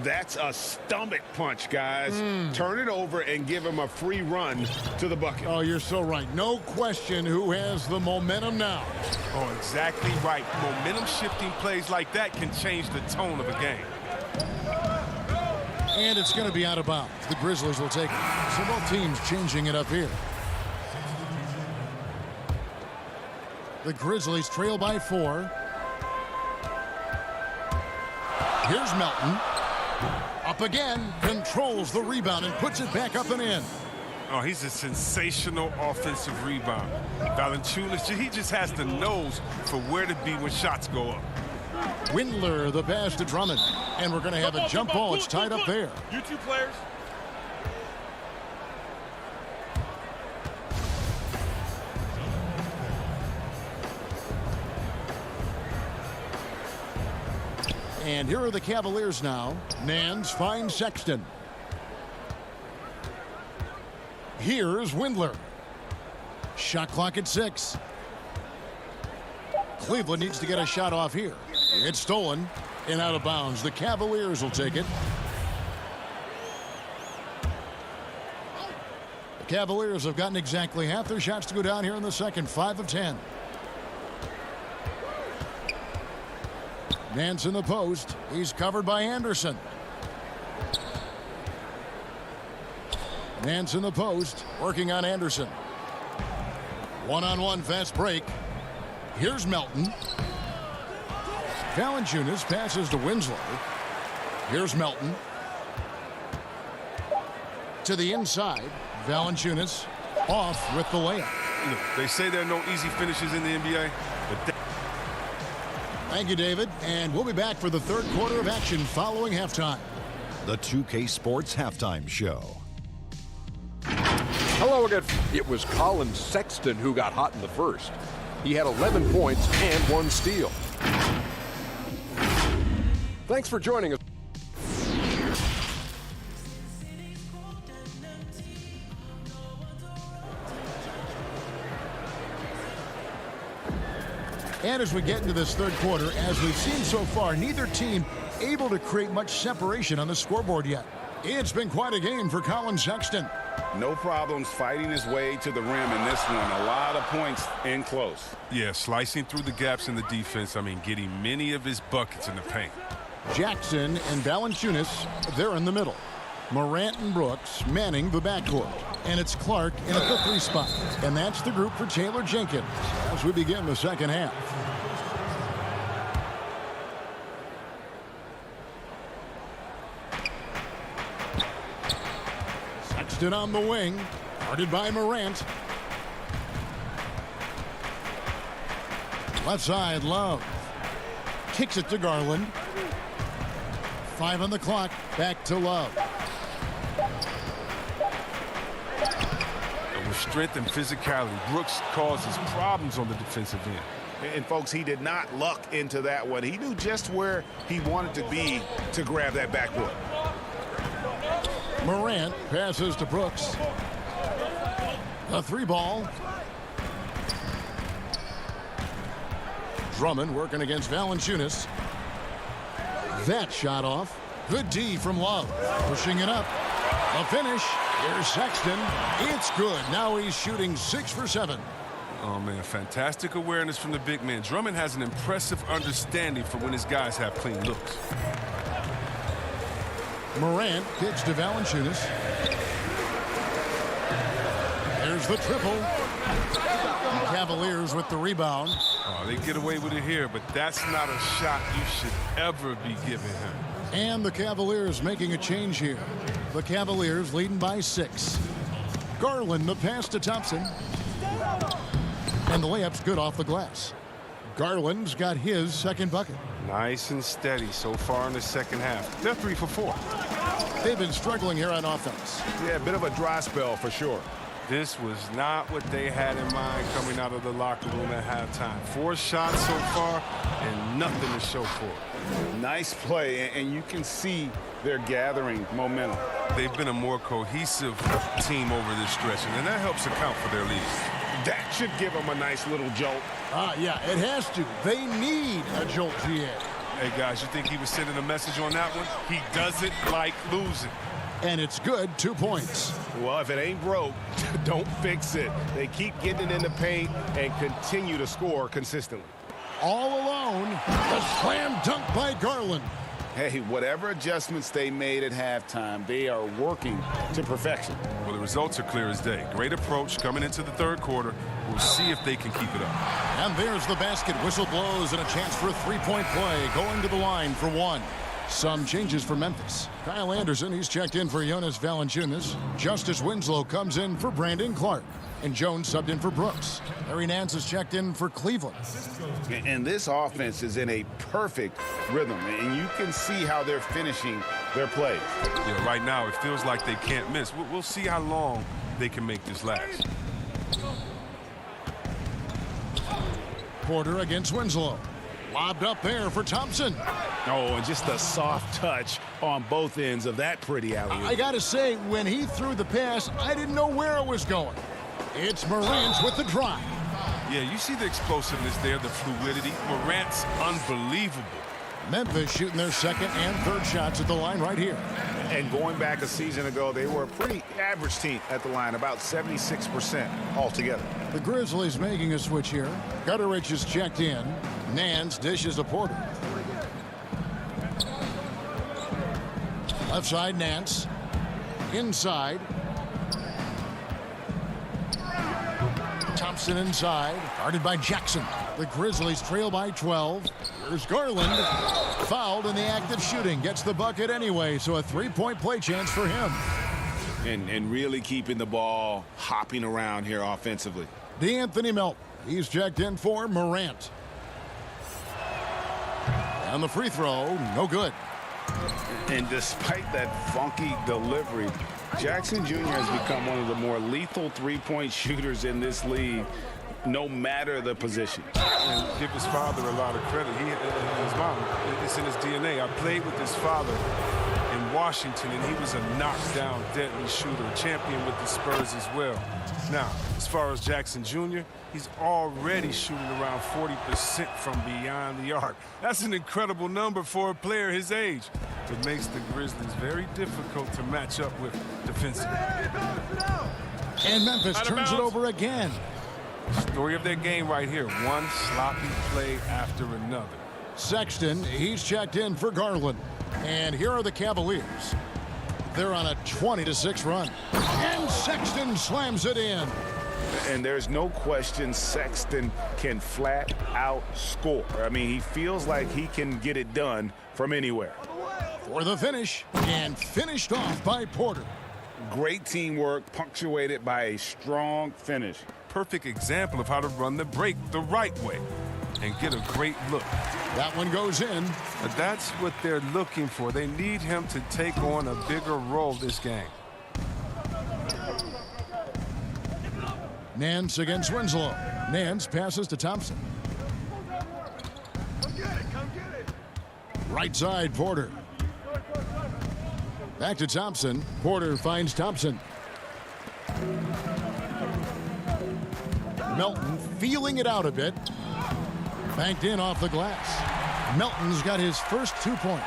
That's a stomach punch, guys. Turn it over and give him a free run to the bucket. Oh, you're so right. No question who has the momentum now. Oh, exactly right. Momentum-shifting plays like that can change the tone of a game. And it's going to be out of bounds. The Grizzlies will take it. So both teams changing it up here. The Grizzlies trail by 4. Here's Melton. Up again, controls the rebound and puts it back up and in. Oh, he's a sensational offensive rebounder. Valanciunas, he just has the nose for where to be when shots go up. Windler, the pass to Drummond. And we're going to have a jump ball. It's tied up there. You two players. And here are the Cavaliers now. Nance finds Sexton. Here's Windler. Shot clock at 6. Cleveland needs to get a shot off here. It's stolen and out of bounds. The Cavaliers will take it. The Cavaliers have gotten exactly half their shots to go down here in the second. 5 of 10. Nance in the post. He's covered by Anderson. Nance in the post, working on Anderson. One-on-one fast break. Here's Melton. Valanciunas passes to Winslow. Here's Melton. To the inside. Valanciunas off with the layup. Look, they say there are no easy finishes in the NBA, but Thank you, David. And we'll be back for the third quarter of action following halftime. The 2K Sports Halftime Show. Hello again. It was Colin Sexton who got hot in the first. He had 11 points and 1 steal. Thanks for joining us. And as we get into this third quarter, as we've seen so far, neither team able to create much separation on the scoreboard yet. It's been quite a game for Colin Sexton. No problems fighting his way to the rim in this one. A lot of points in close. yeah, slicing through the gaps in the defense. I mean, getting many of his buckets in the paint. Jackson and Valanciunas, they're in the middle. Morant and Brooks manning the backcourt. And it's Clark in at the 3 spot. And that's the group for Taylor Jenkins as we begin the second half. Sexton on the wing, guarded by Morant. Left side, Love. Kicks it to Garland. 5 on the clock, back to Love. And with strength and physicality, Brooks causes problems on the defensive end. And folks, he did not luck into that one. He knew just where he wanted to be to grab that backboard. Morant passes to Brooks. A 3-ball. Drummond working against Valanciunas. That shot off. Good D from Love. Pushing it up. A finish. Here's Sexton. It's good. Now he's shooting 6 for 7. Oh, man, fantastic awareness from the big man. Drummond has an impressive understanding for when his guys have clean looks. Morant kicks to Valanciunas. There's the triple. The Cavaliers with the rebound. Oh, they get away with it here, but that's not a shot you should ever be giving him. And the Cavaliers making a change here. The Cavaliers leading by 6. Garland, the pass to Thompson. And the layup's good off the glass. Garland's got his second bucket. Nice and steady so far in the second half. They're 3 for 4. They've been struggling here on offense. Yeah, a bit of a dry spell for sure. This was not what they had in mind coming out of the locker room at halftime. 4 shots so far and nothing to show for it. Nice play, and you can see they're gathering momentum. They've been a more cohesive team over this stretch, and that helps account for their lead. That should give them a nice little jolt. Yeah, it has to. They need a jolt, GA. Hey, guys, you think he was sending a message on that one? He doesn't like losing. And it's good, 2 points. Well, if it ain't broke, don't fix it. They keep getting it in the paint and continue to score consistently. All alone, the slam dunk by Garland. Hey, whatever adjustments they made at halftime, they are working to perfection. Well, the results are clear as day. Great approach coming into the third quarter. We'll see if they can keep it up. And there's the basket. Whistle blows and a chance for a 3-point play. Going to the line for 1. Some changes for Memphis. Kyle Anderson, he's checked in for Jonas Valanciunas. Justice Winslow comes in for Brandon Clark. And Jones subbed in for Brooks. Larry Nance is checked in for Cleveland. And this offense is in a perfect rhythm, and you can see how they're finishing their plays. Yeah, right now it feels like they can't miss. We'll see how long they can make this last. Porter against Winslow. Lobbed up there for Thompson. Oh, and just a soft touch on both ends of that pretty alley. I got to say, when he threw the pass, I didn't know where it was going. It's Morant with the drive. Yeah, you see the explosiveness there, the fluidity. Morant's unbelievable. Memphis shooting their second and third shots at the line right here. And going back a season ago, they were a pretty average team at the line, about 76% altogether. The Grizzlies making a switch here. Gutterich is checked in. Nance dishes to Porter. Left side, Nance. Inside. Thompson inside. Guarded by Jackson. The Grizzlies trail by 12. Here's Garland. Fouled in the act of shooting. Gets the bucket anyway, so a 3-point play chance for him. And really keeping the ball hopping around here offensively. DeAnthony Melton. He's checked in for Morant. And the free throw, no good. And despite that funky delivery, Jackson Jr. has become one of the more lethal three-point shooters in this league, no matter the position. And give his father a lot of credit. His mom, it's in his DNA. I played with his father in Washington, and he was a knockdown, deadly shooter, a champion with the Spurs as well. Now, as far as Jackson Jr., he's already shooting around 40% from beyond the arc. That's an incredible number for a player his age. It makes the Grizzlies very difficult to match up with defensively. And Memphis turns it over again. Story of their game right here. One sloppy play after another. Sexton, he's checked in for Garland. And here are the Cavaliers. They're on a 20-6 run. And Sexton slams it in. And there's no question Sexton can flat out score. I mean, he feels like he can get it done from anywhere. For the finish, and finished off by Porter. Great teamwork, punctuated by a strong finish. Perfect example of how to run the break the right way and get a great look. That one goes in. But that's what they're looking for. They need him to take on a bigger role this game. Nance against Winslow. Nance passes to Thompson. Right side, Porter. Back to Thompson. Porter finds Thompson. Melton feeling it out a bit. Banked in off the glass. Melton's got his first 2 points.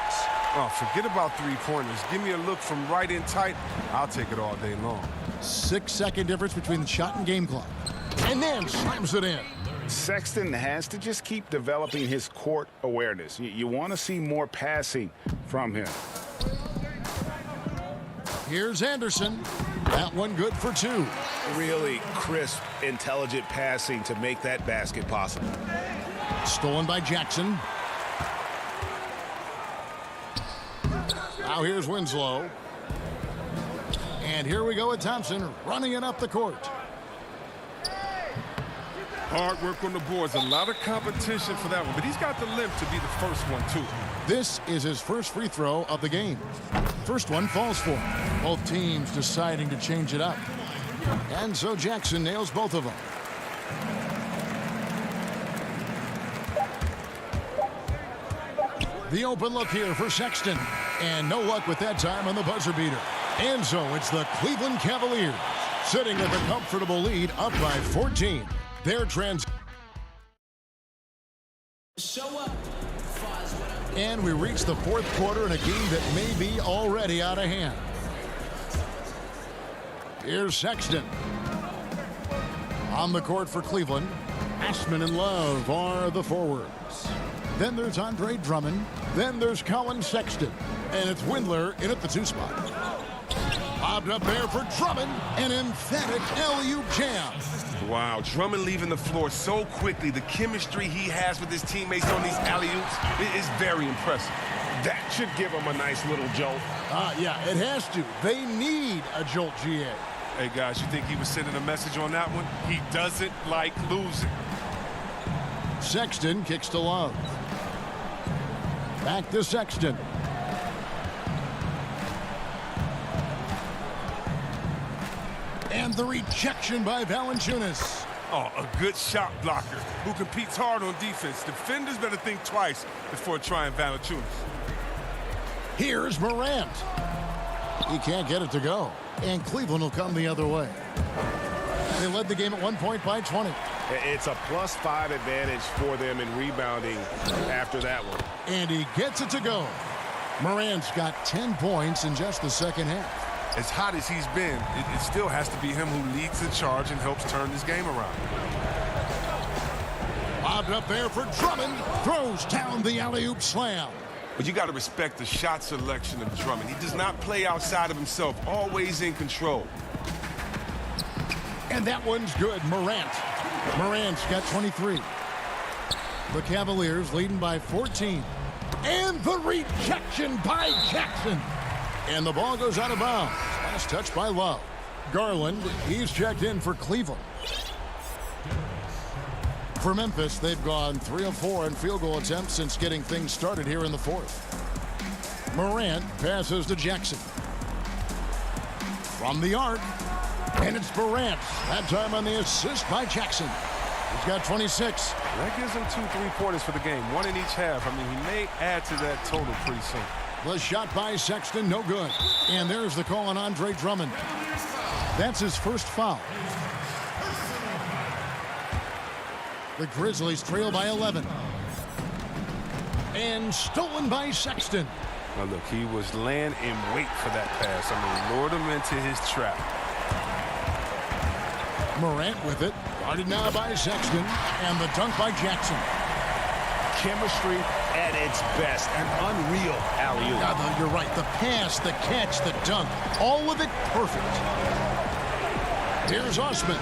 Oh, forget about three-pointers. Give me a look from right in tight. I'll take it all day long. 6-second difference between the shot and game clock. And then slams it in. Sexton has to just keep developing his court awareness. You want to see more passing from him. Here's Anderson. That one good for 2. Really crisp, intelligent passing to make that basket possible. Stolen by Jackson. Now here's Winslow. And here we go with Thompson running it up the court. Hard work on the boards. A lot of competition for that one, but he's got the limp to be the first one, too. This is his first free throw of the game. First one falls for him. Both teams deciding to change it up. And so Jackson nails both of them. The open look here for Sexton. And no luck with that time on the buzzer beater. And so it's the Cleveland Cavaliers sitting with a comfortable lead up by 14. Their And we reach the fourth quarter in a game that may be already out of hand. Here's Sexton. On the court for Cleveland, Ashman and Love are the forwards. Then there's Andre Drummond. Then there's Colin Sexton. And it's Windler in at the 2 spot. Bobbed up there for Drummond. An emphatic alley-oop jam. Wow, Drummond leaving the floor so quickly. The chemistry he has with his teammates on these alley-oops is very impressive. That should give him a nice little jolt. Yeah, it has to. They need a jolt, GA. Hey, guys, you think he was sending a message on that one? He doesn't like losing. Sexton kicks to Love. Back to Sexton. And the rejection by Valanciunas. Oh, a good shot blocker who competes hard on defense. Defenders better think twice before trying Valanciunas. Here's Morant. He can't get it to go. And Cleveland will come the other way. They led the game at 1 point by 20. It's a +5 advantage for them in rebounding after that one. And he gets it to go. Morant's got 10 points in just the second half. As hot as he's been, it still has to be him who leads the charge and helps turn this game around. Bobbed up there for Drummond. Throws down the alley-oop slam. But you got to respect the shot selection of Drummond. He does not play outside of himself, always in control. And that one's good. Morant's got 23. The Cavaliers leading by 14. And the rejection by Jackson. And the ball goes out of bounds. Last touch by Love. Garland, he's checked in for Cleveland. For Memphis, they've gone 3 of 4 in field goal attempts since getting things started here in the fourth. Morant passes to Jackson. From the arc. And it's Morant. That time on the assist by Jackson. He's got 26. That gives him 2 3-pointers for the game, 1 in each half. I mean, he may add to that total pretty soon. The shot by Sexton, no good. And there's the call on Andre Drummond. That's his first foul. The Grizzlies trail by 11. And stolen by Sexton. Now look, he was laying in wait for that pass. I mean, lured him into his trap. Morant with it. Guarded now by Sexton. And the dunk by Jackson. Chemistry at its best. An unreal alley-oop. Yeah, you're right. The pass, the catch, the dunk. All of it perfect. Here's Osman.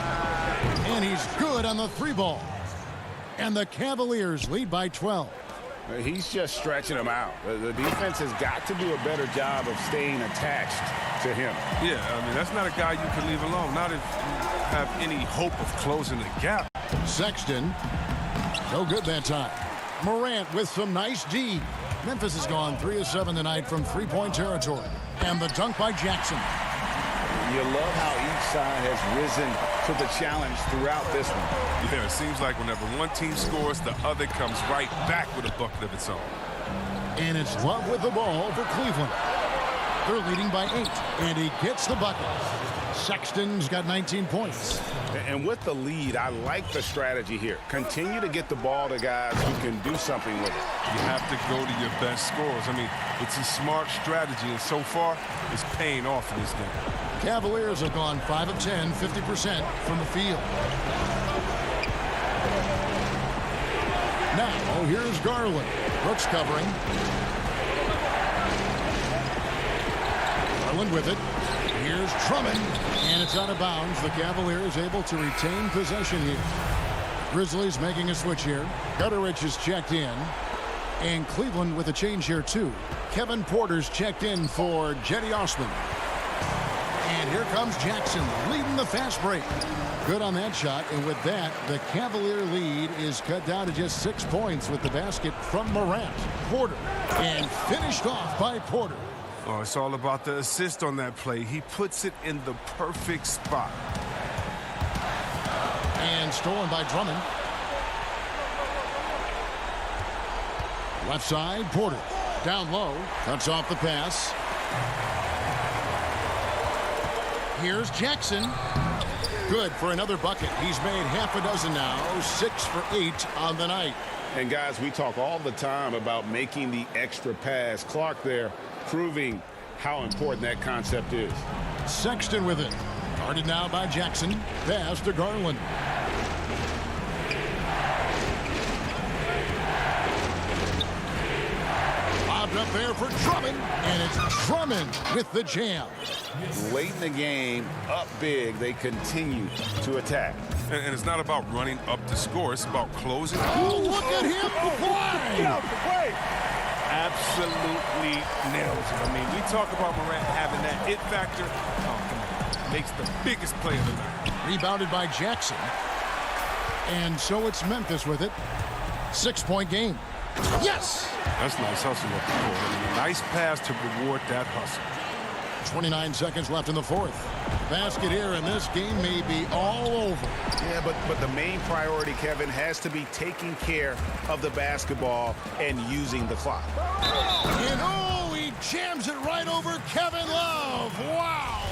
And he's good on the 3-ball. And the Cavaliers lead by 12. He's just stretching him out. The defense has got to do a better job of staying attached to him. Yeah, I mean, that's not a guy you can leave alone. Not if you have any hope of closing the gap. Sexton. No good that time. Morant with some nice D. Memphis has gone 3 of 7 tonight from 3-point territory. And the dunk by Jackson. You love how each side has risen to the challenge throughout this one. Yeah, it seems like whenever one team scores, the other comes right back with a bucket of its own. And it's Love with the ball for Cleveland. They're leading by 8, and he gets the bucket. Sexton's got 19 points. And with the lead, I like the strategy here. Continue to get the ball to guys who can do something with it. You have to go to your best scorers. I mean, it's a smart strategy, and so far, it's paying off in this game. Cavaliers have gone 5 of 10, 50% from the field. Now, here's Garland. Brooks covering. Garland with it. Here's Drummond, and it's out of bounds. The Cavaliers able to retain possession here. Grizzlies making a switch here. Gutterich is checked in. And Cleveland with a change here, too. Kevin Porter's checked in for Jetty Osman. And here comes Jackson leading the fast break. Good on that shot, and with that, the Cavalier lead is cut down to just 6 points with the basket from Morant. Porter, and finished off by Porter. Oh, it's all about the assist on that play. He puts it in the perfect spot. And stolen by Drummond. Left side, Porter. Down low, cuts off the pass. Here's Jackson. Good for another bucket. He's made half a dozen now, 6 for 8 on the night. And guys, we talk all the time about making the extra pass. Clark there proving how important that concept is. Sexton with it. Guarded now by Jackson. Pass to Garland. Lobbed up there for Drummond, and it's Drummond with the jam. Late in the game, up big, they continue to attack. And it's not about running up to score. It's about closing. Oh, look at him fly! Absolutely nails it. I mean, we talk about Morant having that it factor. Oh, come on. Makes the biggest play of the night. Rebounded by Jackson. And so it's Memphis with it. 6-point game. Yes! That's nice hustle up the court. I mean, a nice pass to reward that hustle. 29 seconds left in the fourth. Basket here, and this game may be all over. Yeah, but the main priority, Kevin, has to be taking care of the basketball and using the clock. And oh, he jams it right over Kevin Love. Wow!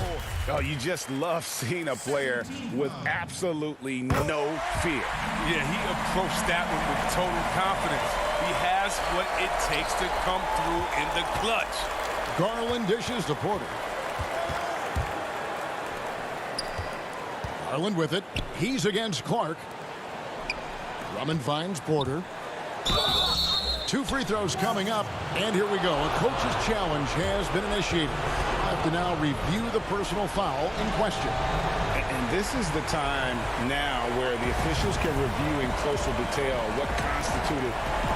Oh, you just love seeing a player with absolutely no fear. Yeah, he approached that one with total confidence. He has what it takes to come through in the clutch. Garland dishes to Porter. Garland with it. He's against Clark. Drummond finds Porter. 2 free throws coming up, and here we go. A coach's challenge has been initiated. I have to now review the personal foul in question. And this is the time now where the officials can review in closer detail what constituted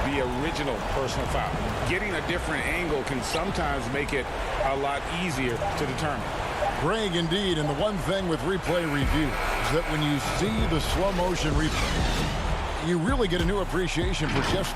the original personal foul. Getting a different angle can sometimes make it a lot easier to determine. Greg, indeed, and the one thing with replay review is that when you see the slow motion replay, you really get a new appreciation for just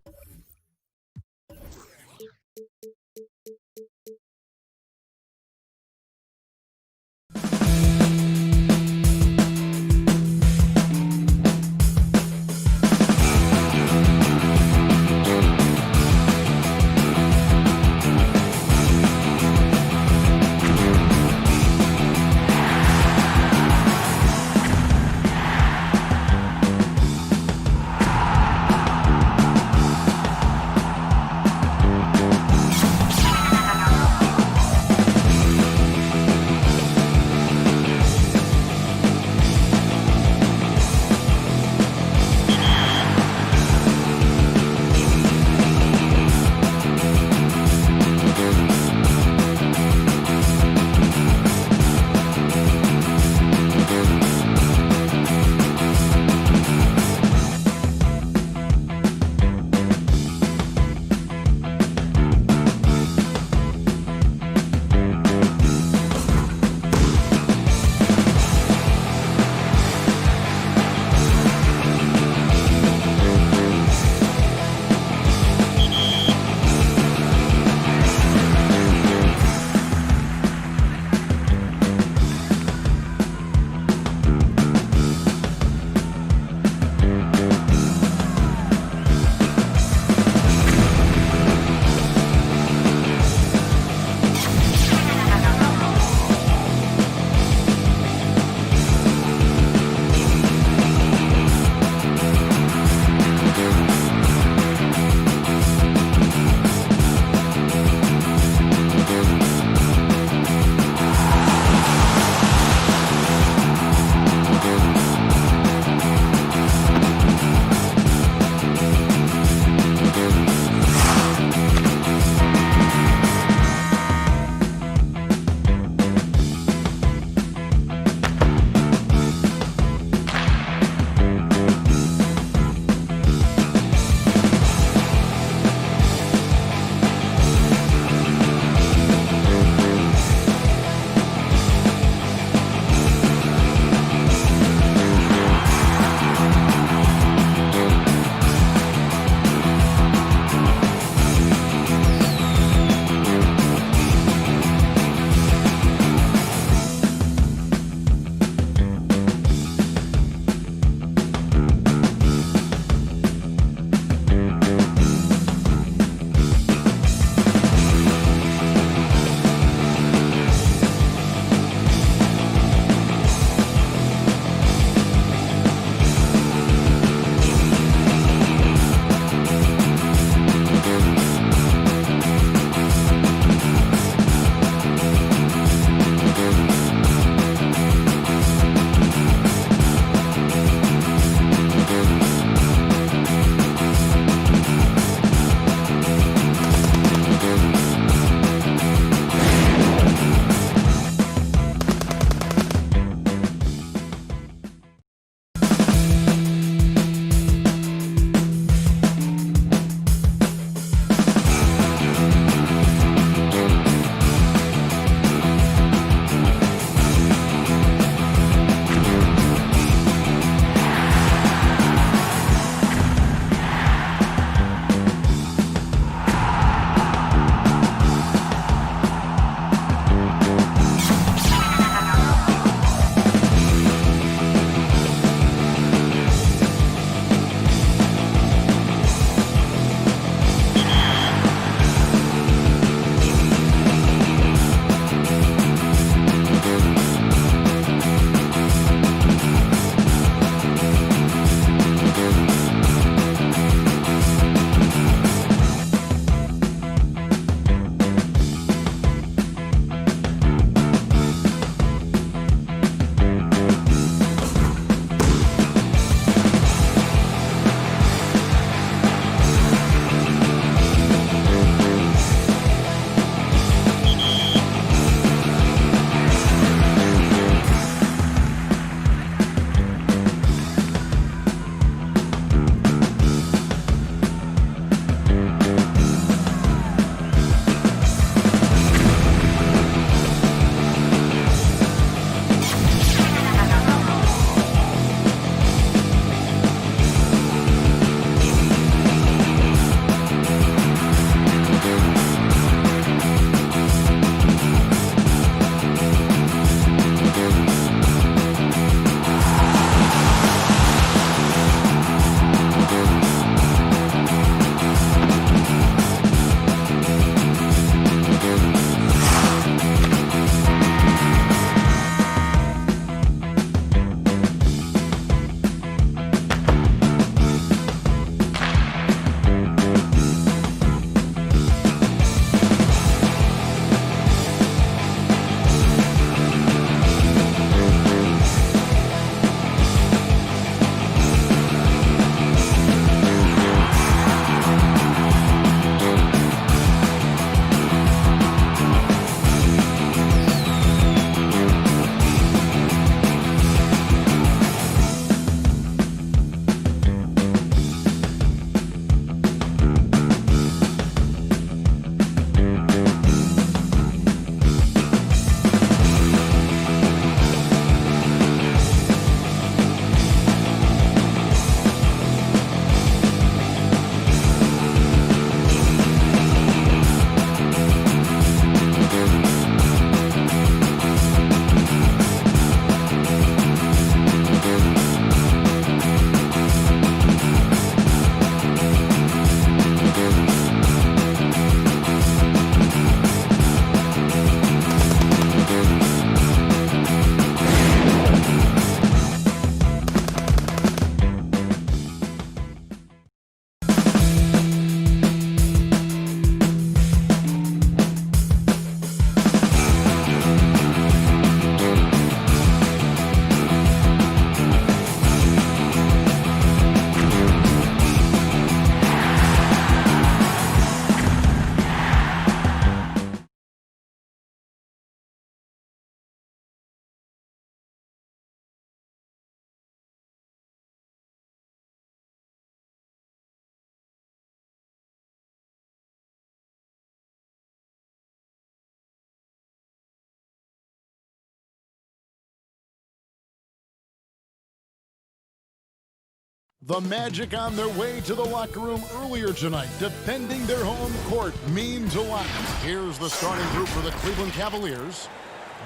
The Magic on their way to the locker room earlier tonight. Defending their home court means a lot. Here's the starting group for the Cleveland Cavaliers.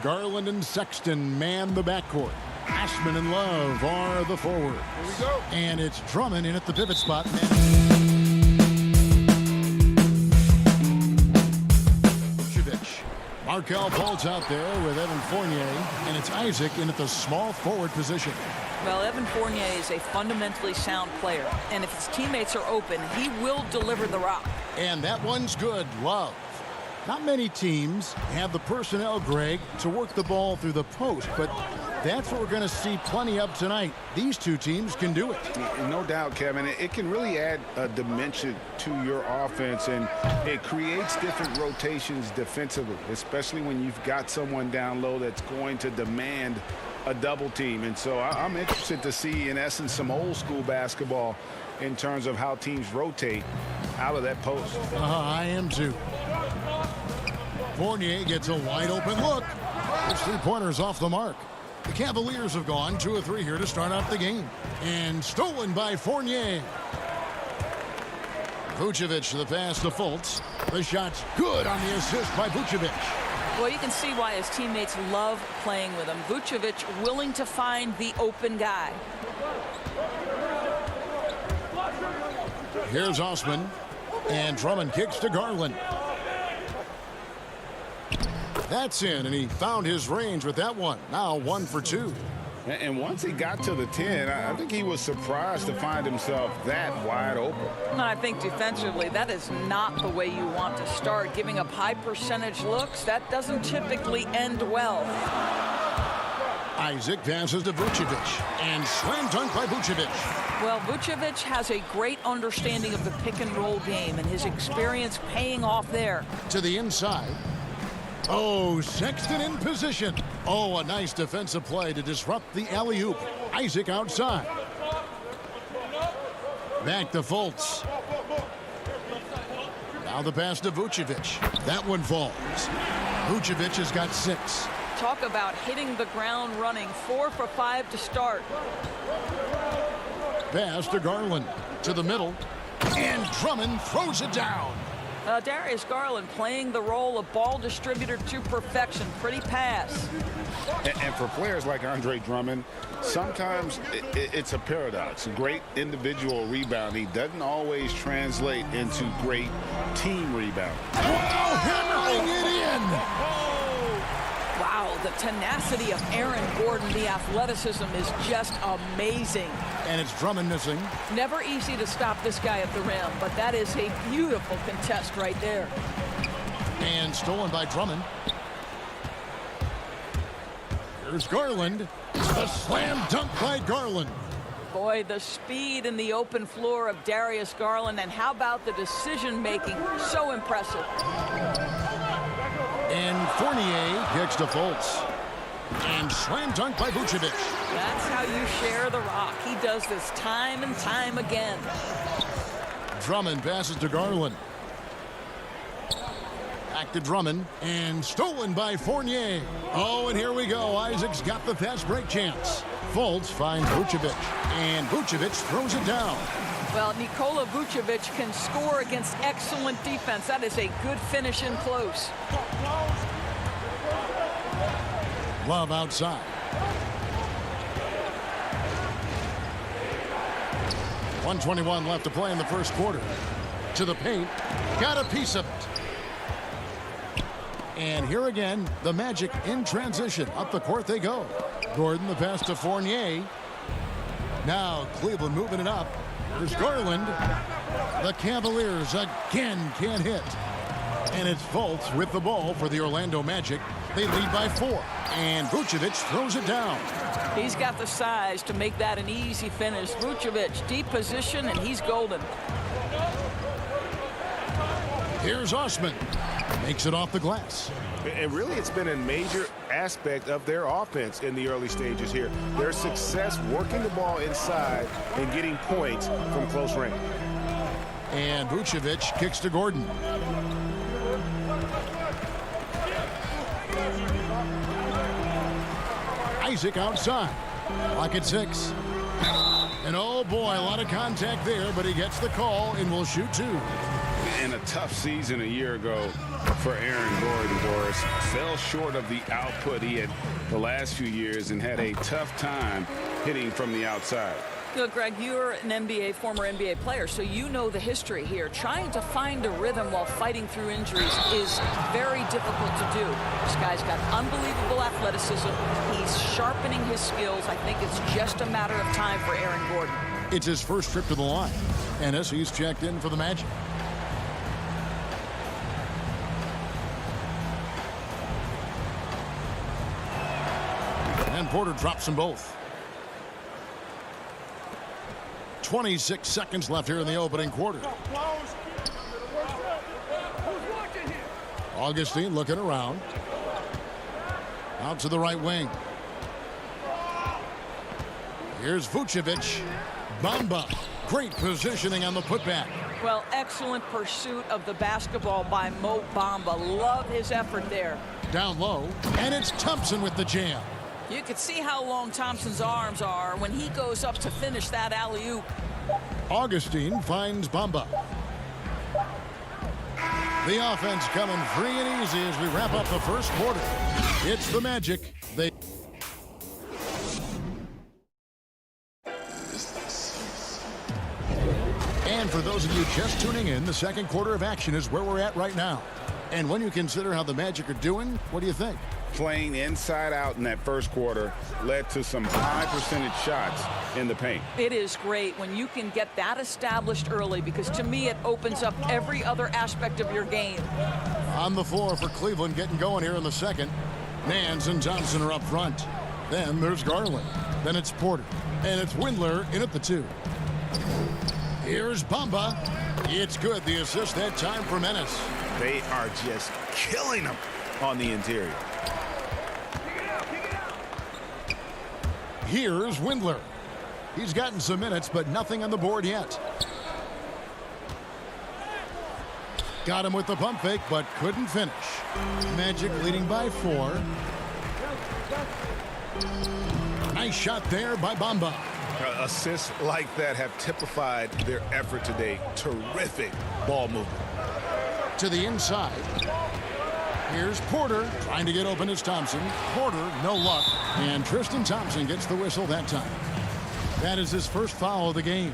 Garland and Sexton man the backcourt. Ashman and Love are the forwards. Here we go. And it's Drummond in at the pivot spot. Markelle Fultz out there with Evan Fournier, and it's Isaac in at the small forward position. Well, Evan Fournier is a fundamentally sound player, and if his teammates are open, he will deliver the rock. And that one's good. Love. Not many teams have the personnel, Greg, to work the ball through the post, but that's what we're going to see plenty of tonight. These two teams can do it. No doubt, Kevin. It can really add a dimension to your offense, and it creates different rotations defensively, especially when you've got someone down low that's going to demand a double team. And so I'm interested to see, in essence, some old school basketball in terms of how teams rotate out of that post. I am too. Fournier gets a wide open look. His three-pointers off the mark. The Cavaliers have gone 2 of 3 here to start out the game. And stolen by Fournier. Vucevic the pass to Fultz. The shot's good on the assist by Vucevic. Well, you can see why his teammates love playing with him. Vucevic willing to find the open guy. Here's Osman. And Drummond kicks to Garland. That's in, and he found his range with that one. Now 1 for 2. And once he got to the 10, I think he was surprised to find himself that wide open. And I think defensively, that is not the way you want to start. Giving up high percentage looks, that doesn't typically end well. Isaac passes to Vucevic, and slam dunk by Vucevic. Well, Vucevic has a great understanding of the pick and roll game, and his experience paying off there. To the inside. Oh, Sexton in position. Oh, a nice defensive play to disrupt the alley-oop. Isaac outside. Back to Fultz. Now the pass to Vucevic. That one falls. Vucevic has got 6. Talk about hitting the ground running. 4 for 5 to start. Pass to Garland. To the middle. And Drummond throws it down. Darius Garland playing the role of ball distributor to perfection. Pretty pass. And for players like Andre Drummond, sometimes it's a paradox. Great individual rebounding doesn't always translate into great team rebounding. Wow, hammering it in. Wow, the tenacity of Aaron Gordon, the athleticism is just amazing. And it's Drummond missing. Never easy to stop this guy at the rim, but that is a beautiful contest right there. And stolen by Drummond. Here's Garland. A slam dunk by Garland. Boy, the speed in the open floor of Darius Garland, and how about the decision making? So impressive. And Fournier kicks to Fultz. And slam dunk by Vucevic. That's how you share the rock. He does this time and time again. Drummond passes to Garland. Back to Drummond. And stolen by Fournier. Oh, and here we go. Isaac's got the fast break chance. Fultz finds Vucevic. And Vucevic throws it down. Well, Nikola Vucevic can score against excellent defense. That is a good finish in close. Love outside. .121 left to play in the first quarter. To the paint. Got a piece of it. And here again, the Magic in transition. Up the court they go. Gordon the pass to Fournier. Now Cleveland moving it up. There's Garland. The Cavaliers again can't hit. And it's Fultz with the ball for the Orlando Magic. They lead by 4. And Vucevic throws it down. He's got the size to make that an easy finish. Vucevic, deep position, and he's golden. Here's Osman. Makes it off the glass. And really, it's been a major aspect of their offense in the early stages here. Their success working the ball inside and getting points from close range. And Vucevic kicks to Gordon. Isaac outside. Clock at 6. And oh boy, a lot of contact there, but he gets the call and will shoot 2. And a tough season a year ago for Aaron Gordon, Doris. Fell short of the output he had the last few years and had a tough time hitting from the outside. Look, Greg, you're an former NBA player, so you know the history here. Trying to find a rhythm while fighting through injuries is very difficult to do. This guy's got unbelievable athleticism. He's sharpening his skills. I think it's just a matter of time for Aaron Gordon. It's his first trip to the line. Ennis, he's checked in for the Magic. And Porter drops them both. 26 seconds left here in the opening quarter. Augustine looking around. Out to the right wing. Here's Vucevic. Bamba. Great positioning on the putback. Well, excellent pursuit of the basketball by Mo Bamba. Love his effort there. Down low. And it's Thompson with the jam. You can see how long Thompson's arms are when he goes up to finish that alley-oop. Augustine finds Bamba. The offense coming free and easy as we wrap up the first quarter. It's the Magic. And for those of you just tuning in, the second quarter of action is where we're at right now. And when you consider how the Magic are doing, what do you think? Playing inside out in that first quarter led to some high percentage shots in the paint. It is great when you can get that established early, because to me it opens up every other aspect of your game. On the floor for Cleveland getting going here in the second. Nance and Johnson are up front. Then there's Garland. Then it's Porter. And it's Windler in at the 2. Here's Bamba. It's good. The assist that time for Menace. They are just killing them on the interior. Here's Windler. He's gotten some minutes, but nothing on the board yet. Got him with the pump fake, but couldn't finish. Magic leading by 4. Nice shot there by Bamba. Assists like that have typified their effort today. Terrific ball movement. To the inside. Here's Porter trying to get open as Thompson. Porter, no luck. And Tristan Thompson gets the whistle that time. That is his first foul of the game.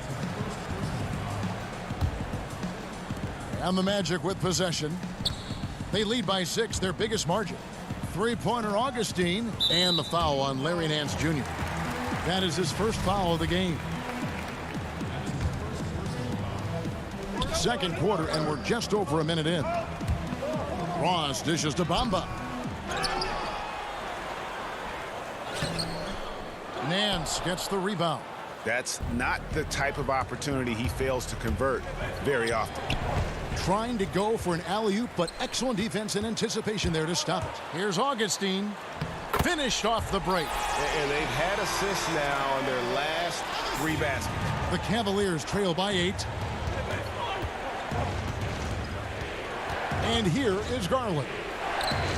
And the Magic with possession. They lead by 6, their biggest margin. Three-pointer Augustine, and the foul on Larry Nance Jr. That is his first foul of the game. Second quarter, and we're just over a minute in. Ross dishes to Bamba. Nance gets the rebound. That's not the type of opportunity he fails to convert very often. Trying to go for an alley-oop, but excellent defense and anticipation there to stop it. Here's Augustine. Finished off the break. And they've had assists now on their last 3 baskets. The Cavaliers trail by 8. And here is Garland.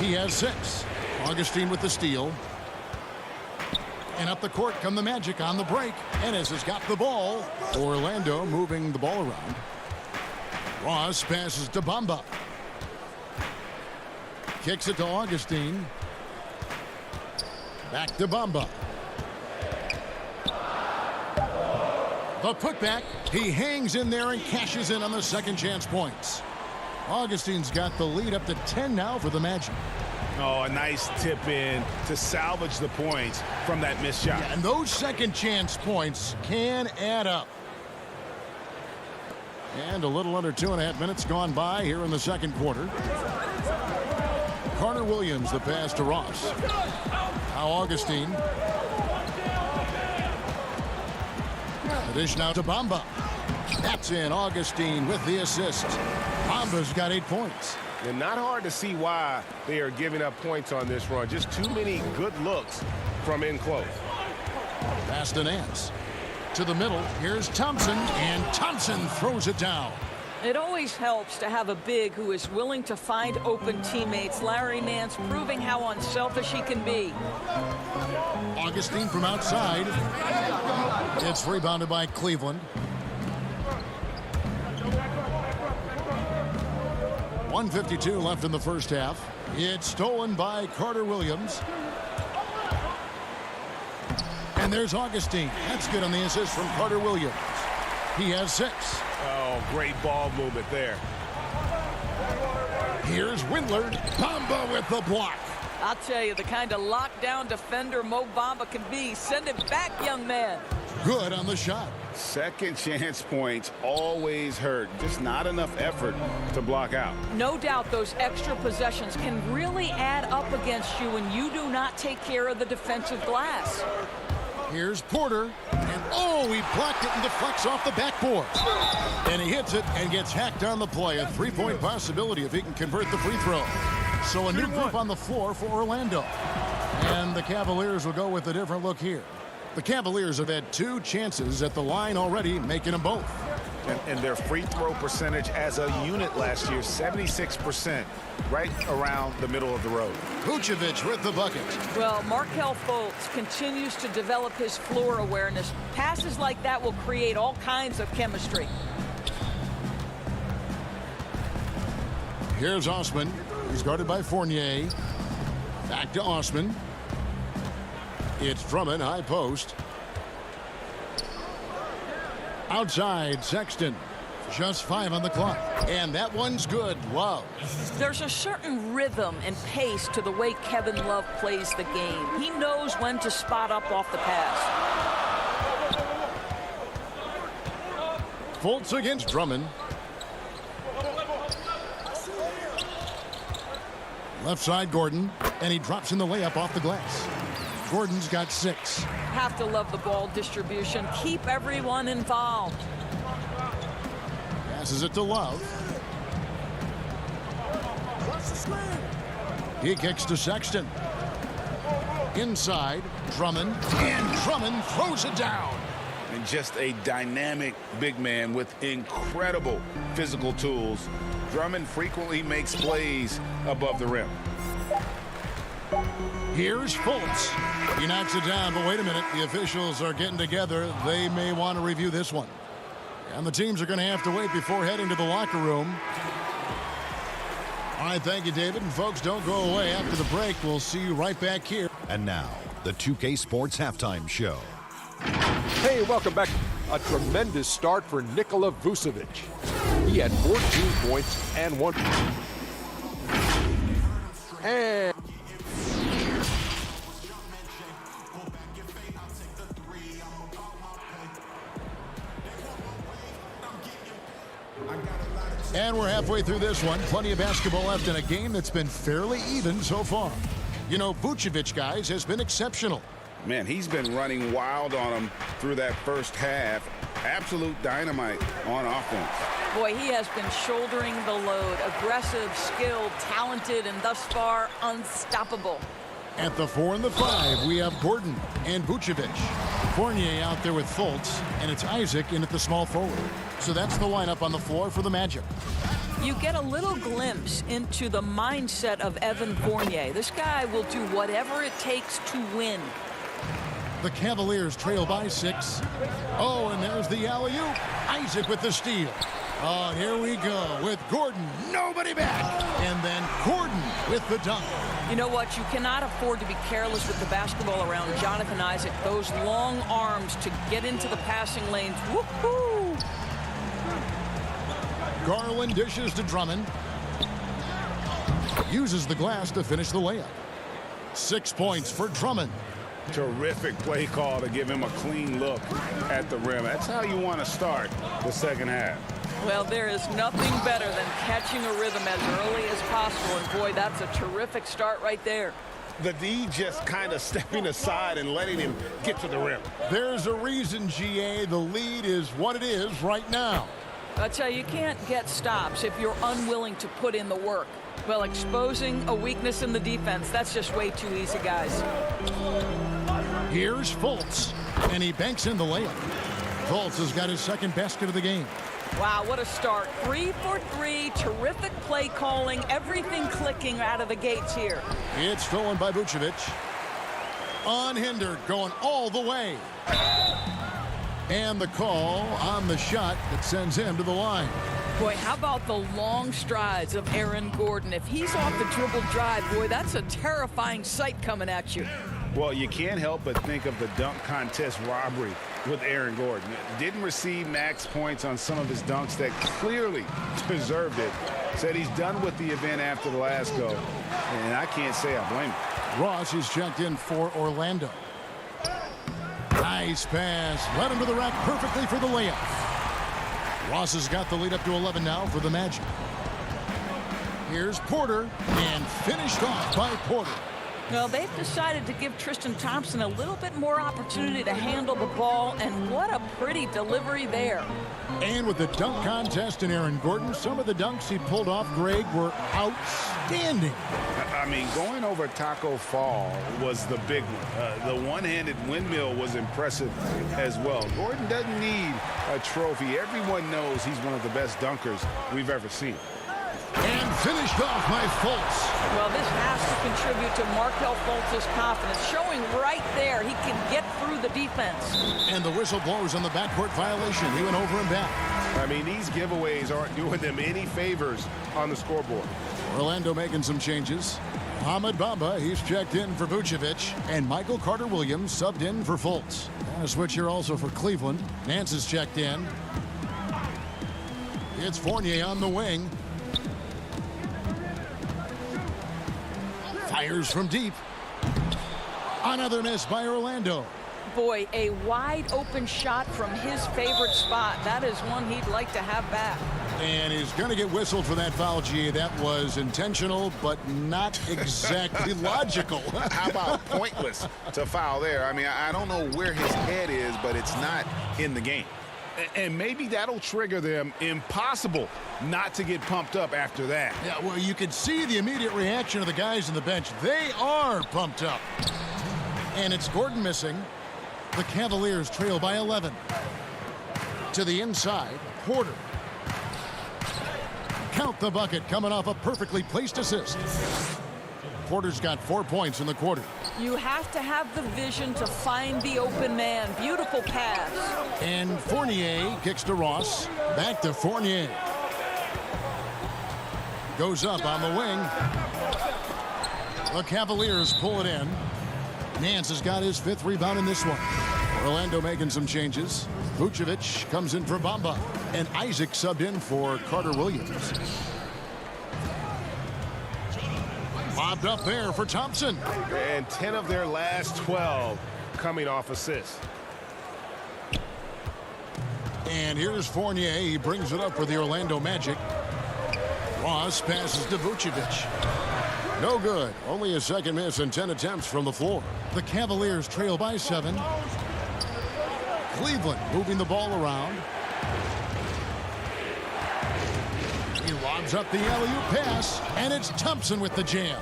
He has 6. Augustine with the steal. And up the court come the Magic on the break. Ennis has got the ball. Orlando moving the ball around. Ross passes to Bamba. Kicks it to Augustine. Back to Bamba. The putback. He hangs in there and cashes in on the second chance points. Augustine's got the lead up to 10 now for the Magic. Oh, a nice tip in to salvage the points from that missed shot. Yeah, and those second chance points can add up. And a little under 2.5 minutes gone by here in the second quarter. Carter Williams, the pass to Ross. Now Augustine. The dish now to Bamba. That's in. Augustine with the assist. Bamba's got 8 points. And not hard to see why they are giving up points on this run. Just too many good looks from in close. Pass to Nance. To the middle. Here's Thompson. And Thompson throws it down. It always helps to have a big who is willing to find open teammates. Larry Nance proving how unselfish he can be. Augustine from outside. It's rebounded by Cleveland. 1:52 left in the first half. It's stolen by Carter Williams. And there's Augustine. That's good on the assist from Carter Williams. He has 6. Oh, great ball movement there. Here's Windler. Bamba with the block. I'll tell you, the kind of lockdown defender Mo Bamba can be. Send it back, young man. Good on the shot. Second chance points always hurt. Just not enough effort to block out. No doubt those extra possessions can really add up against you when you do not take care of the defensive glass. Here's Porter. And oh, he blocked it and deflects off the backboard. And he hits it and gets hacked on the play. A 3-point possibility if he can convert the free throw. So a new group on the floor for Orlando. And the Cavaliers will go with a different look here. The Cavaliers have had 2 chances at the line already, making them both. And their free throw percentage as a unit last year, 76%, right around the middle of the road. Vucevic with the bucket. Well, Markelle Fultz continues to develop his floor awareness. Passes like that will create all kinds of chemistry. Here's Osman. He's guarded by Fournier. Back to Osman. It's Drummond, high post. Outside, Sexton. Just 5 on the clock. And that one's good. Love. There's a certain rhythm and pace to the way Kevin Love plays the game. He knows when to spot up off the pass. Fultz against Drummond. Left side, Gordon. And he drops in the layup off the glass. Gordon's got 6. Have to love the ball distribution. Keep everyone involved. Passes it to Love. He kicks to Sexton. Inside, Drummond. And Drummond throws it down. And just a dynamic big man with incredible physical tools. Drummond frequently makes plays above the rim. Here's Fultz. He knocks it down, but wait a minute. The officials are getting together. They may want to review this one. And the teams are going to have to wait before heading to the locker room. All right, thank you, David. And folks, don't go away. After the break, we'll see you right back here. And now, the 2K Sports Halftime Show. Hey, welcome back. A tremendous start for Nikola Vucevic. He had 14 points and 1. And we're halfway through this one. Plenty of basketball left in a game that's been fairly even so far. You know, Vucevic, guys, has been exceptional. Man, he's been running wild on him through that first half. Absolute dynamite on offense. Boy, he has been shouldering the load. Aggressive, skilled, talented, and thus far unstoppable. At the 4 and the 5, we have Gordon and Vucevic. Fournier out there with Fultz, and it's Isaac in at the small forward. So that's the lineup on the floor for the Magic. You get a little glimpse into the mindset of Evan Fournier. This guy will do whatever it takes to win. The Cavaliers trail by 6. Oh, and there's the alley-oop. Isaac with the steal. Oh, here we go with Gordon. Nobody back. And then Gordon with the dunk. You know what? You cannot afford to be careless with the basketball around Jonathan Isaac. Those long arms to get into the passing lanes. Woohoo! Garland dishes to Drummond. Uses the glass to finish the layup. 6 points for Drummond. Terrific play call to give him a clean look at the rim. That's how you want to start the second half. Well, there is nothing better than catching a rhythm as early as possible. And boy, that's a terrific start right there. The D just kind of stepping aside and letting him get to the rim. There's a reason, GA. The lead is what it is right now. I tell you, you can't get stops if you're unwilling to put in the work. Well, exposing a weakness in the defense, that's just way too easy, guys. Here's Fultz, and he banks in the layup. Fultz has got his second basket of the game. Wow, what a start. 3 for 3, terrific play calling, everything clicking out of the gates here. It's stolen by Vucevic. Unhindered, going all the way. And the call on the shot that sends him to the line. Boy, how about the long strides of Aaron Gordon? If he's off the dribble drive, boy, that's a terrifying sight coming at you. Well, you can't help but think of the dunk contest robbery with Aaron Gordon. Didn't receive max points on some of his dunks that clearly deserved it. Said he's done with the event after the last go, and I can't say I blame him. Ross is checked in for Orlando. Nice pass. Led him to the rack perfectly for the layup. Ross has got the lead up to 11 now for the Magic. Here's Porter, and finished off by Porter. Well, they've decided to give Tristan Thompson a little bit more opportunity to handle the ball, and what a pretty delivery there. And with the dunk contest in Aaron Gordon, some of the dunks he pulled off, Greg, were outstanding. I mean, going over Taco Fall was the big one. The one-handed windmill was impressive as well. Gordon doesn't need a trophy. Everyone knows he's one of the best dunkers we've ever seen. And finished off by Fultz. Well, this has to contribute to Markelle Fultz's confidence, showing right there he can get through the defense. And the whistle blows on the backcourt violation. He went over and back. I mean, these giveaways aren't doing them any favors on the scoreboard. Orlando making some changes. Ahmed Bamba, he's checked in for Vucevic, and Michael Carter-Williams subbed in for Fultz. And a switch here also for Cleveland. Nance is checked in. It's Fournier on the wing. Fires from deep. Another miss by Orlando. Boy, a wide open shot from his favorite spot. That is one he'd like to have back. And he's going to get whistled for that foul, G. That was intentional, but not exactly logical. How about pointless to foul there? I mean, I don't know where his head is, but it's not in the game. And maybe that'll trigger them. Impossible not to get pumped up after that. Yeah, well, you could see the immediate reaction of the guys on the bench. They are pumped up. And it's Gordon missing. The Cavaliers trail by 11. To the inside, Porter. Count the bucket, coming off a perfectly placed assist. Porter's got 4 points in the quarter. You have to have the vision to find the open man. Beautiful pass. And Fournier kicks to Ross. Back to Fournier. Goes up on the wing. The Cavaliers pull it in. Nance has got his 5th rebound in this one. Orlando making some changes. Vucevic comes in for Bamba. And Isaac subbed in for Carter-Williams. Lobbed up there for Thompson. And 10 of their last 12 coming off assists. And here's Fournier. He brings it up for the Orlando Magic. Ross passes to Vucevic. No good. Only a second miss and 10 attempts from the floor. The Cavaliers trail by 7. Cleveland moving the ball around. He lobs up the alley-oop pass, and it's Thompson with the jam.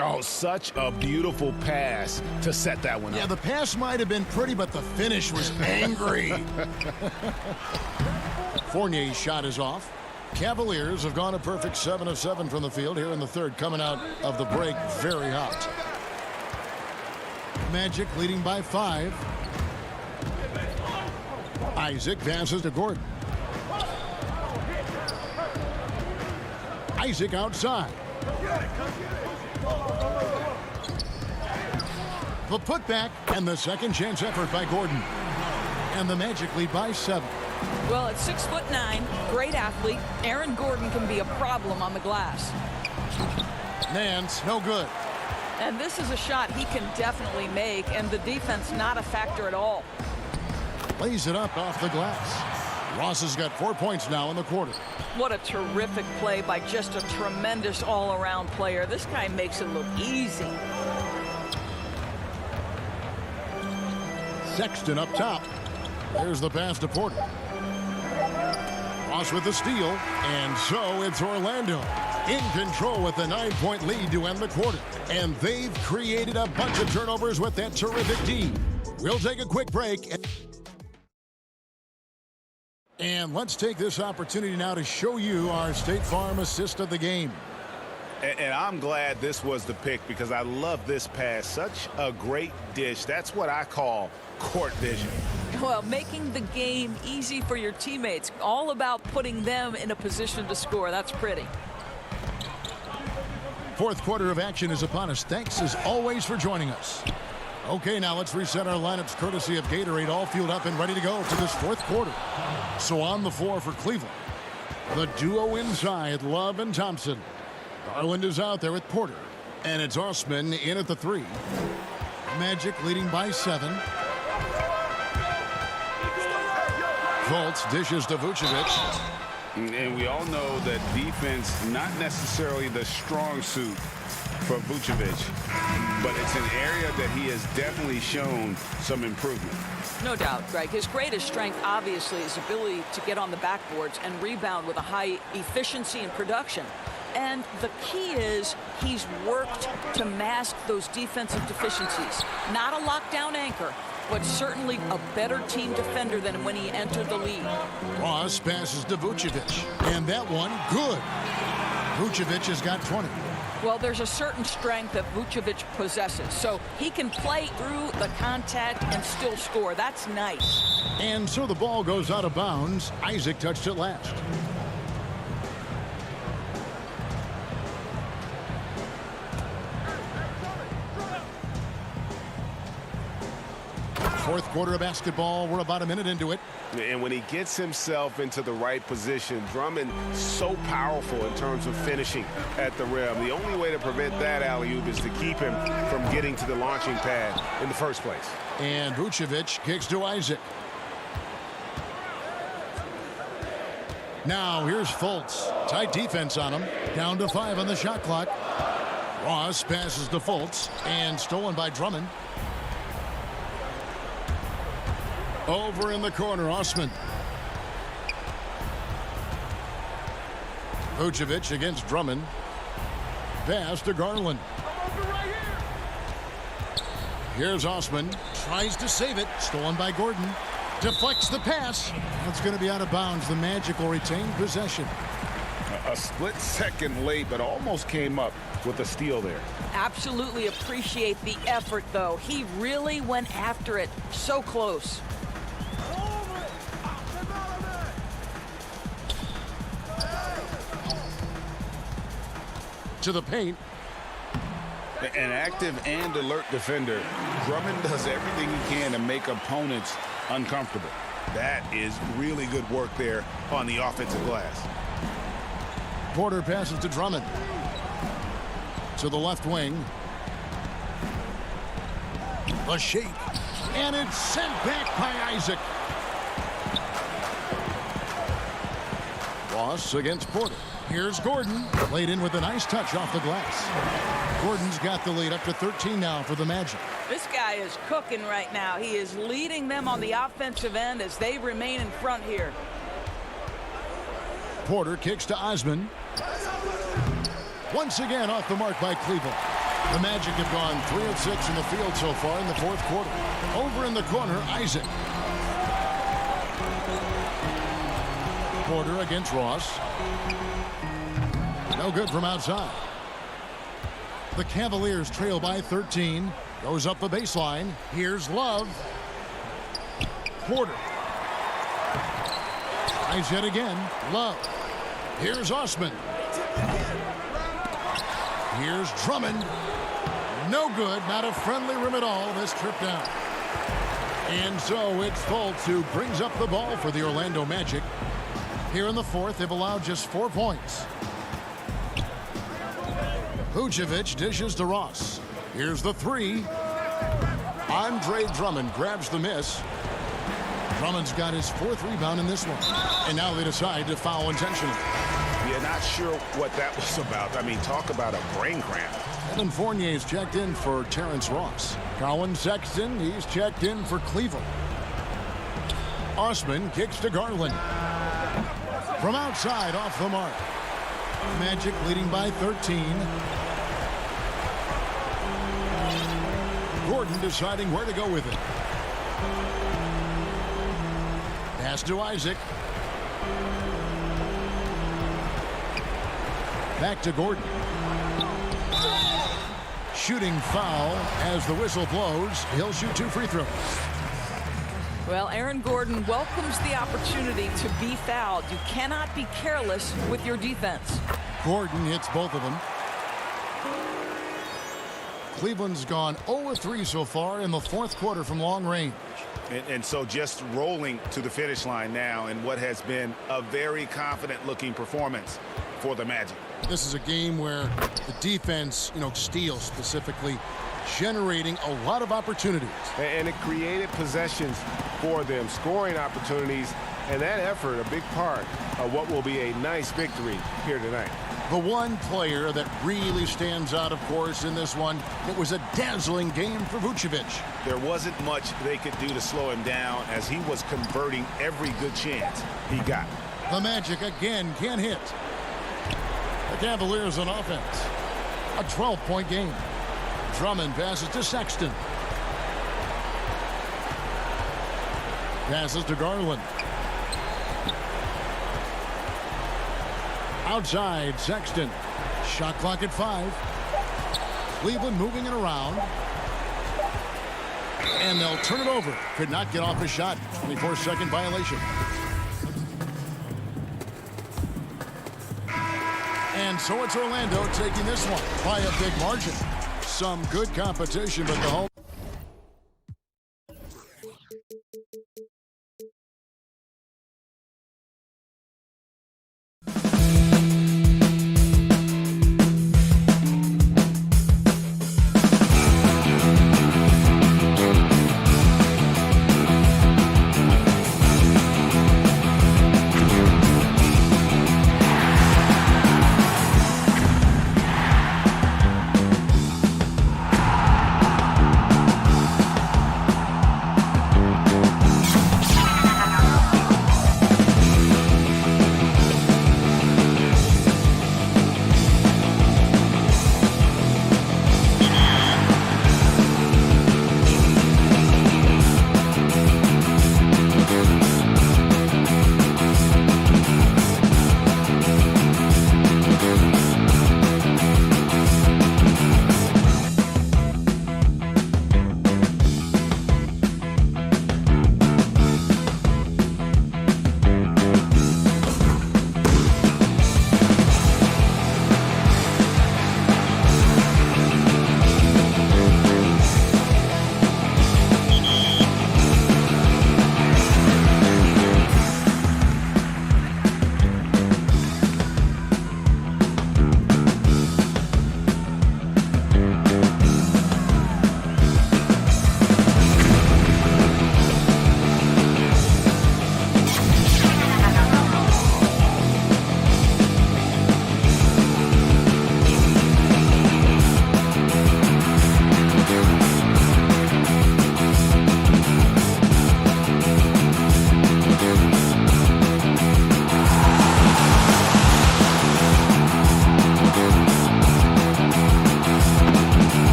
Oh, such a beautiful pass to set that one up. Yeah, the pass might have been pretty, but the finish was angry. Fournier's shot is off. Cavaliers have gone a perfect 7 of 7 from the field here in the third, coming out of the break very hot. Magic leading by 5. Isaac passes to Gordon. Isaac outside. The putback and the second chance effort by Gordon. And the Magic lead by 7. Well, at 6'9", great athlete, Aaron Gordon can be a problem on the glass. Nance, no good. And this is a shot he can definitely make, and the defense not a factor at all. Lays it up off the glass. Ross has got 4 points now in the quarter. What a terrific play by just a tremendous all-around player. This guy makes it look easy. Sexton up top. There's the pass to Porter. Ross with the steal, and so it's Orlando in control with the 9-point lead to end the quarter. And they've created a bunch of turnovers with that terrific D. We'll take a quick break. And let's take this opportunity now to show you our State Farm assist of the game. And I'm glad this was the pick because I love this pass. Such a great dish. That's what I call court vision. Well, making the game easy for your teammates. All about putting them in a position to score. That's pretty. Fourth quarter of action is upon us. Thanks as always for joining us. Okay, now let's reset our lineups courtesy of Gatorade, all fueled up and ready to go for this fourth quarter. So on the floor for Cleveland, the duo inside, Love and Thompson. Garland is out there with Porter, and it's Osman in at the 3. Magic leading by 7. Fultz dishes to Vucevic. And we all know that defense, not necessarily the strong suit for Vucevic, but it's an area that he has definitely shown some improvement. No doubt, Greg. His greatest strength, obviously, is ability to get on the backboards and rebound with a high efficiency and production. And the key is he's worked to mask those defensive deficiencies. Not a lockdown anchor, but certainly a better team defender than when he entered the league. Ross passes to Vucevic, and that one, good. Vucevic has got 20. Well, there's a certain strength that Vucevic possesses, so he can play through the contact and still score. That's nice. And so the ball goes out of bounds. Isaac touched it last. Fourth quarter of basketball. We're about a minute into it. And when he gets himself into the right position, Drummond so powerful in terms of finishing at the rim. The only way to prevent that alley-oop is to keep him from getting to the launching pad in the first place. And Vucevic kicks to Isaac. Now here's Fultz. Tight defense on him. Down to 5 on the shot clock. Ross passes to Fultz and stolen by Drummond. Over in the corner, Osman. Vucevic against Drummond. Pass to Garland. Here's Osman. Tries to save it. Stolen by Gordon. Deflects the pass. It's going to be out of bounds. The Magic will retain possession. A split second late, but almost came up with a steal there. Absolutely appreciate the effort, though. He really went after it. So close. To the paint. An active and alert defender. Drummond does everything he can to make opponents uncomfortable. That is really good work there on the offensive glass. Porter passes to Drummond. To the left wing. A shake. And it's sent back by Isaac. Ross against Porter. Here's Gordon. Laid in with a nice touch off the glass. Gordon's got the lead up to 13 now for the Magic. This guy is cooking right now. He is leading them on the offensive end as they remain in front here. Porter kicks to Osman. Once again off the mark by Cleveland. The Magic have gone 3 of 6 in the field so far in the fourth quarter. Over in the corner, Isaac. Porter against Ross. No good from outside. The Cavaliers trail by 13. Goes up the baseline. Here's Love. Porter. Tries yet again. Love. Here's Osman. Here's Drummond. No good. Not a friendly rim at all this trip down. And so it's Fultz who brings up the ball for the Orlando Magic. Here in the fourth, they've allowed just 4 points. Vucevic dishes to Ross. Here's the 3. Andre Drummond grabs the miss. Drummond's got his 4th rebound in this one. And now they decide to foul intentionally. Yeah, not sure what that was about. I mean, talk about a brain cramp. Evan Fournier's checked in for Terrence Ross. Colin Sexton, he's checked in for Cleveland. Osman kicks to Garland. From outside, off the mark. Magic leading by 13. Gordon deciding where to go with it. Pass to Isaac. Back to Gordon. Shooting foul as the whistle blows. He'll shoot 2 free throws. Well, Aaron Gordon welcomes the opportunity to be fouled. You cannot be careless with your defense. Gordon hits both of them. Cleveland's gone 0-3 so far in the 4th quarter from long range. And so just rolling to the finish line now in what has been a very confident-looking performance for the Magic. This is a game where the defense, steals specifically, generating a lot of opportunities. And it created possessions for them, scoring opportunities, and that effort a big part of what will be a nice victory here tonight. The one player that really stands out, of course, in this one, it was a dazzling game for Vucevic. There wasn't much they could do to slow him down as he was converting every good chance he got. The Magic again can't hit. The Cavaliers on offense. A 12-point game. Drummond passes to Sexton. Passes to Garland. Outside, Sexton. Shot clock at 5. Cleveland moving it around. And they'll turn it over. Could not get off a shot. 24-second violation. And so it's Orlando taking this one by a big margin. Some good competition, but the home.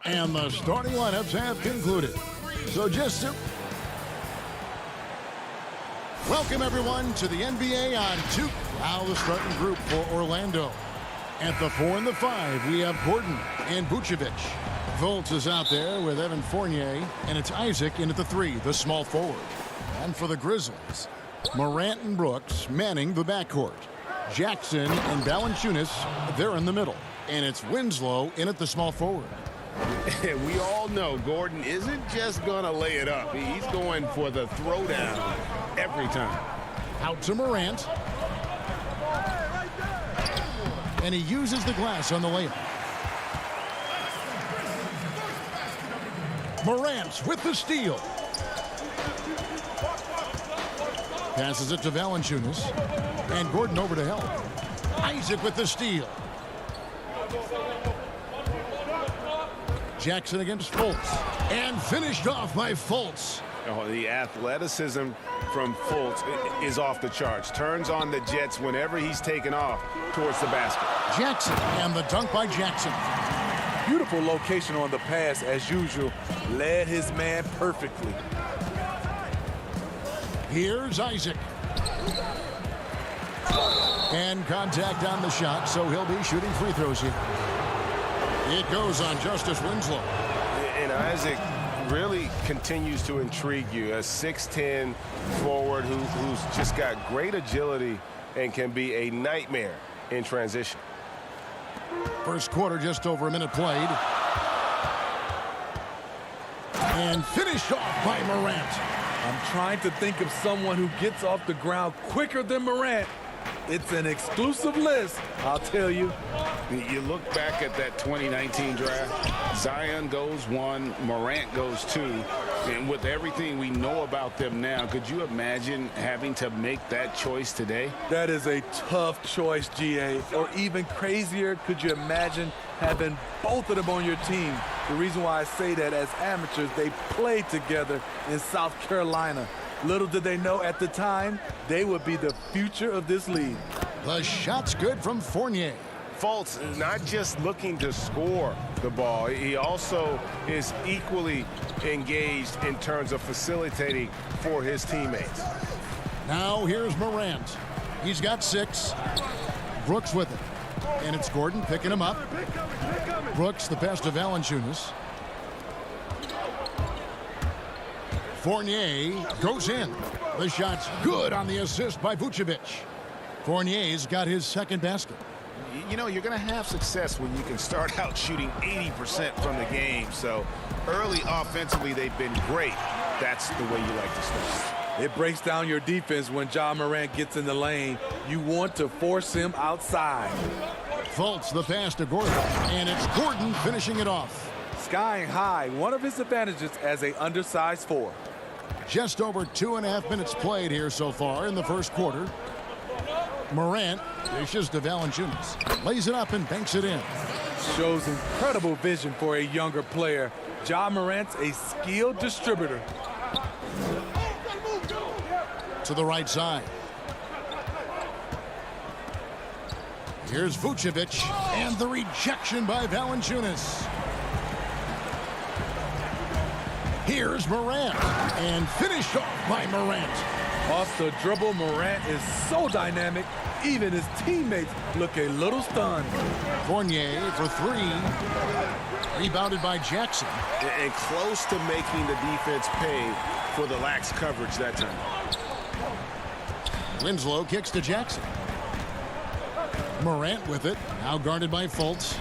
And the starting lineups have concluded. So just to welcome everyone to the NBA on 2. Now the starting group for Orlando. At the 4 and the 5, we have Gordon and Vucevic. Fultz is out there with Evan Fournier, and it's Isaac in at the 3, the small forward. And for the Grizzlies, Morant and Brooks manning the backcourt. Jackson and Valanciunas, they're in the middle. And it's Winslow in at the small forward. We all know Gordon isn't just going to lay it up. He's going for the throwdown every time. Out to Morant. And he uses the glass on the layup. Morant with the steal. Passes it to Valanciunas. And Gordon over to help. Isaac with the steal. Jackson against Fultz. And finished off by Fultz. Oh, the athleticism from Fultz is off the charts. Turns on the jets whenever he's taken off towards the basket. Jackson and the dunk by Jackson. Beautiful location on the pass as usual. Led his man perfectly. Here's Isaac. And contact on the shot, so he'll be shooting free throws here. It goes on Justice Winslow. And Isaac really continues to intrigue you. A 6'10 forward who's just got great agility and can be a nightmare in transition. First quarter, just over a minute played. And finished off by Morant. I'm trying to think of someone who gets off the ground quicker than Morant. It's an exclusive list, I'll tell you. You look back at that 2019 draft, Zion goes 1, Morant goes 2, and with everything we know about them now, could you imagine having to make that choice today? That is a tough choice, GA. Or even crazier, could you imagine having both of them on your team? The reason why I say that, as amateurs, they played together in South Carolina. Little did they know at the time, they would be the future of this league. The shot's good from Fournier. Fultz is not just looking to score the ball. He also is equally engaged in terms of facilitating for his teammates. Now here's Morant. He's got 6. Brooks with it. And it's Gordon picking him up. Brooks the pass to Valanciunas. Fournier goes in. The shot's good on the assist by Vucevic. Fournier's got his second basket. You know, you're going to have success when you can start out shooting 80% from the game. So early offensively, they've been great. That's the way you like to start. It breaks down your defense when Ja Morant gets in the lane. You want to force him outside. Fultz the pass to Gordon, and it's Gordon finishing it off. Skying high, one of his advantages as an undersized 4. Just over 2.5 minutes played here so far in the first quarter. Morant dishes to Valanciunas, lays it up and banks it in. Shows incredible vision for a younger player. Ja Morant's a skilled distributor. To the right side. Here's Vucevic, and the rejection by Valanciunas. Here's Morant, and finished off by Morant. Off the dribble, Morant is so dynamic, even his teammates look a little stunned. Fournier for 3. Rebounded by Jackson. And close to making the defense pay for the lax coverage that time. Winslow kicks to Jackson. Morant with it, now guarded by Fultz.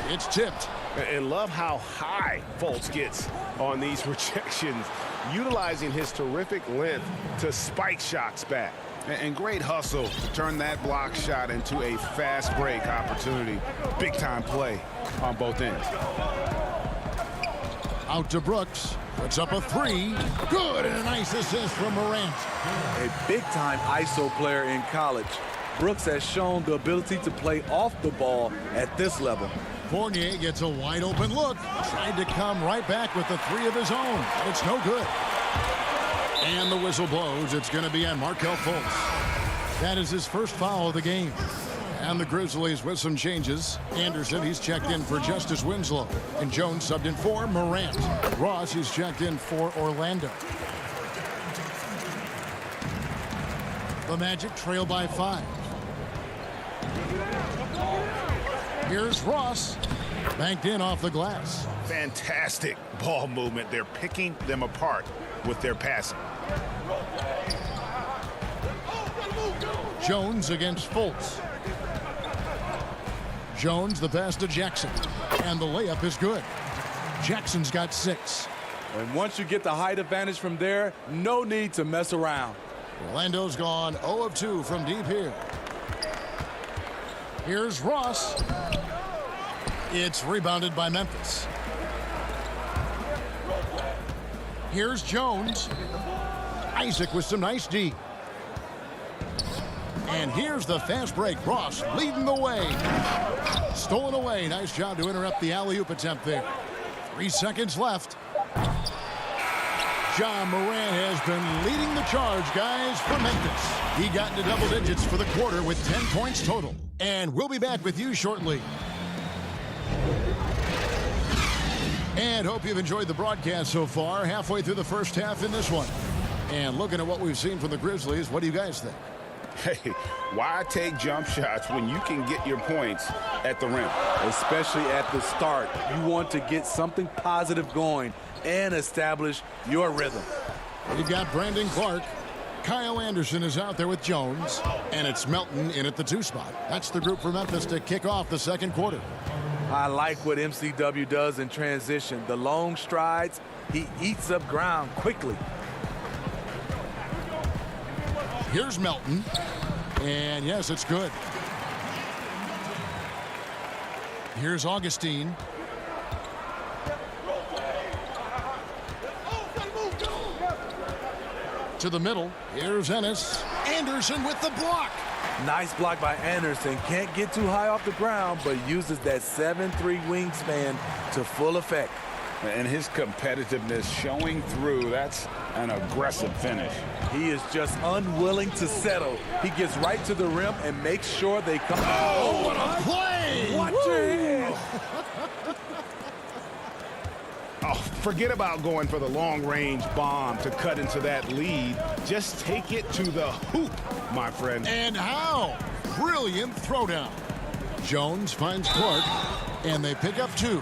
It's tipped. And love how high Fultz gets on these rejections, utilizing his terrific length to spike shots back. And great hustle to turn that block shot into a fast break opportunity. Big time play on both ends. Out to Brooks. Puts up a 3. Good, and a nice assist from Morant. A big-time ISO player in college. Brooks has shown the ability to play off the ball at this level. Fournier gets a wide-open look. Tried to come right back with the 3 of his own, but it's no good. And the whistle blows. It's going to be on Markelle Fultz. That is his first foul of the game. And the Grizzlies with some changes. Anderson, he's checked in for Justice Winslow. And Jones subbed in for Morant. Ross, he's checked in for Orlando. The Magic trail by 5. Here's Ross. Banked in off the glass. Fantastic ball movement. They're picking them apart with their passing. Jones against Fultz. Jones, the pass to Jackson. And the layup is good. Jackson's got 6. And once you get the height advantage from there, no need to mess around. Orlando's gone 0 of 2 from deep here. Here's Ross. It's rebounded by Memphis. Here's Jones. Isaac with some nice D. And here's the fast break. Ross leading the way. Stolen away. Nice job to interrupt the alley-oop attempt there. 3 seconds left. Ja Morant has been leading the charge, guys, for Memphis. He got into double digits for the quarter with 10 points total. And we'll be back with you shortly. And hope you've enjoyed the broadcast so far. Halfway through the first half in this one. And looking at what we've seen from the Grizzlies, what do you guys think? Hey, why take jump shots when you can get your points at the rim? Especially at the start. You want to get something positive going and establish your rhythm. You've got Brandon Clark. Kyle Anderson is out there with Jones. And it's Melton in at the 2 spot. That's the group for Memphis to kick off the second quarter. I like what MCW does in transition. The long strides, he eats up ground quickly. Here's Melton. And yes, it's good. Here's Augustine. To the middle. Here's Ennis. Anderson with the block. Nice block by Anderson. Can't get too high off the ground, but uses that 7'3" wingspan to full effect. And his competitiveness showing through. That's an aggressive finish. He is just unwilling to settle. He gets right to the rim and makes sure they come. Oh, what a play! Watch your head. Oh, forget about going for the long-range bomb to cut into that lead. Just take it to the hoop, my friend. And how? Brilliant throwdown. Jones finds Clark, and they pick up 2.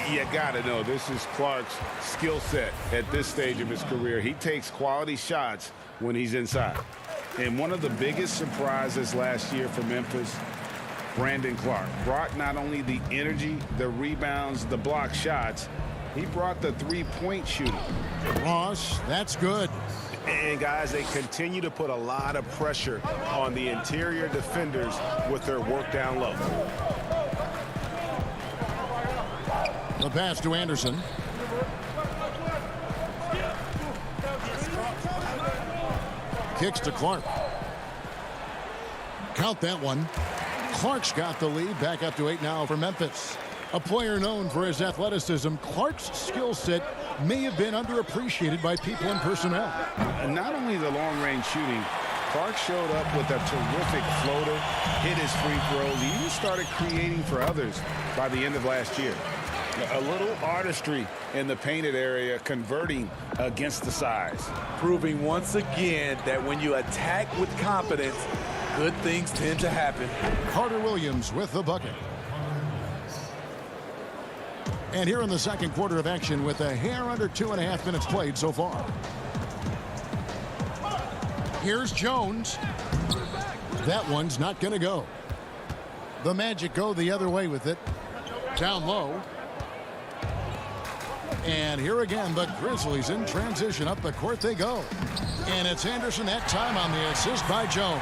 You gotta know, this is Clark's skill set at this stage of his career. He takes quality shots when he's inside. And one of the biggest surprises last year for Memphis, Brandon Clark brought not only the energy, the rebounds, the block shots, he brought the 3-point shooting. Ross, that's good. And guys, they continue to put a lot of pressure on the interior defenders with their work down low. The pass to Anderson. Kicks to Clark. Count that one. Clark's got the lead. Back up to 8 now for Memphis. A player known for his athleticism, Clark's skill set may have been underappreciated by people and personnel. Not only the long-range shooting, Clark showed up with a terrific floater, hit his free throws. He even started creating for others by the end of last year. A little artistry in the painted area, converting against the size. Proving once again that when you attack with confidence, good things tend to happen. Carter Williams with the bucket. And here in the second quarter of action with a hair under 2.5 minutes played so far. Here's Jones. That one's not going to go. The Magic go the other way with it. Down low. And here again, the Grizzlies in transition. Up the court they go. And it's Anderson that time on the assist by Jones.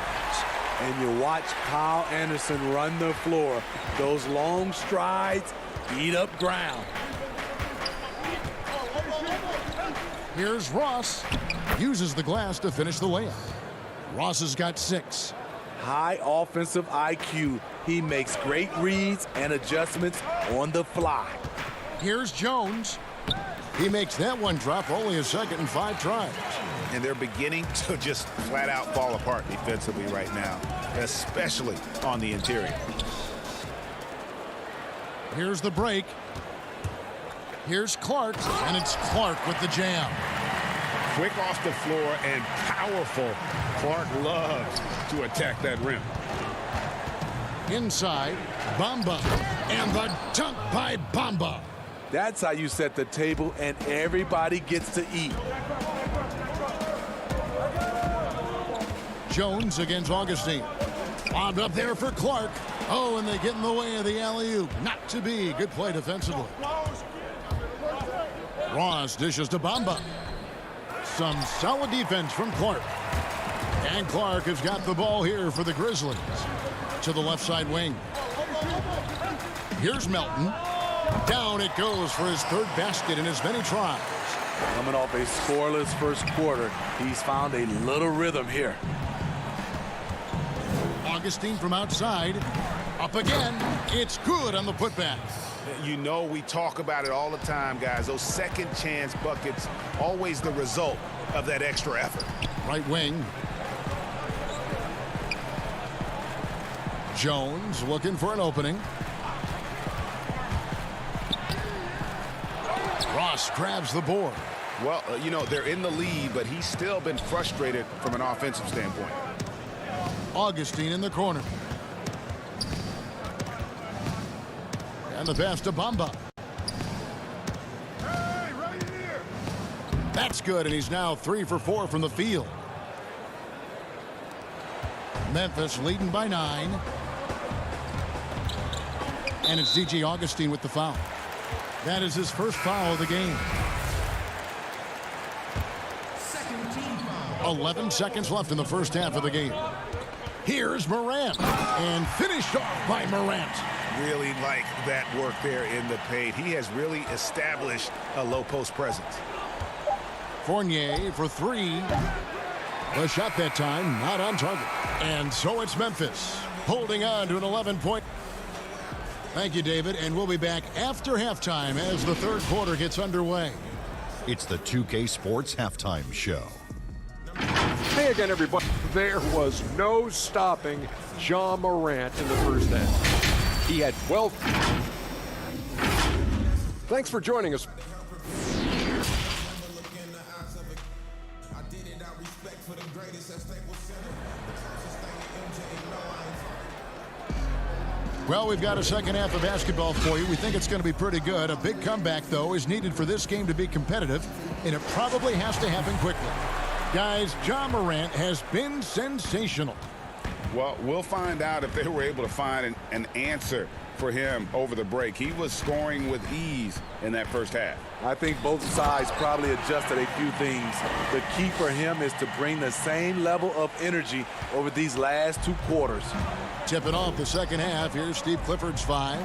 And you watch Kyle Anderson run the floor. Those long strides eat up ground. Here's Ross. Uses the glass to finish the layup. Ross has got 6. High offensive IQ. He makes great reads and adjustments on the fly. Here's Jones. He makes that one drop, only a second and 5 tries. and they're beginning to just flat out fall apart defensively right now, especially on the interior. Here's the break. Here's Clark, and it's Clark with the jam. Quick off the floor and powerful. Clark loves to attack that rim. Inside, Bamba, and the dunk by Bamba. That's how you set the table, and everybody gets to eat. Jones against Augustine. Lobbed up there for Clark. Oh, and they get in the way of the alley-oop. Not to be. Good play defensively. Ross dishes to Bamba. Some solid defense from Clark. And Clark has got the ball here for the Grizzlies. To the left side wing. Here's Melton. Down it goes for his third basket in as many tries. Coming off a scoreless first quarter, he's found a little rhythm here. Augustine from outside. Up again. It's good on the putback. You know, we talk about it all the time, guys. Those second chance buckets, always the result of that extra effort. Right wing. Jones looking for an opening. Ross grabs the board. Well, you know, they're in the lead, but he's still been frustrated from an offensive standpoint. Augustine in the corner. And the pass to Bamba. Hey, right here. That's good, and he's now 3 for 4 from the field. Memphis leading by 9. And it's DJ Augustine with the foul. That is his first foul of the game. 11 seconds left in the first half of the game. Here's Morant, and finished off by Morant. Really like that work there in the paint. He has really established a low post presence. Fournier for 3. The shot that time not on target. And so it's Memphis holding on to an 11-point. Thank you, David, and we'll be back after halftime as the third quarter gets underway. It's the 2K Sports Halftime Show. Hey again, everybody. There was no stopping Ja Morant in the first half. He had 12. Thanks for joining us. Well, we've got a second half of basketball for you. We think it's going to be pretty good. A big comeback, though, is needed for this game to be competitive, and it probably has to happen quickly. Guys, Ja Morant has been sensational. Well, we'll find out if they were able to find an answer for him over the break. He was scoring with ease in that first half. I think both sides probably adjusted a few things. The key for him is to bring the same level of energy over these last 2 quarters. Tipping off the second half, here's Steve Clifford's 5.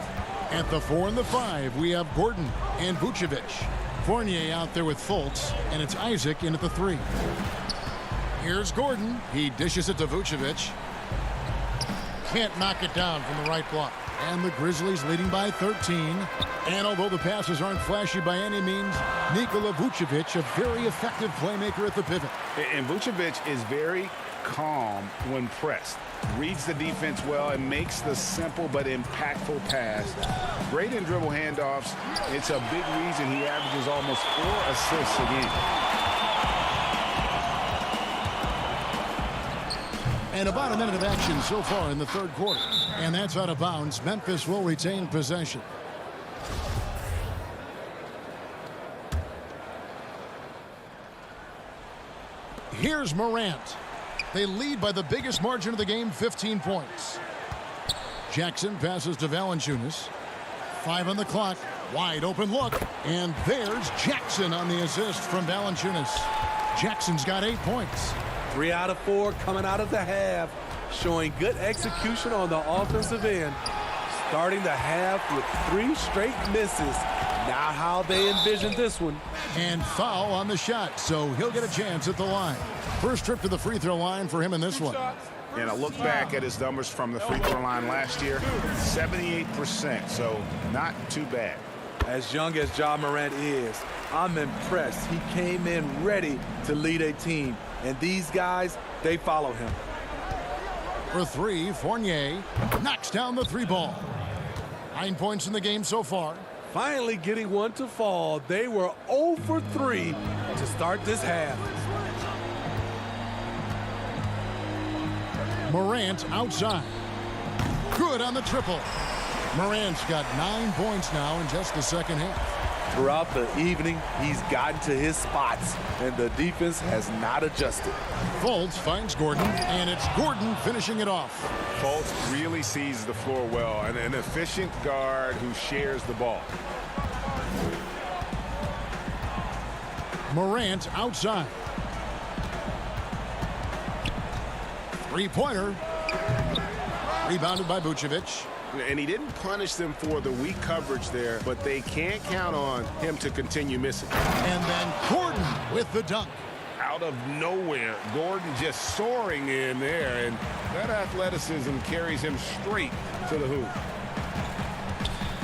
At the 4 and the 5, we have Gordon and Vucevic. Fournier out there with Fultz, and it's Isaac in at the 3. Here's Gordon. He dishes it to Vucevic. Can't knock it down from the right block. And the Grizzlies leading by 13. And although the passes aren't flashy by any means, Nikola Vucevic, a very effective playmaker at the pivot. And Vucevic is very calm when pressed. Reads the defense well and makes the simple but impactful pass. Great in dribble handoffs. It's a big reason he averages almost 4 assists a game. And about a minute of action so far in the third quarter. And that's out of bounds. Memphis will retain possession. Here's Morant. They lead by the biggest margin of the game, 15 points. Jackson passes to Valanciunas. 5 on the clock. Wide open look. And there's Jackson on the assist from Valanciunas. Jackson's got 8 points. 3 out of 4 coming out of the half, showing good execution on the offensive end. Starting the half with 3 straight misses. Not how they envisioned this one. And foul on the shot, so he'll get a chance at the line. First trip to the free throw line for him in this one. And a look back at his numbers from the free throw line last year, 78%, so not too bad. As young as Ja Morant is, I'm impressed. He came in ready to lead a team. And these guys, they follow him. For three, Fournier knocks down the three ball. 9 points in the game so far. Finally getting one to fall. They were 0 for 3 to start this half. Morant outside. Good on the triple. Morant's got 9 points now in just the second half. Throughout the evening, he's gotten to his spots, and the defense has not adjusted. Fultz finds Gordon, and it's Gordon finishing it off. Fultz really sees the floor well, and an efficient guard who shares the ball. Morant outside. Three-pointer. Rebounded by Vucevic. And he didn't punish them for the weak coverage there, but they can't count on him to continue missing. And then Gordon with the dunk. Out of nowhere, Gordon just soaring in there, and that athleticism carries him straight to the hoop.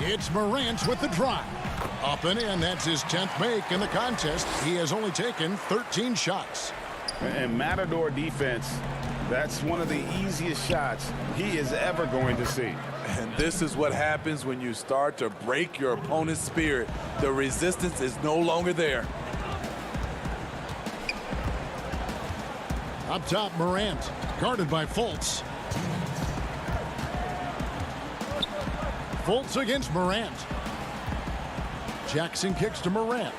It's Morant with the drive. Up and in, that's his 10th make in the contest. He has only taken 13 shots. And Matador defense, that's one of the easiest shots he is ever going to see. And this is what happens when you start to break your opponent's spirit. The resistance is no longer there. Up top, Morant, guarded by Fultz. Fultz against Morant. Jackson kicks to Morant.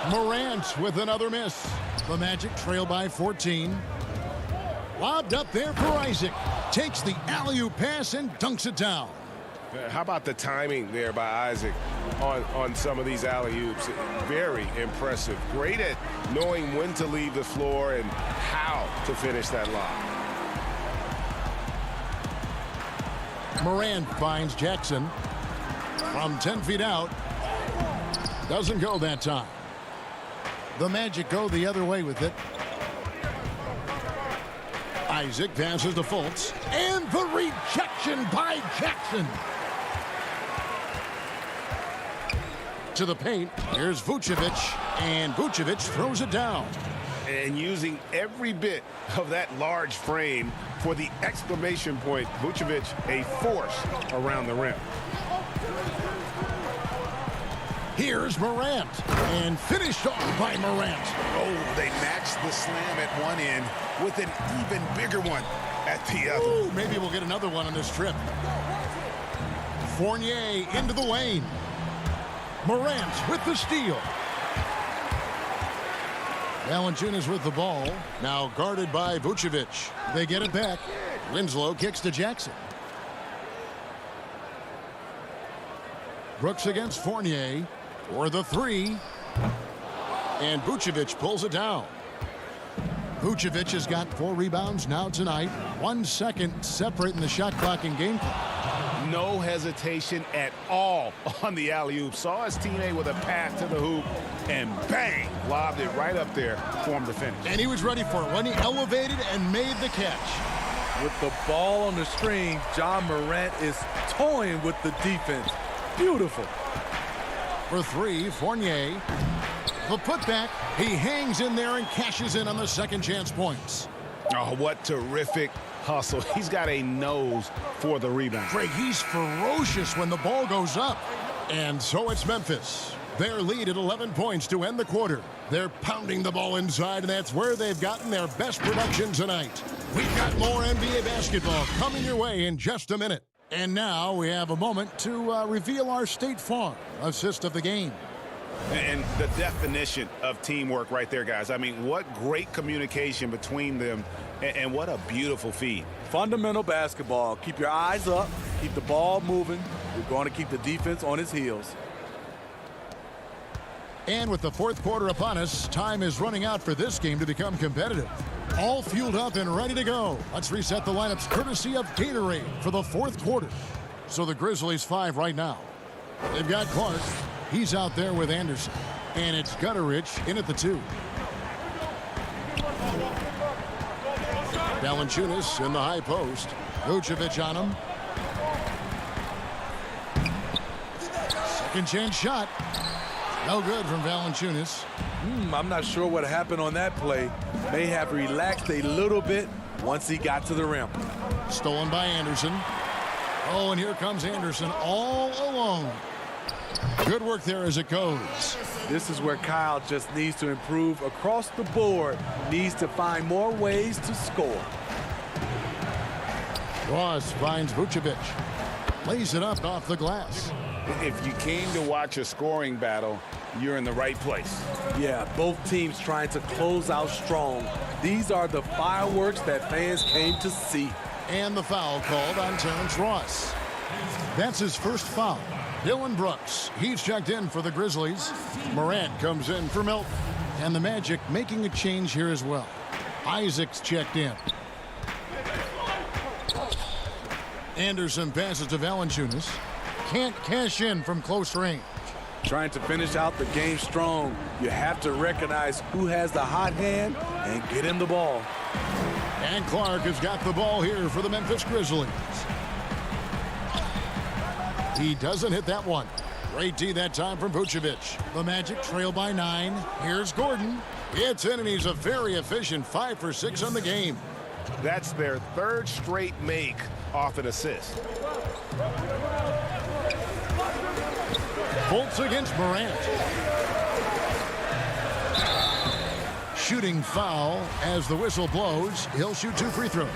Morant with another miss. The Magic trail by 14. Lobbed up there for Isaac. Takes the alley-oop pass and dunks it down. How about the timing there by Isaac on some of these alley-oops? Very impressive. Great at knowing when to leave the floor and how to finish that lob. Morant finds Jackson from 10 feet out. Doesn't go that time. The Magic go the other way with it. Isaac passes to Fultz, and the rejection by Jackson. To the paint, here's Vucevic, and Vucevic throws it down. And using every bit of that large frame for the exclamation point, Vucevic a force around the rim. Here's Morant, and finished off by Morant. Oh, they matched the slam at one end with an even bigger one at the other. Ooh, maybe we'll get another one on this trip. Fournier into the lane. Morant with the steal. Valanciunas with the ball, now guarded by Vucevic. They get it back. Winslow kicks to Jackson. Brooks against Fournier for the three. And Vucevic pulls it down. Vucevic has got 4 rebounds now tonight. 1 second separating the shot clock and game clock. No hesitation at all on the alley-oop. Saw his teammate with a pass to the hoop, and bang, lobbed it right up there for him to finish. And he was ready for it when he elevated and made the catch. With the ball on the string, John Morant is toying with the defense. Beautiful. For 3, Fournier. The putback, he hangs in there and cashes in on the second chance points. Oh, what terrific hustle. He's got a nose for the rebound. Greg, he's ferocious when the ball goes up. And so it's Memphis. Their lead at 11 points to end the quarter. They're pounding the ball inside, and that's where they've gotten their best production tonight. We've got more NBA basketball coming your way in just a minute. And now we have a moment to reveal our State Farm assist of the game. And the definition of teamwork right there, guys. I mean, what great communication between them, and what a beautiful feed. Fundamental basketball. Keep your eyes up. Keep the ball moving. We're going to keep the defense on its heels. And with the fourth quarter upon us, time is running out for this game to become competitive. All fueled up and ready to go. Let's reset the lineups courtesy of Gatorade for the fourth quarter. So the Grizzlies 5 right now. They've got Clark. He's out there with Anderson. And it's Gutterich in at the 2. Valanciunas in the high post. Vucevic on him. Second chance shot. No good from Valanciunas. I'm not sure what happened on that play. May have relaxed a little bit once he got to the rim. Stolen by Anderson. Oh, and here comes Anderson all alone. Good work there as it goes. This is where Kyle just needs to improve across the board. Needs to find more ways to score. Ross finds Vucevic. Lays it up off the glass. If you came to watch a scoring battle, you're in the right place. Yeah, both teams trying to close out strong. These are the fireworks that fans came to see. And the foul called on Terrence Ross. That's his first foul. Dylan Brooks, he's checked in for the Grizzlies. Morant comes in for Milton. And the Magic making a change here as well. Isaac's checked in. Anderson passes to Valanciunas. Can't cash in from close range. Trying to finish out the game strong. You have to recognize who has the hot hand and get him the ball. And Clark has got the ball here for the Memphis Grizzlies. He doesn't hit that one. Great D that time from Vucevic. The Magic trail by 9. Here's Gordon. It's in, and he's a very efficient 5 for 6 on the game. That's their third straight make off an assist. Fultz against Morant. Shooting foul as the whistle blows. He'll shoot 2 free throws.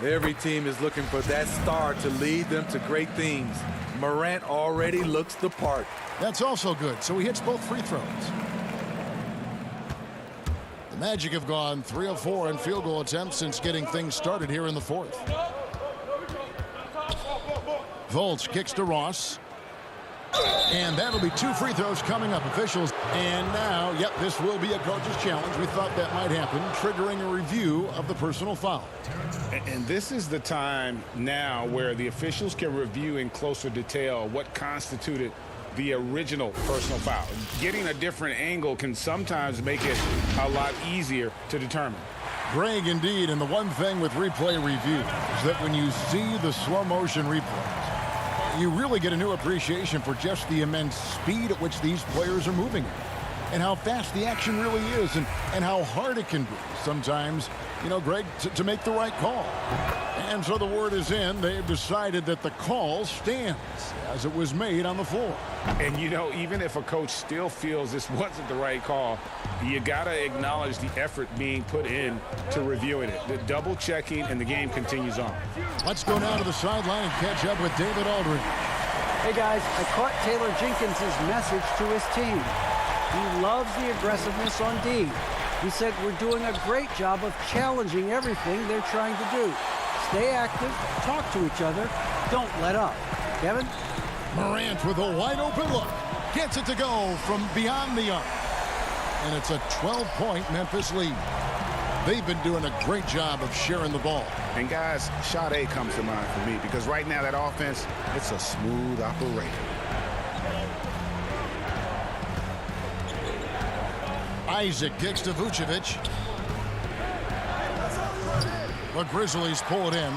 Every team is looking for that star to lead them to great things. Morant already looks the part. That's also good, so he hits both free throws. The Magic have gone 3 of 4 in field goal attempts since getting things started here in the fourth. Fultz kicks to Ross. And that'll be 2 free throws coming up. Officials. And now, yep, this will be a coach's challenge. We thought that might happen, triggering a review of the personal foul. And this is the time now where the officials can review in closer detail what constituted the original personal foul. Getting a different angle can sometimes make it a lot easier to determine. Greg, indeed, and the one thing with replay review is that when you see the slow motion replays, you really get a new appreciation for just the immense speed at which these players are moving and how fast the action really is and how hard it can be sometimes, you know, Greg, to make the right call. And so the word is in. They've decided that the call stands as it was made on the floor. And, you know, even if a coach still feels this wasn't the right call, you got to acknowledge the effort being put in to reviewing it. The double checking, and the game continues on. Let's go down to the sideline and catch up with David Aldridge. Hey, guys, I caught Taylor Jenkins' message to his team. He loves the aggressiveness on D. He said we're doing a great job of challenging everything they're trying to do. Stay active, talk to each other, don't let up. Kevin? Morant with a wide open look. Gets it to go from beyond the arc. And it's a 12-point Memphis lead. They've been doing a great job of sharing the ball. And guys, shot A comes to mind for me because right now that offense, it's a smooth operation. Isaac kicks to Vucevic. The Grizzlies pull it in.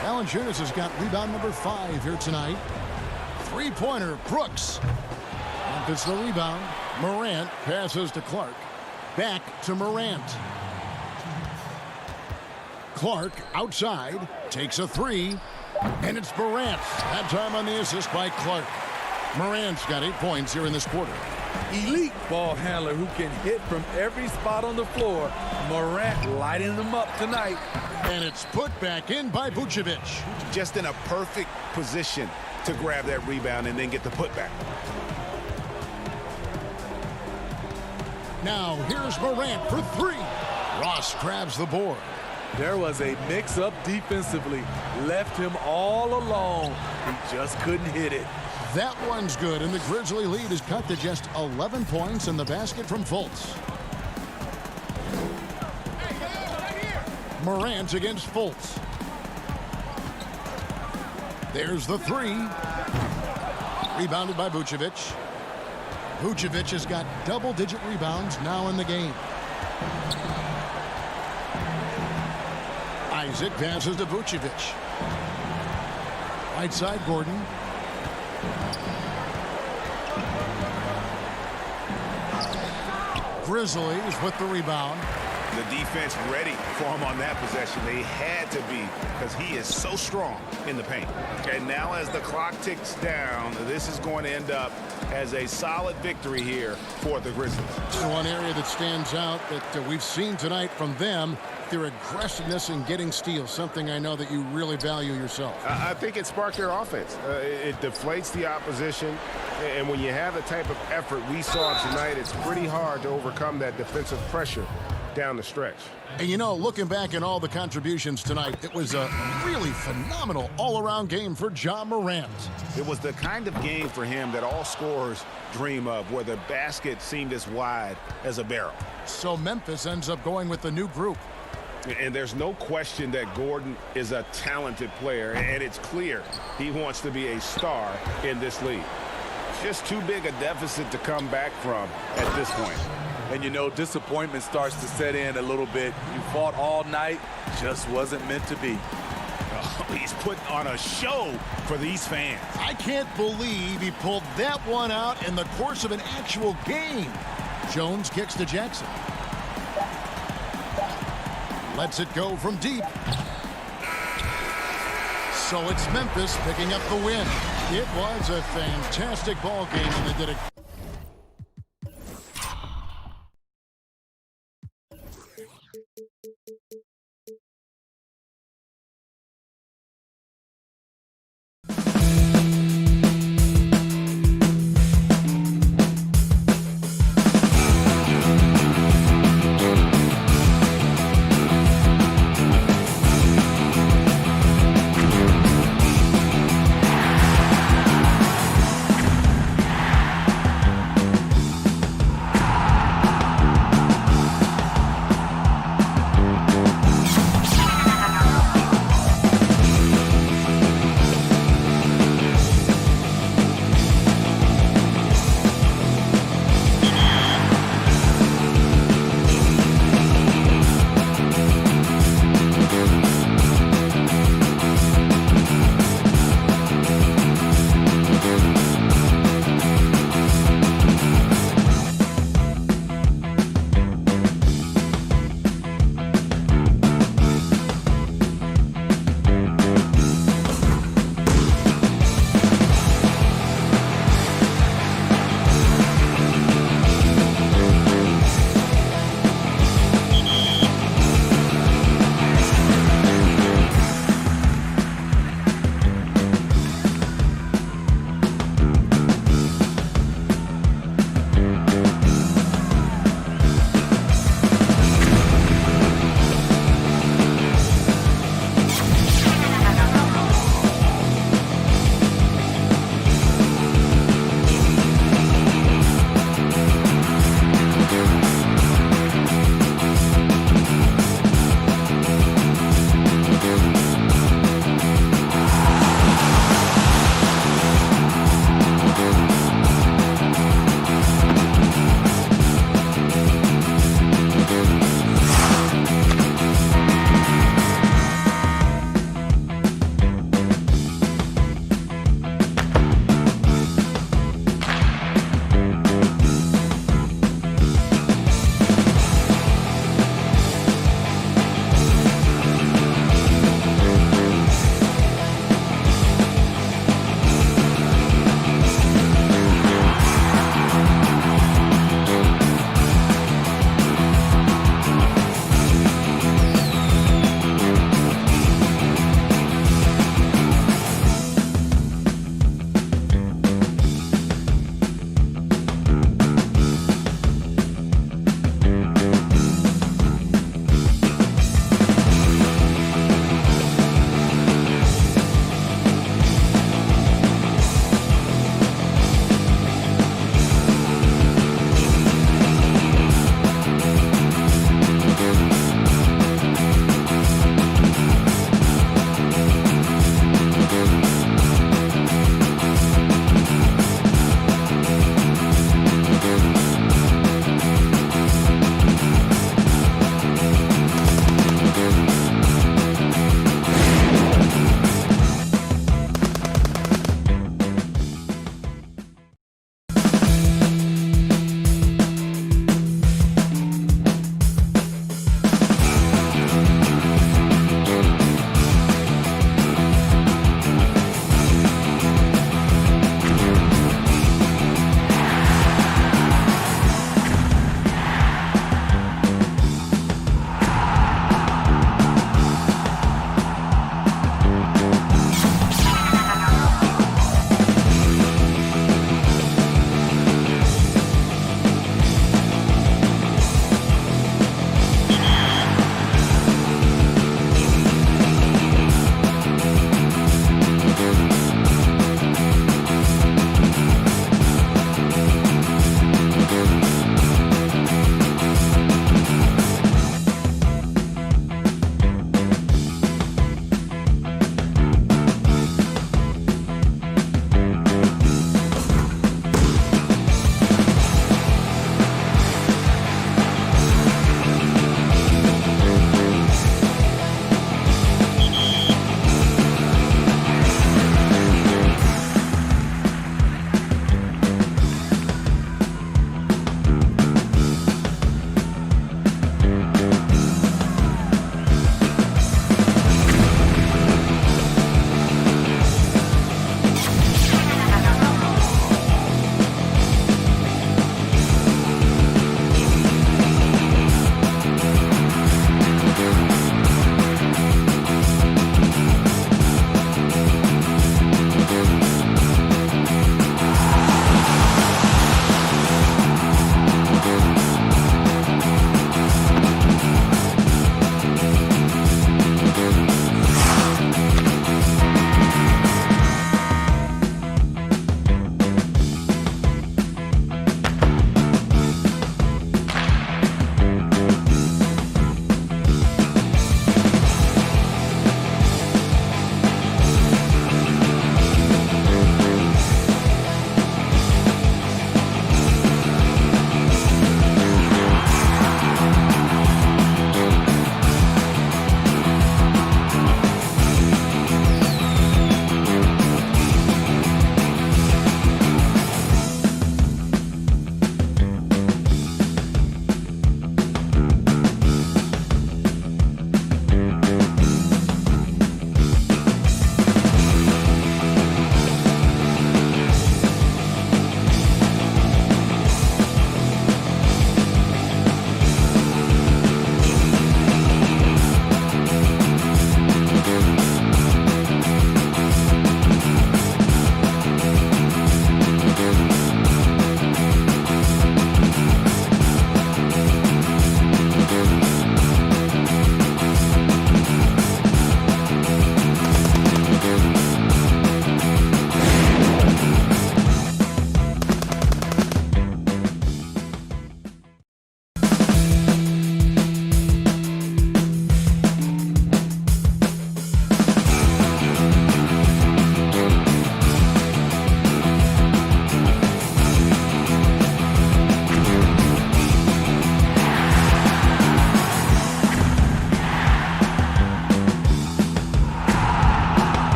Valanciunas has got rebound number 5 here tonight. Three-pointer, Brooks. Memphis the rebound. Morant passes to Clark. Back to Morant. Clark outside, takes a 3, and it's Morant. That time on the assist by Clark. Morant's got 8 points here in this quarter. Elite ball handler who can hit from every spot on the floor. Morant lighting them up tonight. And it's put back in by Vucevic. Just in a perfect position to grab that rebound and then get the putback. Now here's Morant for 3. Ross grabs the board. There was a mix-up defensively. Left him all alone. He just couldn't hit it. That one's good, and the Grizzly lead is cut to just 11 points in the basket from Fultz. Morant against Fultz. There's the 3. Rebounded by Vucevic. Vucevic has got double-digit rebounds now in the game. Isaac passes to Vucevic. Right side, Gordon. Grizzlies with the rebound. The defense ready for him on that possession. They had to be, because he is so strong in the paint. And now as the clock ticks down, this is going to end up as a solid victory here for the Grizzlies. One area that stands out that we've seen tonight from them, their aggressiveness in getting steals, something I know that you really value yourself. I think it sparked their offense. It deflates the opposition, and when you have the type of effort we saw tonight, it's pretty hard to overcome that defensive pressure down the stretch. And you know, looking back at all the contributions tonight, it was a really phenomenal all-around game for Ja Morant. It was the kind of game for him that all scorers dream of, where the basket seemed as wide as a barrel. So Memphis ends up going with the new group. And there's no question that Gordon is a talented player, and it's clear he wants to be a star in this league. Just too big a deficit to come back from at this point. And you know, disappointment starts to set in a little bit. You fought all night, just wasn't meant to be. Oh, he's putting on a show for these fans. I can't believe he pulled that one out in the course of an actual game. Jones kicks to Jackson. Lets it go from deep. So it's Memphis picking up the win. It was a fantastic ball game, and they did it.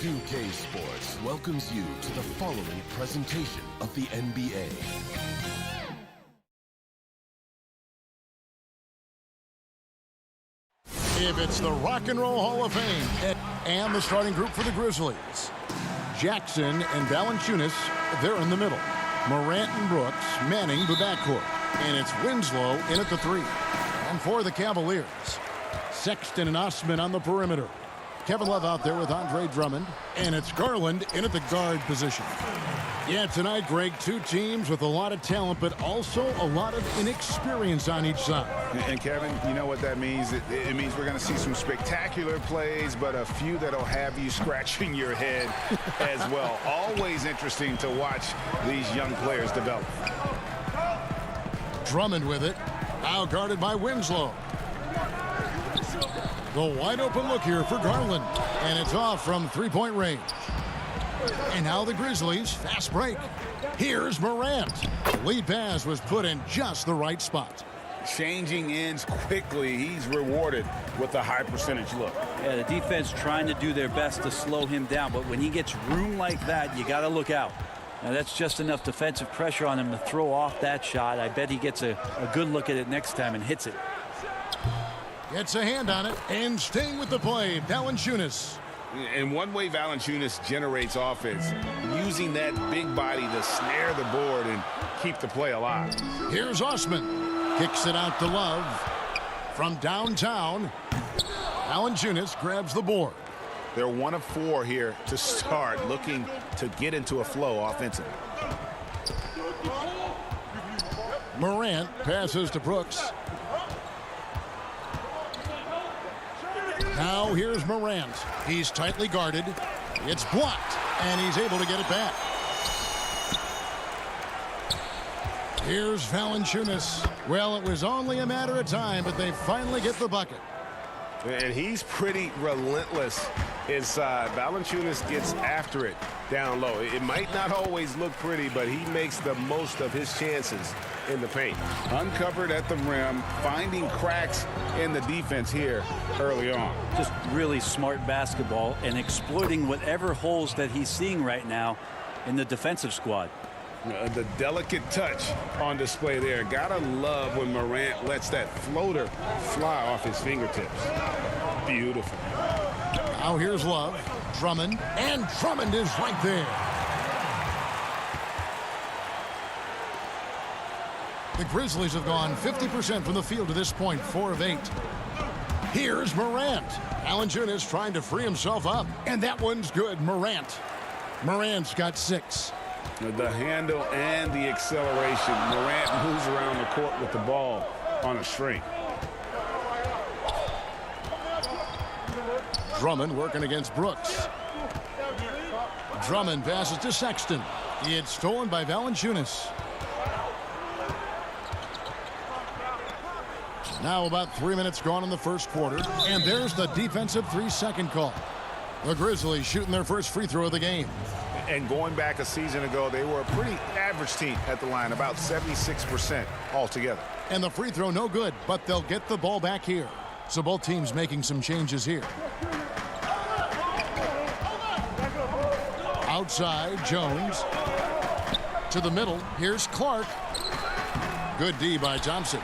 2K Sports welcomes you to the following presentation of the NBA. If it's the Rock and Roll Hall of Fame and the starting group for the Grizzlies, Jackson and Valanciunas, they're in the middle. Morant and Brooks manning the backcourt. And it's Winslow in at the 3. And for the Cavaliers, Sexton and Osman on the perimeter. Kevin Love out there with Andre Drummond. And it's Garland in at the guard position. Yeah, tonight, Greg, two teams with a lot of talent, but also a lot of inexperience on each side. And Kevin, you know what that means? It means we're going to see some spectacular plays, but a few that'll have you scratching your head as well. Always interesting to watch these young players develop. Drummond with it. Now guarded by Winslow. The wide open look here for Garland. And it's off from three-point range. And now the Grizzlies, fast break. Here's Morant. The lead pass was put in just the right spot. Changing ends quickly. He's rewarded with a high percentage look. Yeah, the defense trying to do their best to slow him down, but when he gets room like that, you got to look out. Now, that's just enough defensive pressure on him to throw off that shot. I bet he gets a good look at it next time and hits it. Gets a hand on it, and staying with the play, Valanciunas. And one way Valanciunas generates offense, using that big body to snare the board and keep the play alive. Here's Osman. Kicks it out to Love. From downtown, Valanciunas grabs the board. They're 1 of 4 here to start, looking to get into a flow offensively. Morant passes to Brooks. Now here's Morant. He's tightly guarded. It's blocked, and he's able to get it back. Here's Valanciunas. Well, it was only a matter of time, but they finally get the bucket. And he's pretty relentless inside. Valanciunas gets after it down low. It might not always look pretty, but he makes the most of his chances in the paint. Uncovered at the rim, finding cracks in the defense here early on. Just really smart basketball and exploiting whatever holes that he's seeing right now in the defensive squad. The delicate touch on display there. Gotta love when Morant lets that floater fly off his fingertips. Beautiful. Now here's Love. Drummond. And Drummond is right there. The Grizzlies have gone 50% from the field to this point, 4 of 8. Here's Morant. Valanciunas trying to free himself up. And that one's good. Morant's got 6. The handle and the acceleration. Morant moves around the court with the ball on a string. Drummond working against Brooks. Drummond passes to Sexton. It's stolen by Valanciunas. Now about 3 minutes gone in the first quarter. And there's the defensive 3-second call. The Grizzlies shooting their first free throw of the game. And going back a season ago, they were a pretty average team at the line, about 76% altogether. And the free throw no good, but they'll get the ball back here. So both teams making some changes here. Outside, Jones. To the middle, here's Clark. Good D by Thompson.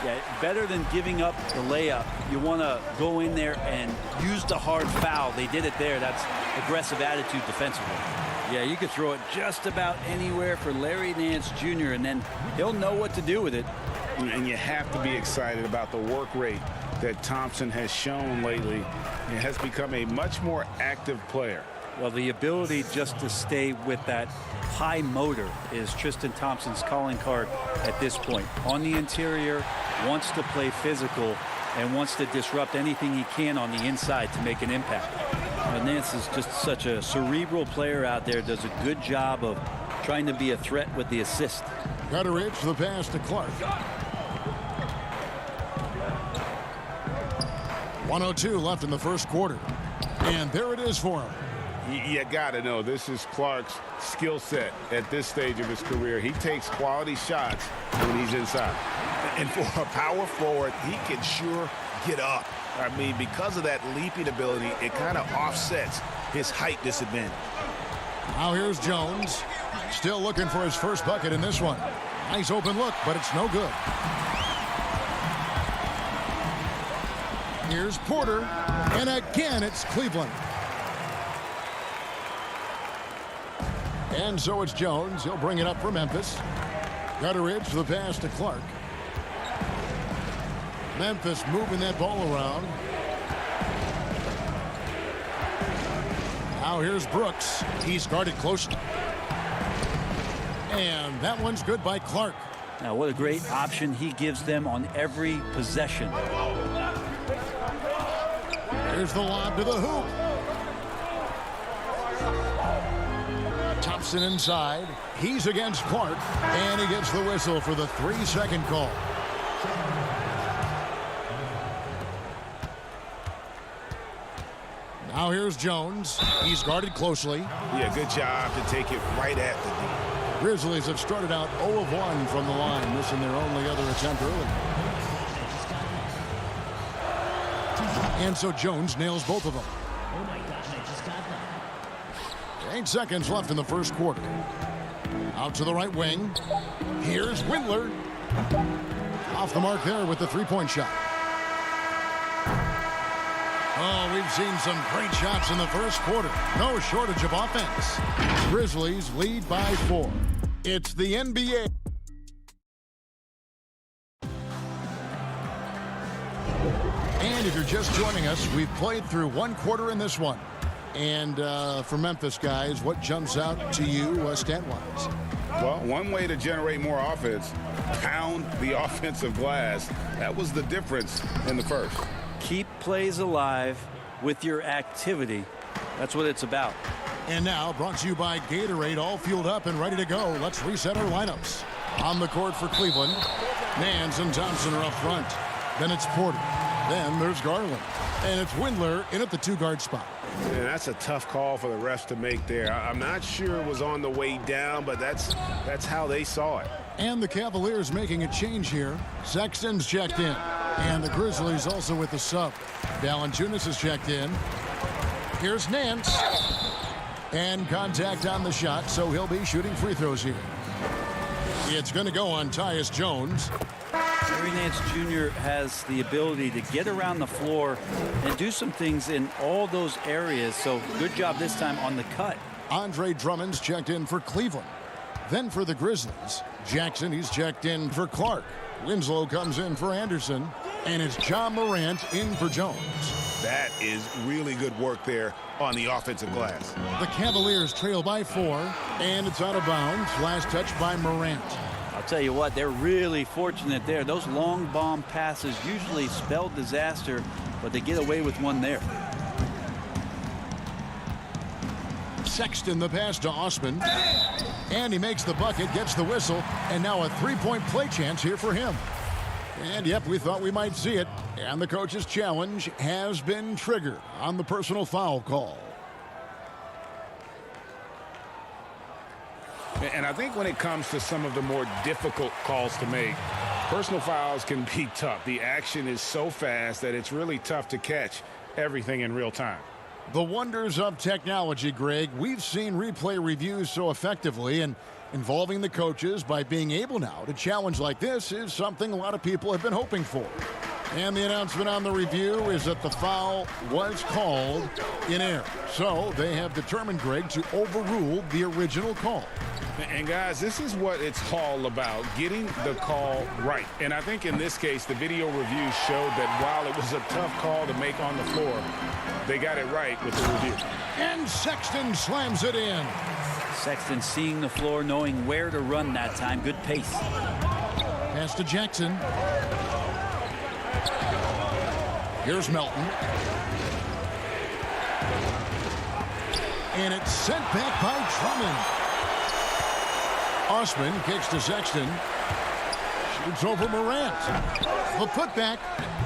Yeah, better than giving up the layup. You want to go in there and use the hard foul. They did it there. That's aggressive attitude defensively. Yeah, you could throw it just about anywhere for Larry Nance Jr., and then he'll know what to do with it. And you have to be excited about the work rate that Thompson has shown lately. He has become a much more active player. Well, the ability just to stay with that high motor is Tristan Thompson's calling card at this point. On the interior, wants to play physical and wants to disrupt anything he can on the inside to make an impact. Nance is just such a cerebral player out there, does a good job of trying to be a threat with the assist. Gutteridge, the pass to Clark. 1:02 left in the first quarter. And there it is for him. You got to know this is Clark's skill set at this stage of his career. He takes quality shots when he's inside. And for a power forward, he can sure get up. I mean, because of that leaping ability, it kind of offsets his height disadvantage. Now here's Jones. Still looking for his first bucket in this one. Nice open look, but it's no good. Here's Porter, and again it's Cleveland. And so it's Jones. He'll bring it up for Memphis. Gutteridge, the pass to Clark. Memphis moving that ball around. Now here's Brooks. He's guarded closely. And that one's good by Clark. Now what a great option he gives them on every possession. Here's the lob to the hoop. Thompson inside. He's against Clark. And he gets the whistle for the 3-second call. Now here's Jones. He's guarded closely. Yeah, good job to take it right at the D. Grizzlies have started out 0 of 1 from the line, missing their only other attempt early. And so Jones nails both of them. 8 seconds left in the first quarter. Out to the right wing. Here's Windler. Off the mark there with the three-point shot. Oh, we've seen some great shots in the first quarter. No shortage of offense. Grizzlies lead by 4. It's the NBA. And if you're just joining us, we've played through 1 quarter in this one. And for Memphis guys, what jumps out to you stat-wise? Well, one way to generate more offense, pound the offensive glass. That was the difference in the first. Keep plays alive with your activity. That's what it's about. And now, brought to you by Gatorade, all fueled up and ready to go. Let's reset our lineups. On the court for Cleveland, Nance and Thompson are up front. Then it's Porter. Then there's Garland. And it's Windler in at the 2-guard spot. Yeah, that's a tough call for the refs to make there. I'm not sure it was on the way down, but that's how they saw it. And the Cavaliers making a change here. Sexton's checked in. And the Grizzlies also with the sub. Valanciunas is checked in. Here's Nance. And contact on the shot, so he'll be shooting free throws here. It's going to go on Tyus Jones. Larry Nance Jr. has the ability to get around the floor and do some things in all those areas, so good job this time on the cut. Andre Drummond's checked in for Cleveland. Then for the Grizzlies, Jackson, he's checked in for Clark. Winslow comes in for Anderson, and it's John Morant in for Jones. That is really good work there on the offensive glass. The Cavaliers trail by 4, and it's out of bounds. Last touch by Morant. I'll tell you what, they're really fortunate there. Those long bomb passes usually spell disaster, but they get away with one there. Sexton the pass to Osman. And he makes the bucket, gets the whistle, and now a 3-point play chance here for him. And yep, we thought we might see it. And the coach's challenge has been triggered on the personal foul call. And I think when it comes to some of the more difficult calls to make, personal fouls can be tough. The action is so fast that it's really tough to catch everything in real time. The wonders of technology, Greg. We've seen replay reviews so effectively, and involving the coaches by being able now to challenge like this is something a lot of people have been hoping for. And the announcement on the review is that the foul was called in error. So they have determined, Greg, to overrule the original call. And guys, this is what it's all about, getting the call right. And I think in this case, the video review showed that while it was a tough call to make on the floor, they got it right with the review. And Sexton slams it in. Sexton seeing the floor, knowing where to run that time. Good pace. Pass to Jackson. Here's Melton. And it's sent back by Drummond. Osman kicks to Sexton. Shoots over Morant. The putback,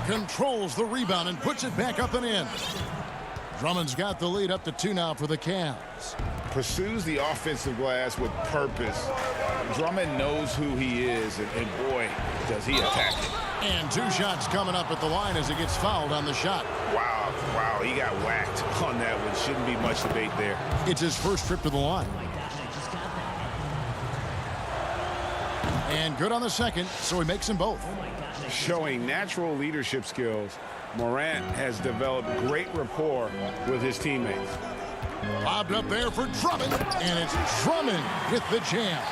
controls the rebound and puts it back up and in. Drummond's got the lead up to 2 now for the Cavs. Pursues the offensive glass with purpose. Drummond knows who he is, and boy, does he attack it. And 2 shots coming up at the line as he gets fouled on the shot. Wow, he got whacked on that one. Shouldn't be much debate there. It's his first trip to the line. And good on the second, so he makes them both. Showing natural leadership skills, Morant has developed great rapport with his teammates. Lobbed up there for Drummond, and it's Drummond with the jam.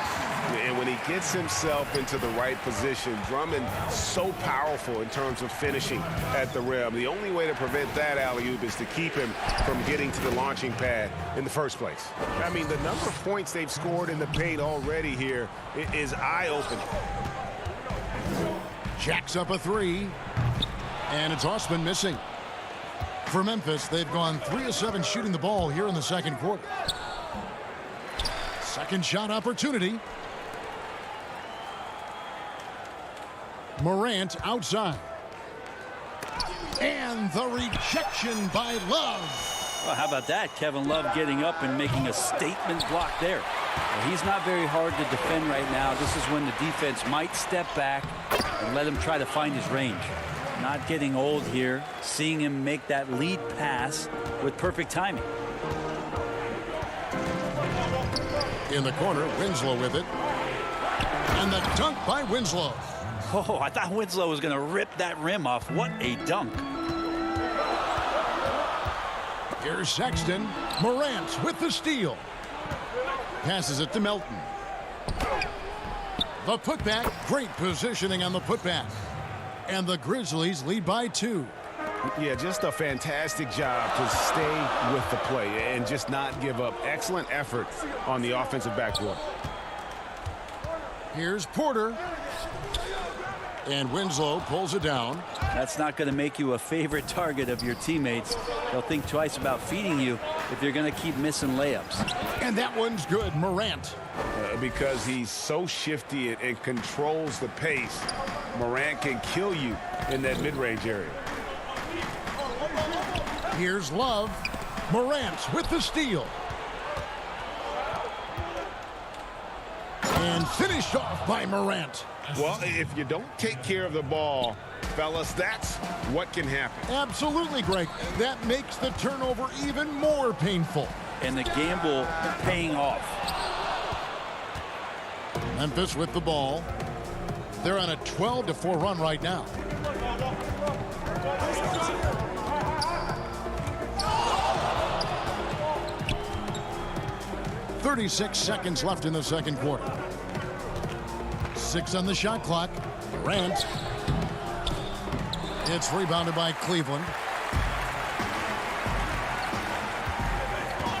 And when he gets himself into the right position, Drummond so powerful in terms of finishing at the rim. The only way to prevent that alley-oop is to keep him from getting to the launching pad in the first place. I mean, the number of points they've scored in the paint already here is eye-opening. Jacks up a three, and it's Osman missing. For Memphis, they've gone 3 of 7 shooting the ball here in the second quarter. Second shot opportunity. Morant outside. And the rejection by Love. Well, how about that? Kevin Love getting up and making a statement block there. Well, he's not very hard to defend right now. This is when the defense might step back and let him try to find his range. Not getting old here. Seeing him make that lead pass with perfect timing. In the corner, Winslow with it. And the dunk by Winslow. Oh, I thought Winslow was going to rip that rim off. What a dunk. Here's Sexton. Morant with the steal. Passes it to Melton. The putback. Great positioning on the putback. And the Grizzlies lead by 2. Yeah, just a fantastic job to stay with the play and just not give up. Excellent effort on the offensive backboard. Here's Porter. And Winslow pulls it down. That's not going to make you a favorite target of your teammates. They'll think twice about feeding you if you're going to keep missing layups. And that one's good. Morant. Because he's so shifty and controls the pace, Morant can kill you in that mid-range area. Here's Love. Morant with the steal. And finished off by Morant. Well, if you don't take care of the ball, fellas, that's what can happen. Absolutely, Greg. That makes the turnover even more painful. And the gamble paying off. Memphis with the ball. They're on a 12-4 run right now. .36 seconds left in the second quarter. 6 on the shot clock. Durant. It's rebounded by Cleveland.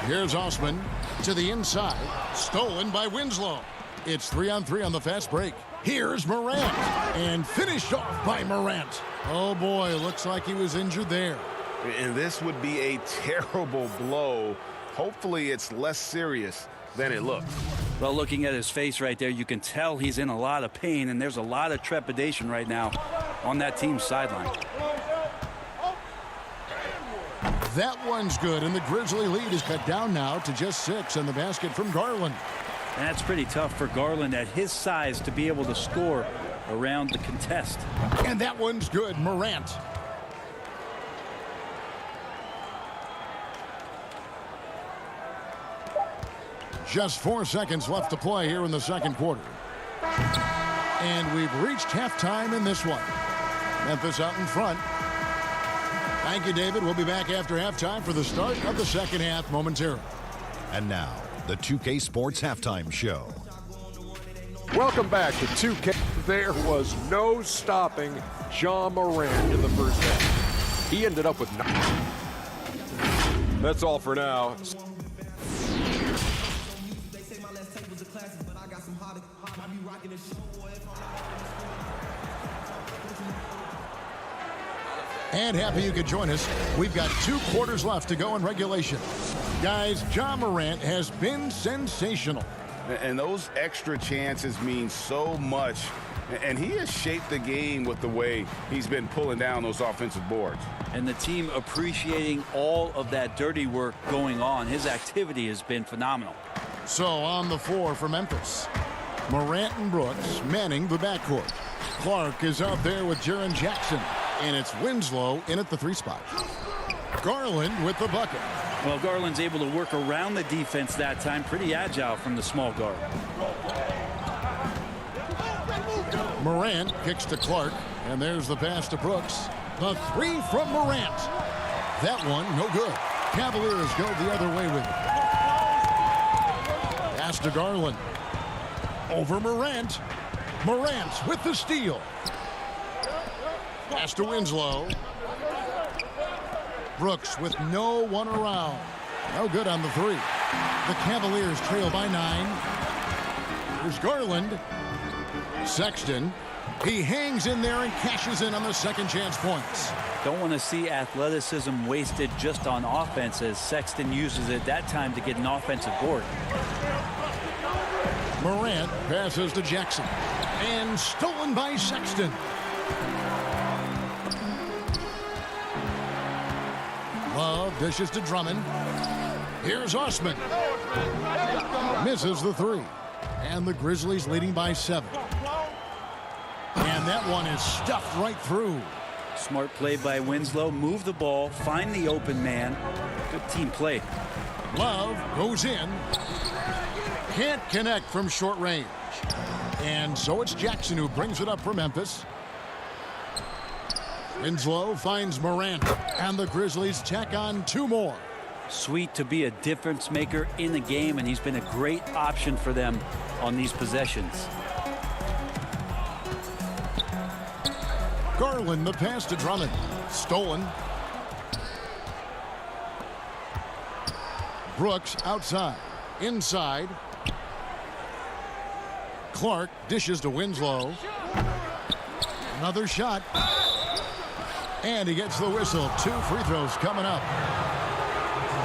Here's Osman to the inside. Stolen by Winslow. It's 3-on-3 on the fast break. Here's Morant. And finished off by Morant. Oh boy, looks like he was injured there. And this would be a terrible blow. Hopefully it's less serious than it looks. Well, looking at his face right there, you can tell he's in a lot of pain, and there's a lot of trepidation right now on that team's sideline. That one's good, and the Grizzly lead is cut down now to just 6 on the basket from Garland. And that's pretty tough for Garland at his size to be able to score around the contest. And that one's good. Morant. Just 4 seconds left to play here in the second quarter. And we've reached halftime in this one. Memphis out in front. Thank you, David. We'll be back after halftime for the start of the second half momentarily. And now, the 2K Sports Halftime Show. Welcome back to 2K. There was no stopping Ja Morant in the first half. He ended up with 9. That's all for now. And happy you could join us. We've got 2 quarters left to go in regulation. Guys, Ja Morant has been sensational. And those extra chances mean so much. And he has shaped the game with the way he's been pulling down those offensive boards. And the team appreciating all of that dirty work going on. His activity has been phenomenal. So on the floor for Memphis, Morant and Brooks manning the backcourt. Clark is out there with Jaren Jackson. And it's Winslow in at the 3 spot. Garland with the bucket. Well, Garland's able to work around the defense that time. Pretty agile from the small guard. Morant kicks to Clark, and there's the pass to Brooks. The three from Morant. That one, no good. Cavaliers go the other way with it. Pass to Garland. Over Morant. Morant with the steal. Pass to Winslow. Brooks with no one around. No good on the three. The Cavaliers trail by 9. Here's Garland. Sexton. He hangs in there and cashes in on the second chance points. Don't want to see athleticism wasted just on offense as Sexton uses it that time to get an offensive board. Morant passes to Jackson. And stolen by Sexton. Love dishes to Drummond. Here's Osman. Misses the three. And the Grizzlies leading by 7. And that one is stuffed right through. Smart play by Winslow. Move the ball. Find the open man. Good team play. Love goes in. Can't connect from short range. And so it's Jackson who brings it up for Memphis. Winslow finds Morant. And the Grizzlies tack on 2 more. Sweet to be a difference maker in the game, and he's been a great option for them on these possessions. Garland, the pass to Drummond. Stolen. Brooks outside. Inside. Clark dishes to Winslow. Another shot. And he gets the whistle. 2 free throws coming up.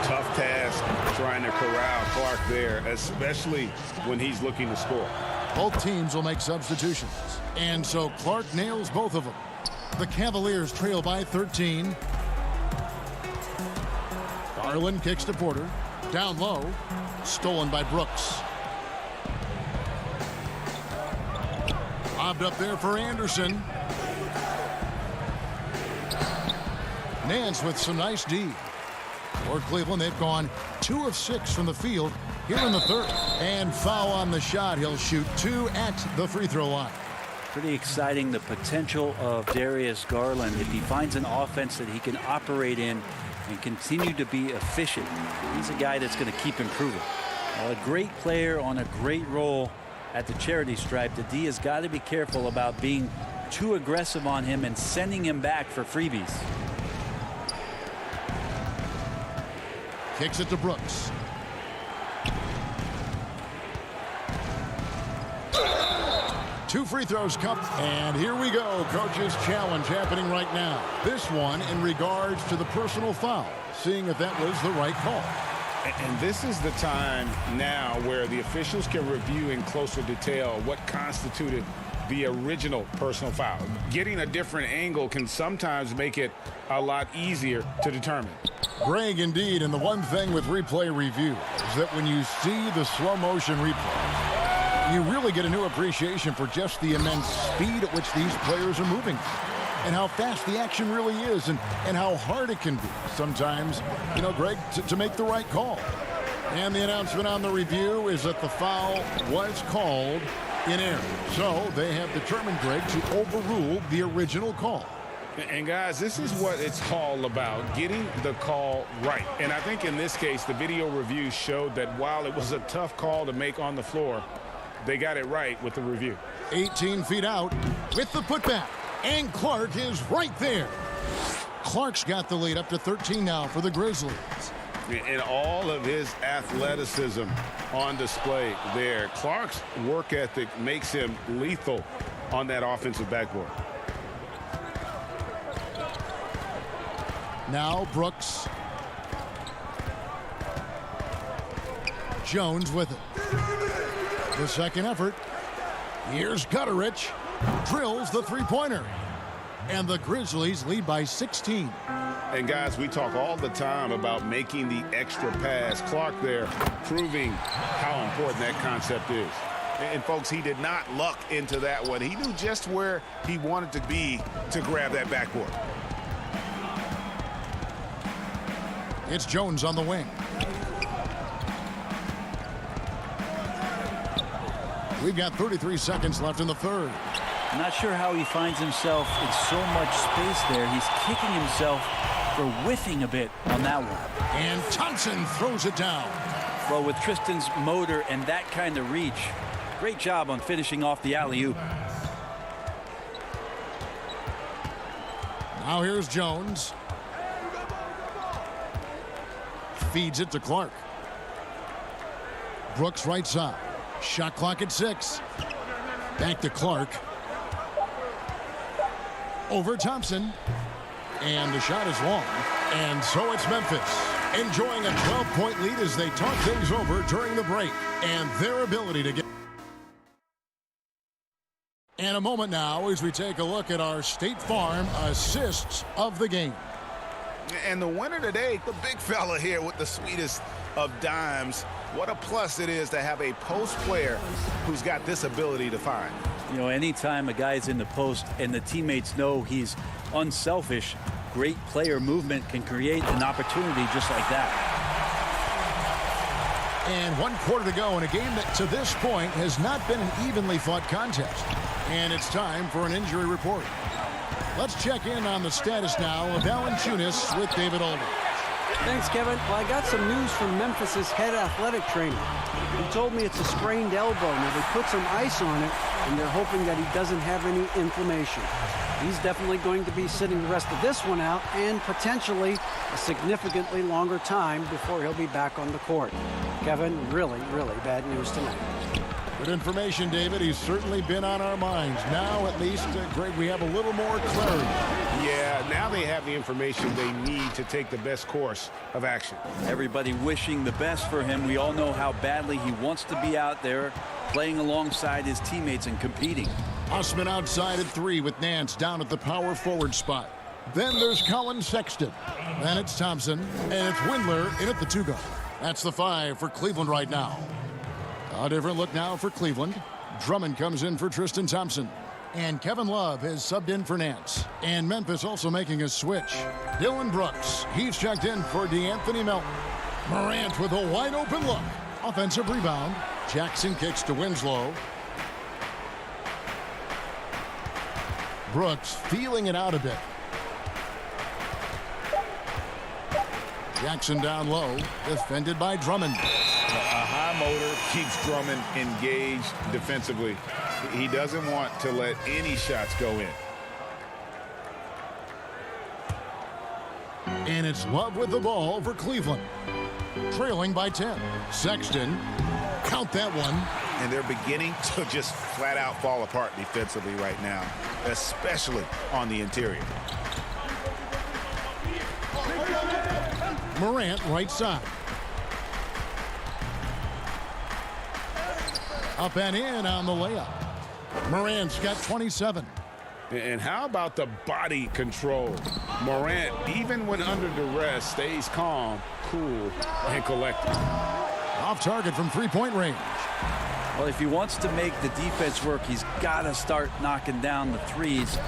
Tough task trying to corral Clark there, especially when he's looking to score. Both teams will make substitutions. And so Clark nails both of them. The Cavaliers trail by 13. Garland kicks to Porter. Down low. Stolen by Brooks. Lobbed up there for Anderson. Nance with some nice D. For Cleveland, they've gone 2 of 6 from the field here in the third. And foul on the shot. He'll shoot 2 at the free throw line. Pretty exciting, the potential of Darius Garland. If he finds an offense that he can operate in and continue to be efficient, he's a guy that's going to keep improving. A great player on a great role at the charity stripe. The D has got to be careful about being too aggressive on him and sending him back for freebies. Kicks it to Brooks. Two free throws come, and here we go. Coach's challenge happening right now. This one in regards to the personal foul, seeing if that was the right call. And this is the time now where the officials can review in closer detail what constituted the original personal foul. Getting a different angle can sometimes make it a lot easier to determine. Greg, indeed, and the one thing with replay review is that when you see the slow motion replay, you really get a new appreciation for just the immense speed at which these players are moving and how fast the action really is and how hard it can be sometimes, you know, Greg, to make the right call. And the announcement on the review is that the foul was called in error. So they have determined, Greg, to overrule the original call. And guys, this is what it's all about, getting the call right. And I think in this case, the video review showed that while it was a tough call to make on the floor, they got it right with the review. 18 feet out with the putback. And Clark is right there. Clark's got the lead up to 13 now for the Grizzlies. And all of his athleticism on display there. Clark's work ethic makes him lethal on that offensive backboard. Now Brooks. Jones with it. The second effort. Here's Gutterich. Drills the three-pointer. And the Grizzlies lead by 16. And guys, we talk all the time about making the extra pass. Clark there proving how important that concept is. And folks, he did not luck into that one. He knew just where he wanted to be to grab that backboard. It's Jones on the wing. We've got 33 seconds left in the third. I'm not sure how he finds himself in so much space there. He's kicking himself for whiffing a bit on that one. And Thompson throws it down. Well, with Tristan's motor and that kind of reach, great job on finishing off the alley-oop. Now here's Jones. Feeds it to Clark. Brooks right side. Shot clock at 6. Back to Clark. Over Thompson. And the shot is long. And so it's Memphis enjoying a 12-point lead as they talk things over during the break. And their ability to get... And a moment now as we take a look at our State Farm assists of the game. And the winner today, the big fella here with the sweetest of dimes. What a plus it is to have a post player who's got this ability to find. You know, anytime a guy's in the post and the teammates know he's unselfish, great player movement can create an opportunity just like that. And 1 quarter to go in a game that to this point has not been an evenly fought contest. And it's time for an injury report. Let's check in on the status now of Valanciunas with David Aldridge. Thanks, Kevin. Well, I got some news from Memphis's head athletic trainer. He told me it's a sprained elbow. Now, they put some ice on it, and they're hoping that he doesn't have any inflammation. He's definitely going to be sitting the rest of this one out and potentially a significantly longer time before he'll be back on the court. Kevin, really, really bad news tonight. Good information, David. He's certainly been on our minds. Now, at least, Greg, we have a little more clarity. Yeah, now they have the information they need to take the best course of action. Everybody wishing the best for him. We all know how badly he wants to be out there playing alongside his teammates and competing. Osman outside at 3 with Nance down at the power forward spot. Then there's Colin Sexton. Then it's Thompson. And it's Windler in at the 2 guard. That's the 5 for Cleveland right now. A different look now for Cleveland. Drummond comes in for Tristan Thompson. And Kevin Love has subbed in for Nance. And Memphis also making a switch. Dylan Brooks, he's checked in for DeAnthony Melton. Morant with a wide open look. Offensive rebound. Jackson kicks to Winslow. Brooks feeling it out a bit. Jackson down low, defended by Drummond. A high motor keeps Drummond engaged defensively. He doesn't want to let any shots go in. And it's Love with the ball for Cleveland. Trailing by 10. Sexton, count that one. And they're beginning to just flat out fall apart defensively right now, especially on the interior. Morant right side. Up and in on the layup. Morant's got 27. And how about the body control? Morant, even when under duress, stays calm, cool, and collected. Off target from three-point range. Well, if he wants to make the defense work, he's got to start knocking down the threes.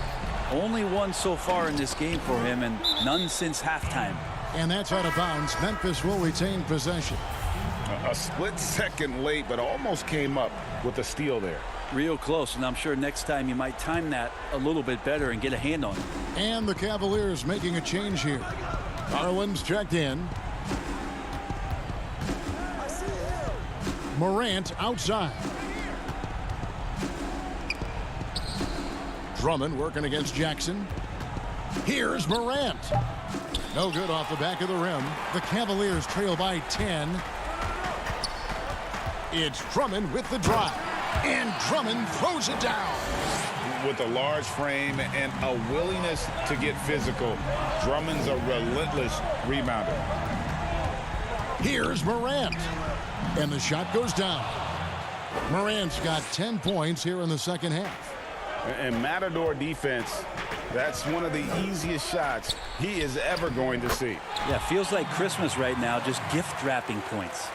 Only one so far in this game for him, and none since halftime. And that's out of bounds. Memphis will retain possession. A split second late, but almost came up with a steal there. Real close, and I'm sure next time you might time that a little bit better and get a hand on it. And the Cavaliers making a change here. Garland's checked in. Morant outside. Drummond working against Jackson. Here's Morant. No good off the back of the rim. The Cavaliers trail by 10. It's Drummond with the drive. And Drummond throws it down. With a large frame and a willingness to get physical, Drummond's a relentless rebounder. Here's Morant. And the shot goes down. Morant's got 10 points here in the second half. And Matador defense, that's one of the easiest shots he is ever going to see. Yeah, feels like Christmas right now, just gift wrapping points.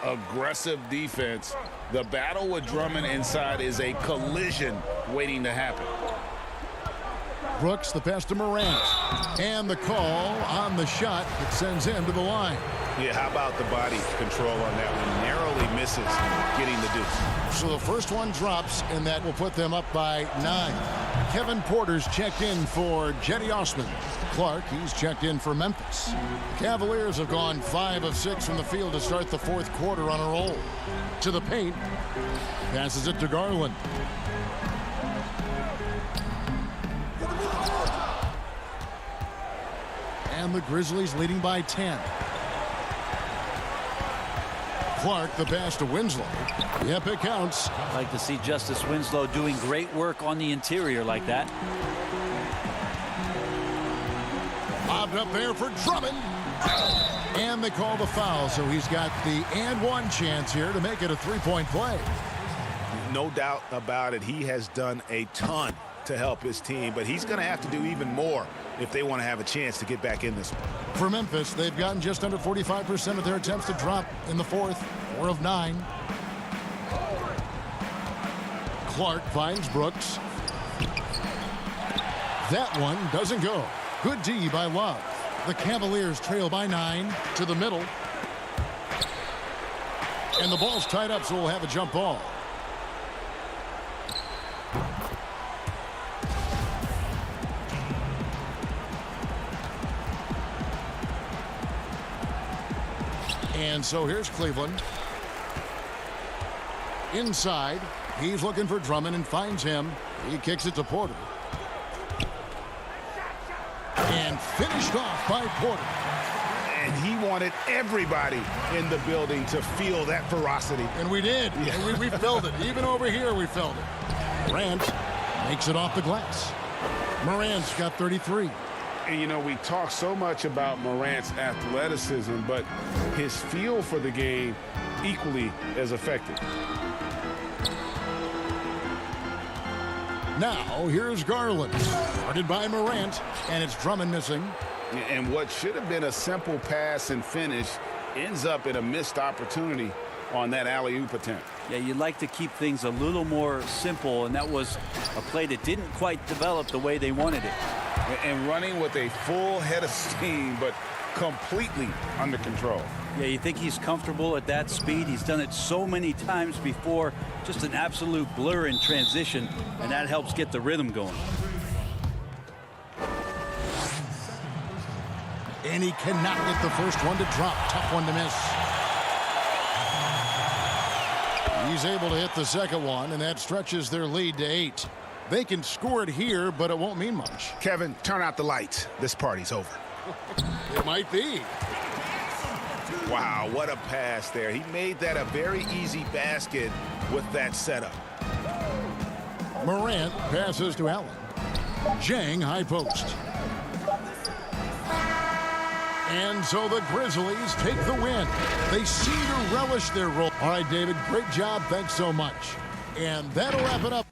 Aggressive defense. The battle with Drummond inside is a collision waiting to happen. Brooks, the pass to Morant. And the call on the shot that sends him to the line. Yeah, how about the body control on that one? Narrowly misses getting the deuce. So the first one drops, and that will put them up by 9. Kevin Porter's checked in for Jetty Osman. Clark, he's checked in for Memphis. The Cavaliers have gone 5 of 6 from the field to start the fourth quarter on a roll. To the paint. Passes it to Garland. And the Grizzlies leading by 10. Clark, the pass to Winslow. Yep, it counts. I'd like to see Justice Winslow doing great work on the interior like that. Bobbed up there for Drummond. And they call the foul, so he's got the and one chance here to make it a three-point play. No doubt about it. He has done a ton to help his team, but he's going to have to do even more if they want to have a chance to get back in this one. For Memphis, they've gotten just under 45% of their attempts to drop in the fourth. 4 of 9. Clark finds Brooks. That one doesn't go. Good D by Love. The Cavaliers trail by 9 to the middle. And the ball's tied up, so we'll have a jump ball. And so here's Cleveland. Inside, he's looking for Drummond and finds him. He kicks it to Porter. And finished off by Porter. And he wanted everybody in the building to feel that ferocity. And we did. Yeah. And we felt it. Even over here, we felt it. Morant makes it off the glass. Morant's got 33. And, you know, we talk so much about Morant's athleticism, but his feel for the game equally as effective. Now, here's Garland. Guarded by Morant, and it's Drummond missing. And what should have been a simple pass and finish ends up in a missed opportunity on that alley-oop attempt. Yeah, you'd like to keep things a little more simple, and that was a play that didn't quite develop the way they wanted it. And running with a full head of steam, but completely under control. Yeah, you think he's comfortable at that speed. He's done it so many times before. Just an absolute blur in transition, and that helps get the rhythm going. And he cannot get the first one to drop. Tough one to miss. He's able to hit the second one, and that stretches their lead to 8. They can score it here, but it won't mean much. Kevin, turn out the lights. This party's over. It might be. Wow, what a pass there. He made that a very easy basket with that setup. Morant passes to Allen. Jang high post. And so the Grizzlies take the win. They seem to relish their role. All right, David, great job. Thanks so much. And that'll wrap it up.